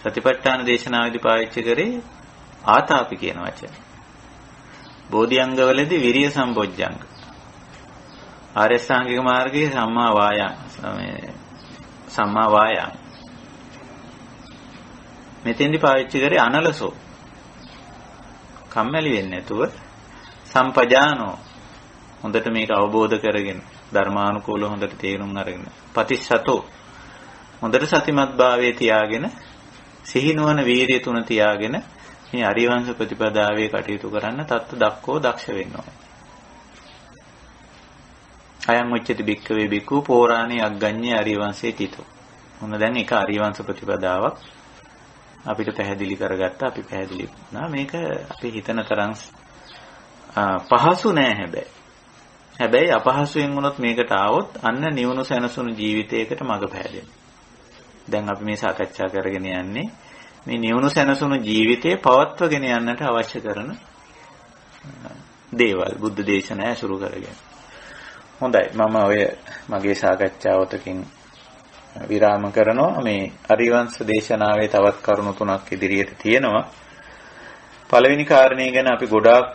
සතිපට්ඨාන දේශනාවේදී පාවිච්චි කරේ ආතාපි කියන වචන. බෝධිඅංගවලදී විරිය සම්බොජ්ජංග. ආර්යසාංගික මාර්ගයේ සම්මා වායාම. මෙතෙන්දි පාවිච්චි කරේ අනලසෝ. කම්මැලි වෙන්නේ නැතුව සම්පජානෝ, හොඳට මේක අවබෝධ කරගෙන ධර්මානුකූලව හොඳට තේරුම් අරගෙන පතිස්සතෝ, හොඳට සතිමත් භාවයේ තියාගෙන සිහිනුවන වීරිය තුන තියාගෙන මේ ආර්යවංශ ප්‍රතිපදාවේ කටයුතු කරන්න තත්ත්ව දක්කෝ දක්ෂ වෙන්න ඕන. අයං උච්චති බික්කවේ බිකු පෝරාණේ අග්ගඤ්ඤේ ආර්යවංශේ තිතෝ. මොන දැන් ඒක ආර්යවංශ ප්‍රතිපදාවක් අපිට පැහැදිලි කරගත්තා. අපි පැහැදිලි වුණා මේක අපි හිතන තරම් පහසු නෑ. හැබැයි අපහසුයෙන් වුණොත් මේකට ආවොත් අන්න නිවුණු සැනසුණු ජීවිතයකට මඟ පෑදෙනවා. දැන් අපි මේ සාකච්ඡා කරගෙන යන්නේ මේ නිවුණු සැනසුණු ජීවිතේ පවත්වගෙන යන්නට අවශ්‍ය කරන දේවල් බුද්ධ දේශනාව ඇසුරු කරගෙන. හොඳයි, මම ඔය මගේ සාකච්ඡාවතකින් විරාම කරනවා. මේ ආර්යවංශ දේශනාවේ තවත් කරුණු තුනක් ඉදිරියට තියෙනවා. පළවෙනි කාරණේ ගැන අපි ගොඩාක්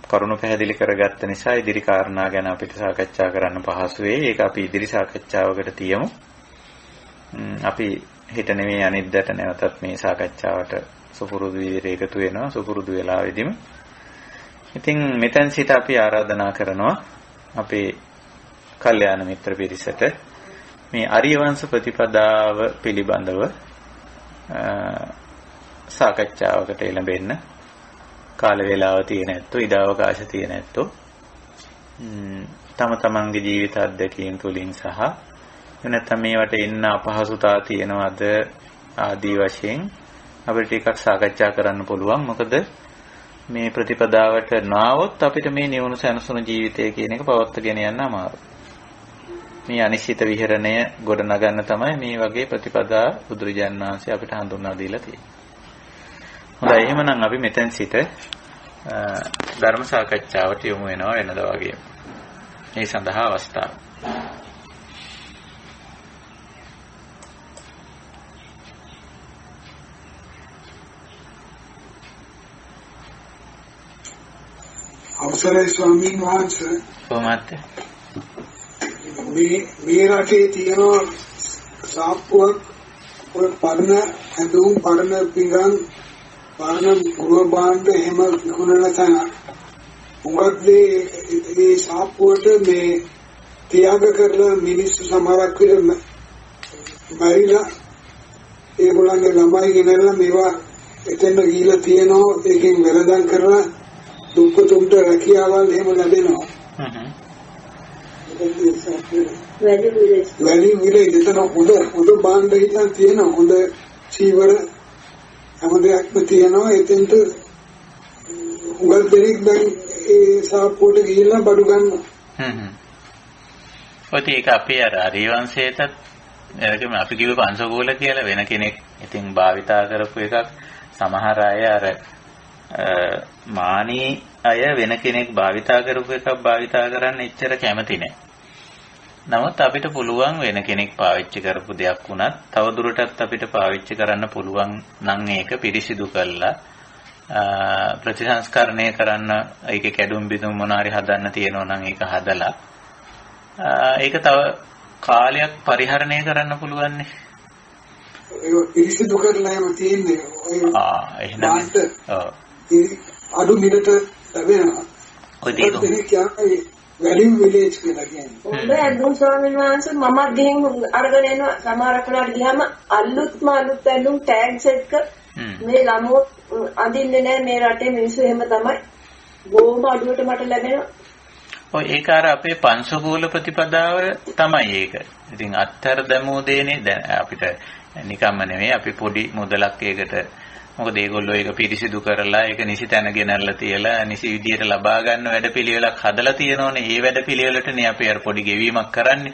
කරුණු පැහැදිලි කරගත්ත නිසා ඉදිරි කාරණා ගැන අපිට සාකච්ඡා කරන්න පහසු වෙයි. ඒක අපි ඉදිරි සාකච්ඡාවකට තියමු. අපි හිත නෙමෙයි අනිද්දාට නැවතත් මේ සාකච්ඡාවට සුපුරුදු විදිහට එකතු වෙනවා. සුපුරුදු වෙලාවෙදිම. ඉතින් මෙතෙන් සිට අපි ආරාධනා කරනවා අපේ කල්යාණ මිත්‍ර පිරිසට මේ ආර්යවංශ ප්‍රතිපදාව පිළිබඳව සාකච්ඡාවකට එළඹෙන්න. කාල වේලාව තියෙන ඇත්තෝ, ඉඩාවකාශ තියෙන ඇත්තෝ තම තමන්ගේ ජීවිත අත්දැකීම් තුළින් සහ නැත්නම් මේවට එන්න අපහසුතා තියෙනවද ආදී වශයෙන් අපිට ටිකක් සාකච්ඡා කරන්න පුළුවන්. මොකද මේ ප්‍රතිපදාවට නාවොත් අපිට මේ නිවුණු සැනසුණු ජීවිතය කියන එක පවත්වාගෙන යන්න අමාරුයි. මේ අනිශ්චිත විහරණය ගොඩ නගන්න තමයි මේ වගේ ප්‍රතිපදා බුදුරජාණන් වහන්සේ අපිට හඳුන්වා දීලා තියෙන්නේ. හොඳයි, එහෙමනම් අපි මෙතෙන් සිට ධර්ම සාකච්ඡාවට යොමු වෙනවා වෙනදා වගේ. මේ සඳහා අවස්ථාව. අවසරයි ස්වාමීන් වහන්සේ. කොහොමද? මේ රටේ තියෙන සාප්පුවක් ඔය පරණ ඇඳුම් පරණ පිඟන් පරණ ගෘහ භාණ්ඩ එහෙම විකුණන තැන උඟක් මේ සාප්පුවට මේ තියාග කරලා මිනිස්සු සමහරක් විතර මරිලා ඒගොල්ලන්ගේ ළමයි ගෙනල්ලා මේවා එතන ගිහිලා තියෙනවා. ඒකෙන් වෙළඳන් කරලා දුක්ඛතුන්ට රැකියාවල් එහෙම ලැබෙනවා. වැලි විලේ එතන හොඳ භාණ්ඩ හිතන් තියෙනවා. හොඳ චීවර හැම දෙයක්ම තියෙනවා. එතෙන්ට උගල් දෙනෙක් දැන් ඒ සාප්පුවට ගිහිල්ලා බඩු ගන්නවා. ඔය ඒක අපේ අර ආරිවංශයටත් එරකම අපි කිව්ව පංසකෝල කියලා වෙන කෙනෙක් ඉතින් භාවිතා කරපු එකක්. සමහර අය අර මානී අය වෙන කෙනෙක් භාවිතා කරපු එකක් භාවිතා කරන්න එච්චර කැමති නැහැ. නමුත් අපිට පුළුවන් වෙන කෙනෙක් පාවිච්චි කරපු දෙයක් වුණත් තවදුරටත් අපිට පාවිච්චි කරන්න පුළුවන් නම් ඒක පිරිසිදු කරලා ප්‍රතිසංස්කරණය කරන්න, ඒකේ කැඩුම් බිඳුම් මොනාරි හදන්න තියෙනවා නම් ඒක හදලා ඒක තව කාලයක් පරිහරණය කරන්න පුළුවන් නේ. ඒක පිරිසිදු කරලා එහෙම තියෙන්නේ. එහෙනම් අඩු මිලට ලැබෙනවා. ඔය දෙක වැලියු විලේජ් කියලා කියන්නේ. ඔබ ඇඳුම් ස්වාමීන් වහන්සේ මම ගිහින් අරගෙන එනවා. සමහරක් වෙලාවට ගියාම අලුත්ම අලුත් ඇඳුම් ටැග්ස් එක්ක මේ ළමෝ අඳින්නේ නැහැ මේ රටේ මිනිස්සු එහෙම තමයි. බොහොම අඩුවට මට ලැබෙනවා. ඔය ඒක අර අපේ පංසකූල ප්‍රතිපදාව තමයි ඒක. ඉතින් අත්තර දමෝ දෙන්නේ දැන් අපිට නිකම්ම නෙමෙයි අපි පොඩි මුදලක් ඒකට මොකද ඒගොල්ලෝ ඒක පිරිසිදු කරලා ඒක නිසි තැන ගෙනල්ලා තියලා නිසි විදියට ලබා ගන්න වැඩපිළිවෙලක් හදලා තියෙනෝනේ. ඒ වැඩපිළිවෙලටනේ අපි අර පොඩි ගෙවීමක් කරන්නේ.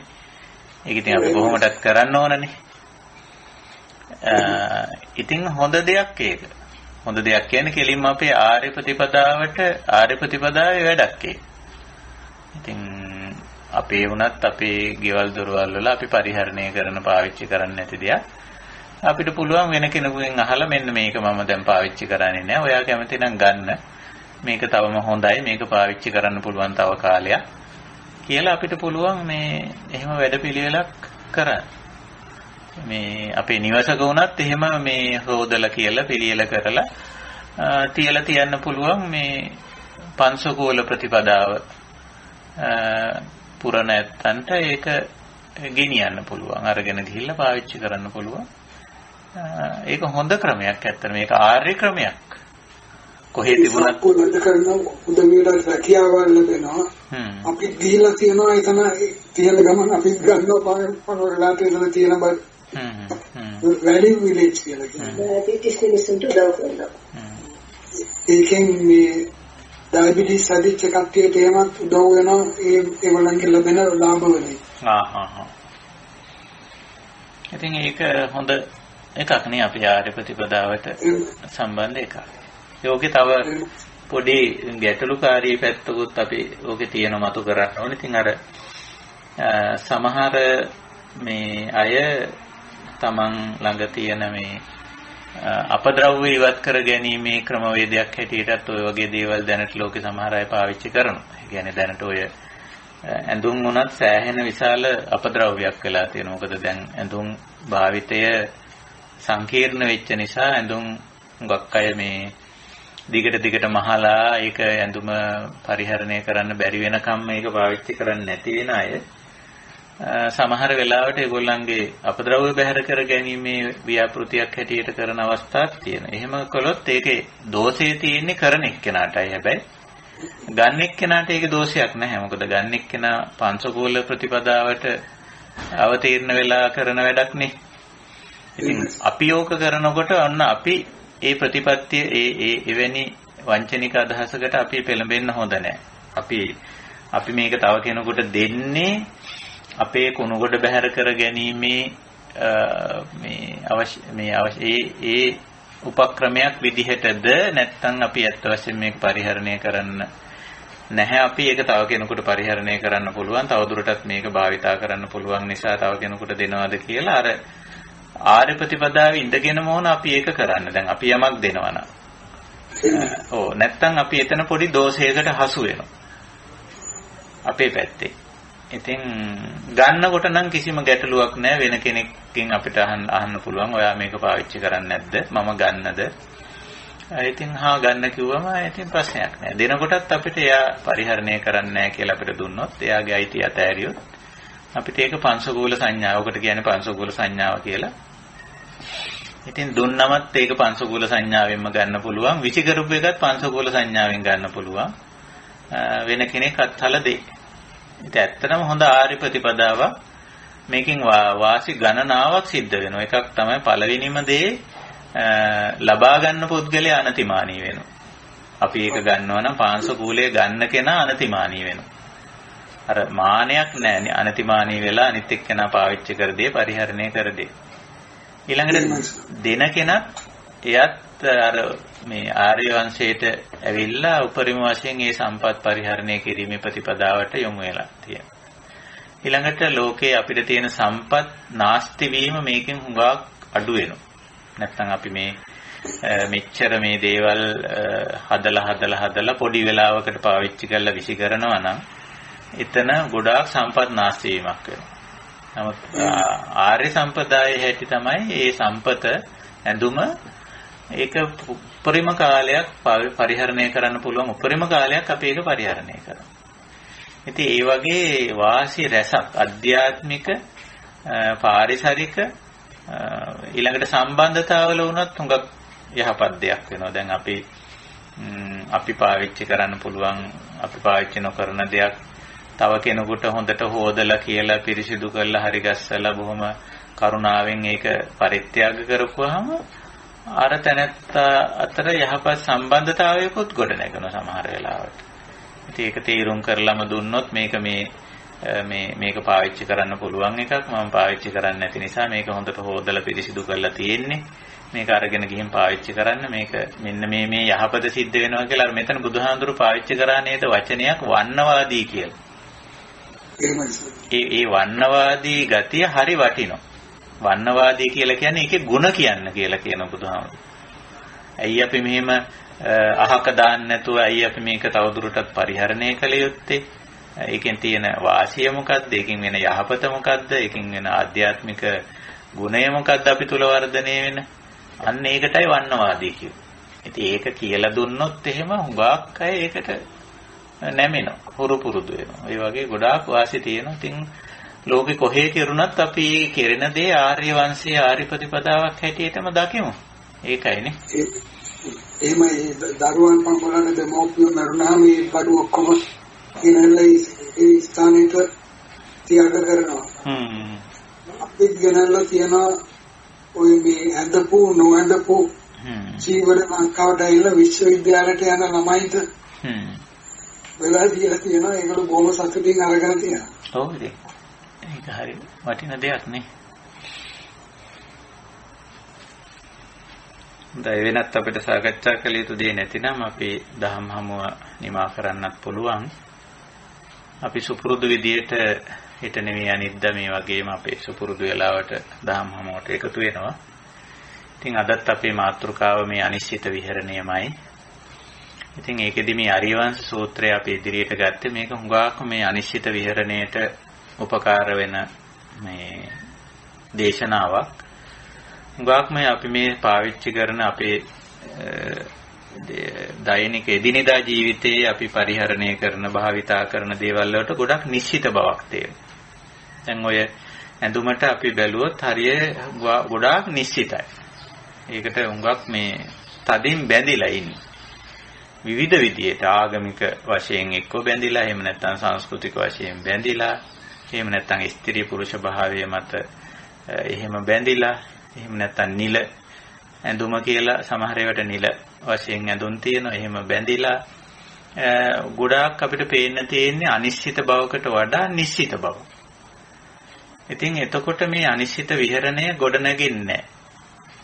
ඒක ඉතින් අපි කොහොමදත් කරන්න ඕනනේ. ඉතින් හොඳ දෙයක් ඒක. හොඳ දෙයක් කියන්නේ කෙලින්ම අපේ ආර්ය ප්‍රතිපදාවේ වැඩක් ඒක. ඉතින් අපේ වුණත් අපේ ගෙවල් දොරවල් වල අපි පරිහරණය කරන පාවිච්චි කරන්නේ නැති දෙයක්. අපිට පුළුවන් වෙන කෙනෙකුගෙන් අහලා මෙන්න මේක මම දැන් පාවිච්චි කරන්නේ නැහැ. ඔයා කැමති නම් ගන්න. මේක තවම හොඳයි. මේක පාවිච්චි කරන්න පුළුවන් තව කාලයක් කියලා අපිට පුළුවන් මේ එහෙම වැඩපිළිවෙලක් කරන්න. මේ අපේ නිවසක වුණත් එහෙම මේ හොදලා කියලා පිළියෙල කරලා තියලා තියන්න පුළුවන් මේ පංසකෝල ප්‍රතිපදාව පුරණ නැත්තන්ට ඒක ගෙනියන්න පුළුවන්. අරගෙන ගිහිල්ලා පාවිච්චි කරන්න පුළුවන්. ඒක හොඳ ක්‍රමයක් ඇත්තට. මේක ආර්ය ක්‍රමයක්. කොහේ තිබුණත් පොඩ්ඩක් කරන උදවියට රැකියාවල් ලැබෙනවා. අපි දීලා තියනවා එතන තියෙන ගමන් අපි ගන්නවා පරවලාට එතන තියෙන බල වැලියු විලේජ් කියලා කියනවා. පිටිස් මිනිස්සුන්ට උදව් කරනවා. ඒකෙන් මේ ඩයබටිස් හදිච්ච කට්ටියට එහෙමත් උදව් වෙනවා. ඒගොල්ලන්ගේ ලැබෙන ලාභවලින්. ඉතින් ඒක හොඳ එකක් නේ අපි ආර්ය ප්‍රතිපදාවට සම්බන්ධ එකක්. ඒකේ තව පොඩි ගැටලුකාරී පැත්තකුත් අපි ඕකේ තියෙන මතු කරන්න ඕනේ. ඉතින් අර සමහර මේ අය තමන් ළඟ තියෙන මේ අපද්‍රව්‍ය ඉවත් කර ගැනීමේ ක්‍රමවේදයක් හැටියටත් ඔය වගේ දේවල් දැනට ලෝකේ සමහර අය පාවිච්චි කරනවා. ඒ කියන්නේ දැනට ඔය ඇඳුම් උනත් සෑහෙන විශාල අපද්‍රව්‍යයක් වෙලා තියෙනවා. මොකද දැන් ඇඳුම් භාවිතය සංකීර්ණ වෙච්ච නිසා ඇඳුම් ගොක් අය මේ දිගට මහලා ඒක ඇඳුම පරිහරණය කරන්න බැරි වෙනකම් මේක පාවිච්චි කරන්නේ නැති වෙන අය සමහර වෙලාවට ඒගොල්ලන්ගේ අපද්‍රව්‍ය බැහැර කර ගැනීමේ ව්‍යාපෘතියක් හැටියට කරන අවස්ථාවක් තියෙනවා. එහෙම කළොත් ඒකේ දෝෂය තියෙන්නේ කරන එක්කෙනාටයි. හැබැයි ගන්න එක්කෙනාට ඒකේ දෝෂයක් නැහැ. මොකද ගන්න එක්කෙනා පංචකෝල ප්‍රතිපදාවට අවතීර්ණ වෙලා කරන වැඩක් නේ. ඉතින් අපි ඕක කරනකොට ඔන්න අපි ඒ ප්‍රතිපත්තිය එවැනි වංචනික අදහසකට අපි පෙළඹෙන්න හොඳ නැහැ. අපි මේක තව කෙනෙකුට දෙන්නේ අපේ කුණුගොඩ බැහැර කර ගැනීමේ මේ අවශ්‍ය උපක්‍රමයක් විදිහටද නැත්නම් අපි ඇත්ත වශයෙන්ම මේක පරිහරණය කරන්න නැහැ. අපි ඒක තව කෙනෙකුට පරිහරණය කරන්න පුළුවන්, තවදුරටත් මේක භාවිතා කරන්න පුළුවන් නිසා තව කෙනෙකුට දෙනවද කියලා අර ආර්ය ප්‍රතිපදාවේ ඉඳගෙන මොන අපි ඒක කරන්න. දැන් අපි යමක් දෙනවා නම් නැත්නම් අපි එතන පොඩි දෝෂයකට හසු වෙනවා අපේ පැත්තේ. ඉතින් ගන්නකොට නම් කිසිම ගැටලුවක් නැහැ. වෙන කෙනෙක්ගෙන් අපිට අහන්න පුළුවන් ඔයා මේක පාවිච්චි කරන්නේ නැද්ද? මම ගන්නද? ඉතින් ගන්න කිව්වම ඉතින් ප්‍රශ්නයක් නැහැ. දෙනකොටත් අපිට එයා පරිහරණය කරන්නේ නැහැ කියලා අපිට දුන්නොත් එයාගේ අයිතිය අතෑරියොත් අපිට ඒක පංසකූල සංඥාවකට කියන්නේ පංසකූල සංඥාව කියලා. ඉතින් දුන්නමත් ඒක පංසකූල සංඥාවෙන්ම ගන්න පුළුවන්. විචිකරුප එකත් පංසකූල සංඥාවෙන් ගන්න පුළුවන්. වෙන කෙනෙක් අත්හල දෙයි. ඉතින් ඇත්තටම හොඳ ආර්ය ප්‍රතිපදාවක් මේකෙන් වාසි ගණනාවක් සිද්ධ වෙනවා. එකක් තමයි පළවෙනිම දේ ලබා ගන්න පුද්ගලයා අනතිමානී වෙනවා. අපි ඒක ගන්නවා නම් පාංශකූලයේ ගන්න කෙනා අනතිමානී වෙනවා. අර මානයක් නැහැ. අනතිමානී වෙලා අනිත් එක්කෙනා පාවිච්චි කර දේ පරිහරණය කර දේ. ඊළඟට දෙන කෙනා එයත් අර මේ ආර්ය වංශයට ඇවිල්ලා උපරිම වශයෙන් මේ සම්පත් පරිහරණය කිරීමේ ප්‍රතිපදාවට යොමු වෙලා තියෙනවා. ඊළඟට ලෝකේ අපිට තියෙන සම්පත් නාස්ති වීම මේකෙන් හුඟක් අඩු වෙනවා. නැත්නම් අපි මෙච්චර මේ දේවල් හදලා පොඩි වෙලාවකට පාවිච්චි කරලා විසි කරනවා නම් එතන ගොඩාක් සම්පත් නාස්ති වීමක් වෙනවා. නමුත් ආර්ය සම්පදායේ හැටි තමයි මේ සම්පත ඇඳුම ඒක උපරිම කාලයක් පරිහරණය කරන්න පුළුවන්. උපරිම කාලයක් අපි ඒක පරිහරණය කරනවා. ඉතින් ඒ වගේ වාසි රැසක් අධ්‍යාත්මික පාරිසරික ඊළඟට සම්බන්ධතාවල වුණත් හුඟක් යහපත් දෙයක් වෙනවා. දැන් අපි පාවිච්චි කරන්න පුළුවන් අපි පාවිච්චි නොකරන දෙයක් තව කෙනෙකුට හොඳට හොදලා කියලා පිරිසිදු කරලා හරි ගස්සලා බොහොම කරුණාවෙන් ඒක පරිත්‍යාග කරපුවාම අර තැනත්තා අතර යහපත් සම්බන්ධතාවයකුත් ගොඩ නැගෙනවා සමහර වෙලාවට. ඉතින් ඒක තීරුම් කරලම දුන්නොත් මේක පාවිච්චි කරන්න පුළුවන් එකක්. මම පාවිච්චි කරන්නේ නැති නිසා මේක හොඳට හොදලා පිරිසිදු කරලා තියෙන්නේ. මේක අරගෙන ගිහින් පාවිච්චි කරන්න. මේක මෙන්න මේ යහපත සිද්ධ වෙනවා කියලා අර මෙතන බුදුහාඳුරු පාවිච්චි කරා නේද වචනයක් වන්නවාදී කියලා. ඒ වන්නවාදී ගතිය හරි වටිනවා. වන්නවාදී කියලා කියන්නේ ඒකේ ಗುಣ කියන්න කියලා කියන බුදුහාමුදුරුවෝ. ඇයි අපි මෙහෙම අහක දාන්න නැතුව ඇයි අපි මේක තවදුරටත් පරිහරණය කළ යුත්තේ? ඒකෙන් තියෙන වාසිය මොකද්ද? ඒකෙන් වෙන යහපත මොකද්ද? ඒකෙන් වෙන ආධ්‍යාත්මික ගුණය මොකද්ද අපි තුල වර්ධනය වෙන? අන්න ඒකටයි වන්නවාදී කියන්නේ. ඉතින් ඒක කියලා දුන්නොත් එහෙම හුඟක් අය ඒකට නැමෙනවා. හුරු පුරුදු වෙනවා. ඒ වගේ ගොඩාක් වාසි තියෙනවා. ඉතින් ලෝකෙ කොහේ කෙරුණත් අපි කෙරෙන දේ ආර්ය වංශයේ ආර්ය ප්‍රතිපදාවක් හැටියටම දකිමු. ඒකයිනේ. එහෙමයි දරුවන් පම්පලන දෙමෝපියෝ මරුණාම මේ බඩු ඔක්කොම ගෙනල්ලා ඒ ස්ථානෙට තියාග කරනවා. අපිත් ගෙනල්ලා තියනවා ඔය මේ ඇඳපු නොඇඳපු ජීවන ලංකාවට ඇවිල්ලා විශ්වවිද්‍යාලයට යන ළමයිට වෙලා දීලා තියෙනවා. ඒගොල්ලෝ බොහොම සතුටින් අරගෙන තියෙනවා. ඔව් ඉතින් ඒක හරි වටින දෙයක් නේ. දැන් වෙනත් අපිට සාකච්ඡා කළ යුතු දේ නැතිනම් අපි දහම් හමුව නිමා කරන්නත් පුළුවන්. අපි සුපුරුදු විදියට හිට නෙමෙයි අනිද්දා මේ වගේම අපේ සුපුරුදු වෙලාවට දහම් හමුවට එකතු වෙනවා. ඉතින් අදත් අපේ මාතෘකාව මේ අනිශ්චිත විහරණයමයි. ඉතින් ඒකෙදි මේ ආර්යවංශ සූත්‍රය අපි ඉදිරියට ගත්තේ මේක හුඟක් මේ අනිශ්චිත විහරණයට උපකාර වෙන මේ දේශනාවක්. හුඟක් මේ අපි මේ පාවිච්චි කරන අපේ දෛනික එදිනෙදා ජීවිතයේ අපි පරිහරණය කරන භාවිතා කරන දේවල් වලට ගොඩක් නිශ්චිත බවක් තියෙනවා. දැන් ඔය ඇඳුමට අපි බැලුවොත් හරිය ගොඩාක් නිශ්චිතයි. ඒකට හුඟක් මේ තදින් බැඳිලා ඉන්නේ. විවිධ විදියට ආගමික වශයෙන් එක්ක බැඳිලා, එහෙම නැත්නම් සංස්කෘතික වශයෙන් බැඳිලා, එහෙම නැත්නම් ස්ත්‍රී පුරුෂ භාවය මත එහෙම බැඳිලා, එහෙම නැත්නම් නිල ඇඳුම කියලා සමහර ඒවාට නිල වශයෙන් ඇඳුම් තියෙනවා. එහෙම බැඳිලා ගොඩාක් අපිට පේන්න තියෙන්නේ අනිශ්චිත බවකට වඩා නිශ්චිත බව. ඉතින් එතකොට මේ අනිශ්චිත විහරණය ගොඩ නැගින්නේ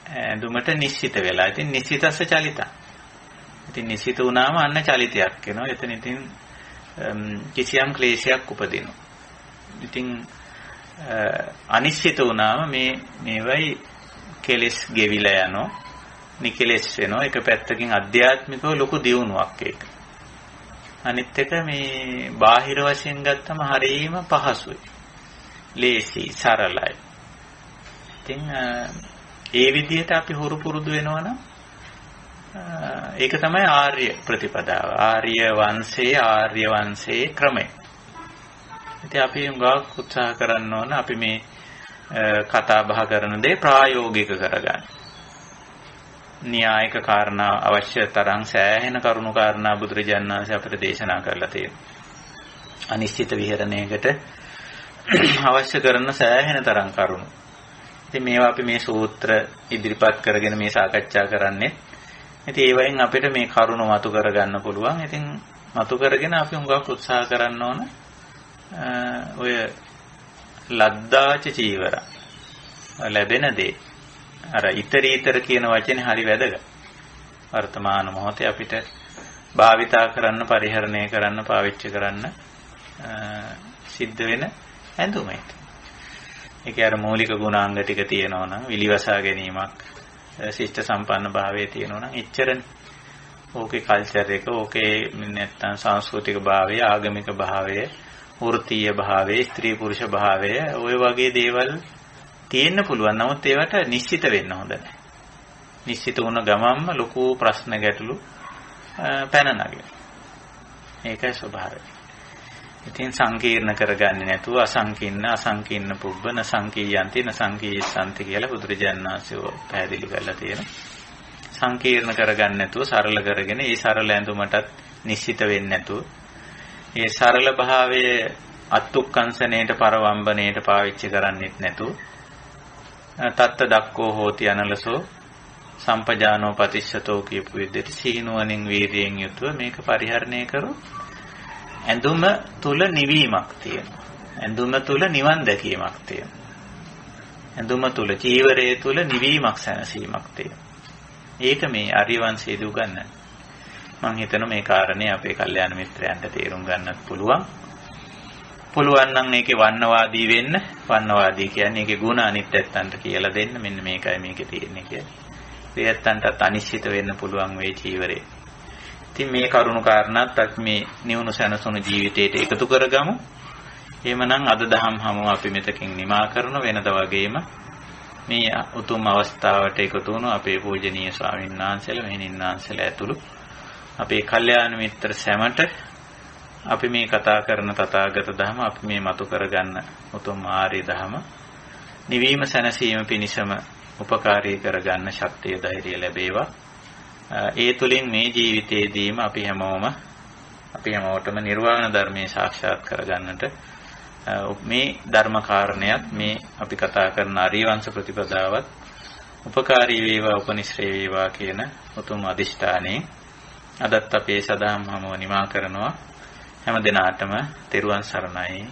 ඇඳුමට නිශ්චිත වෙලා. ඉතින් නිශ්චිතස්ස චලිතං. ඉතින් නිශ්චිත වුණාම අන්න චලිතයක් වෙනවා. එතන ඉතින් කිසියම් ක්ලේශයක් උපදිනවා. ඉතින් අනිශ්චිත වුණාම මේවයි කෙලෙස් ගෙවිලා යනවා. නිකලෙස් වෙනවා. එක පැත්තකින් අධ්‍යාත්මිකව ලොකු දියුණුවක් ඒක. අනිත් එක මේ බාහිර වශයෙන් ගත්තම හරියම පහසුයි. ලේසි, සරලයි. ඉතින් ඒ විදිහට අපි හුරු පුරුදු වෙනවනම් ඒක තමයි ආර්ය ප්‍රතිපදාව. ආර්ය වංශයේ ක්‍රමය. ඉතින් අපි උගාක් උත්සාහ කරන්න ඕන අපි මේ කතා බහ කරන දේ ප්‍රායෝගික කරගන්න. න්‍යායික කාරණා අවශ්‍ය තරම් සෑහෙන කරුණු කාරණා බුදුරජාණන් වහන්සේ අපිට දේශනා කරලා තියෙනවා. අනිශ්චිත විහරණයකට අවශ්‍ය කරන සෑහෙන තරම් කරුණු. ඉතින් මේවා අපි මේ සූත්‍ර ඉදිරිපත් කරගෙන මේ සාකච්ඡා කරන්නේ. ඉතින් ඒ වයින් අපිට මේ කරුණු මතු කරගන්න පුළුවන්. ඉතින් මතු කරගෙන අපි උඟක් උත්සාහ කරන්න ඕන ඔය ලද්දාච චීවර ලැබෙන දේ අර ඊතරීතර කියන වචනේ හරි වැදගත්. වර්තමාන මොහොතේ අපිට භාවිතා කරන්න, පරිහරණය කරන්න, පාවිච්චි කරන්න සිද්ධ වෙන ඇඳුමයි. ඒකේ අර මූලික ගුණාංග ටික තියෙනවා නම් විලිවසා ගැනීමක්, ශිෂ්ට සම්පන්න භාවයේ තියෙනවා නම් එච්චරනේ. ඕකේ කල්චර් එක, ඕකේ නැත්තම් සංස්කෘතික භාවය, ආගමික භාවය, වෘත්තීය භාවය, ස්ත්‍රී පුරුෂ භාවය, ඔය වගේ දේවල් තියෙන්න පුළුවන්. නමුත් ඒවට නිශ්චිත වෙන්න හොඳ නැහැ. නිශ්චිත වුණ ගමන්ම ලොකු ප්‍රශ්න ගැටලු පැන නගිනවා. ඒකයි ස්වභාවය. ඉතින් සංකීර්ණ කරගන්නේ නැතුව අසංකීර්ණ පුබ්බන සංකීයන්ති නසංකීයසන්ති කියලා බුදුරජාණන් වහන්සේ පැහැදිලි කරලා තියෙනවා. සංකීර්ණ කරගන්නේ නැතුව සරල කරගෙන ඒ සරල ඇඳුමටත් නිශ්චිත වෙන්නේ නැතුව ඒ සරල භාවයේ අත්ුක්කංශණයට පරවම්බණයට පාවිච්චි කරන්නේත් නැතුව තත්ත දක්කෝ හෝති අනලසෝ සම්පජානෝ පතිස්සතෝ කියපු විදිහට සීනුවණින් වීරියෙන් යුතුව මේක පරිහරණය කරොත් ඇඳුම තුල නිවීමක් තියෙනවා. ඇඳුම තුල නිවන් දැකීමක් තියෙනවා. ඇඳුම තුල චීවරයේ තුල නිවීමක් සැනසීමක් තියෙනවා. ඒක මේ ආර්ය වංශයේදී උගන්වන්නේ. මම හිතනවා මේ කාරණේ අපේ කල්යාණ මිත්‍රයන්ට තේරුම් ගන්නත් පුළුවන්. පුළුවන් නම් ඒකේ වන්නවාදී වෙන්න. වන්නවාදී කියන්නේ ඒකේ ಗುಣ අනිත් පැත්තන්ට කියලා දෙන්න. මෙන්න මේකයි මේකේ තියෙන්නේ කියලා. ඒ පැත්තන්ටත් අනිශ්චිත වෙන්න පුළුවන් වෙයි චීවරේ. ඉතින් මේ කරුණු කාරණාත් අපි මේ නිවුණු සැනසුණු ජීවිතයට එකතු කරගමු. එහෙමනම් අද දහම් හමුව අපි මෙතකින් නිමා කරන වෙනදා වගේම මේ උතුම් අවස්ථාවට එකතු වුණු අපේ පූජනීය ස්වාමීන් වහන්සේලා, මෙහෙණින් වහන්සේලා ඇතුළු අපේ කල්යාණ මිත්‍ර සැමට අපි මේ කතා කරන තථාගත ධම අපි මේ මතු කරගන්න උතුම් ආර්ය ධම නිවීම සැනසීම පිණිසම උපකාරී කරගන්න ශක්තිය ධෛර්යය ලැබේවා. ඒ තුලින් මේ ජීවිතයේදීම අපි හැමෝටම නිර්වාණ ධර්මයේ සාක්ෂාත් කරගන්නට මේ ධර්ම කාරණයක් මේ අපි කතා කරන ආර්යවංශ ප්‍රතිපදාවත් උපකාරී වේවා, උපනිශ්‍රේ වේවා කියන උතුම් අදිෂ්ඨානයේ අදත් අපේ සදාම් හමුව නිමා කරනවා. හැම දිනාටම තෙරුවන් සරණයි.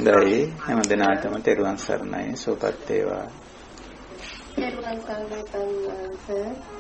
දැයි හැම දිනාටම තෙරුවන් සරණයි. සුවපත් වේවා. තෙරුවන් සරණයි.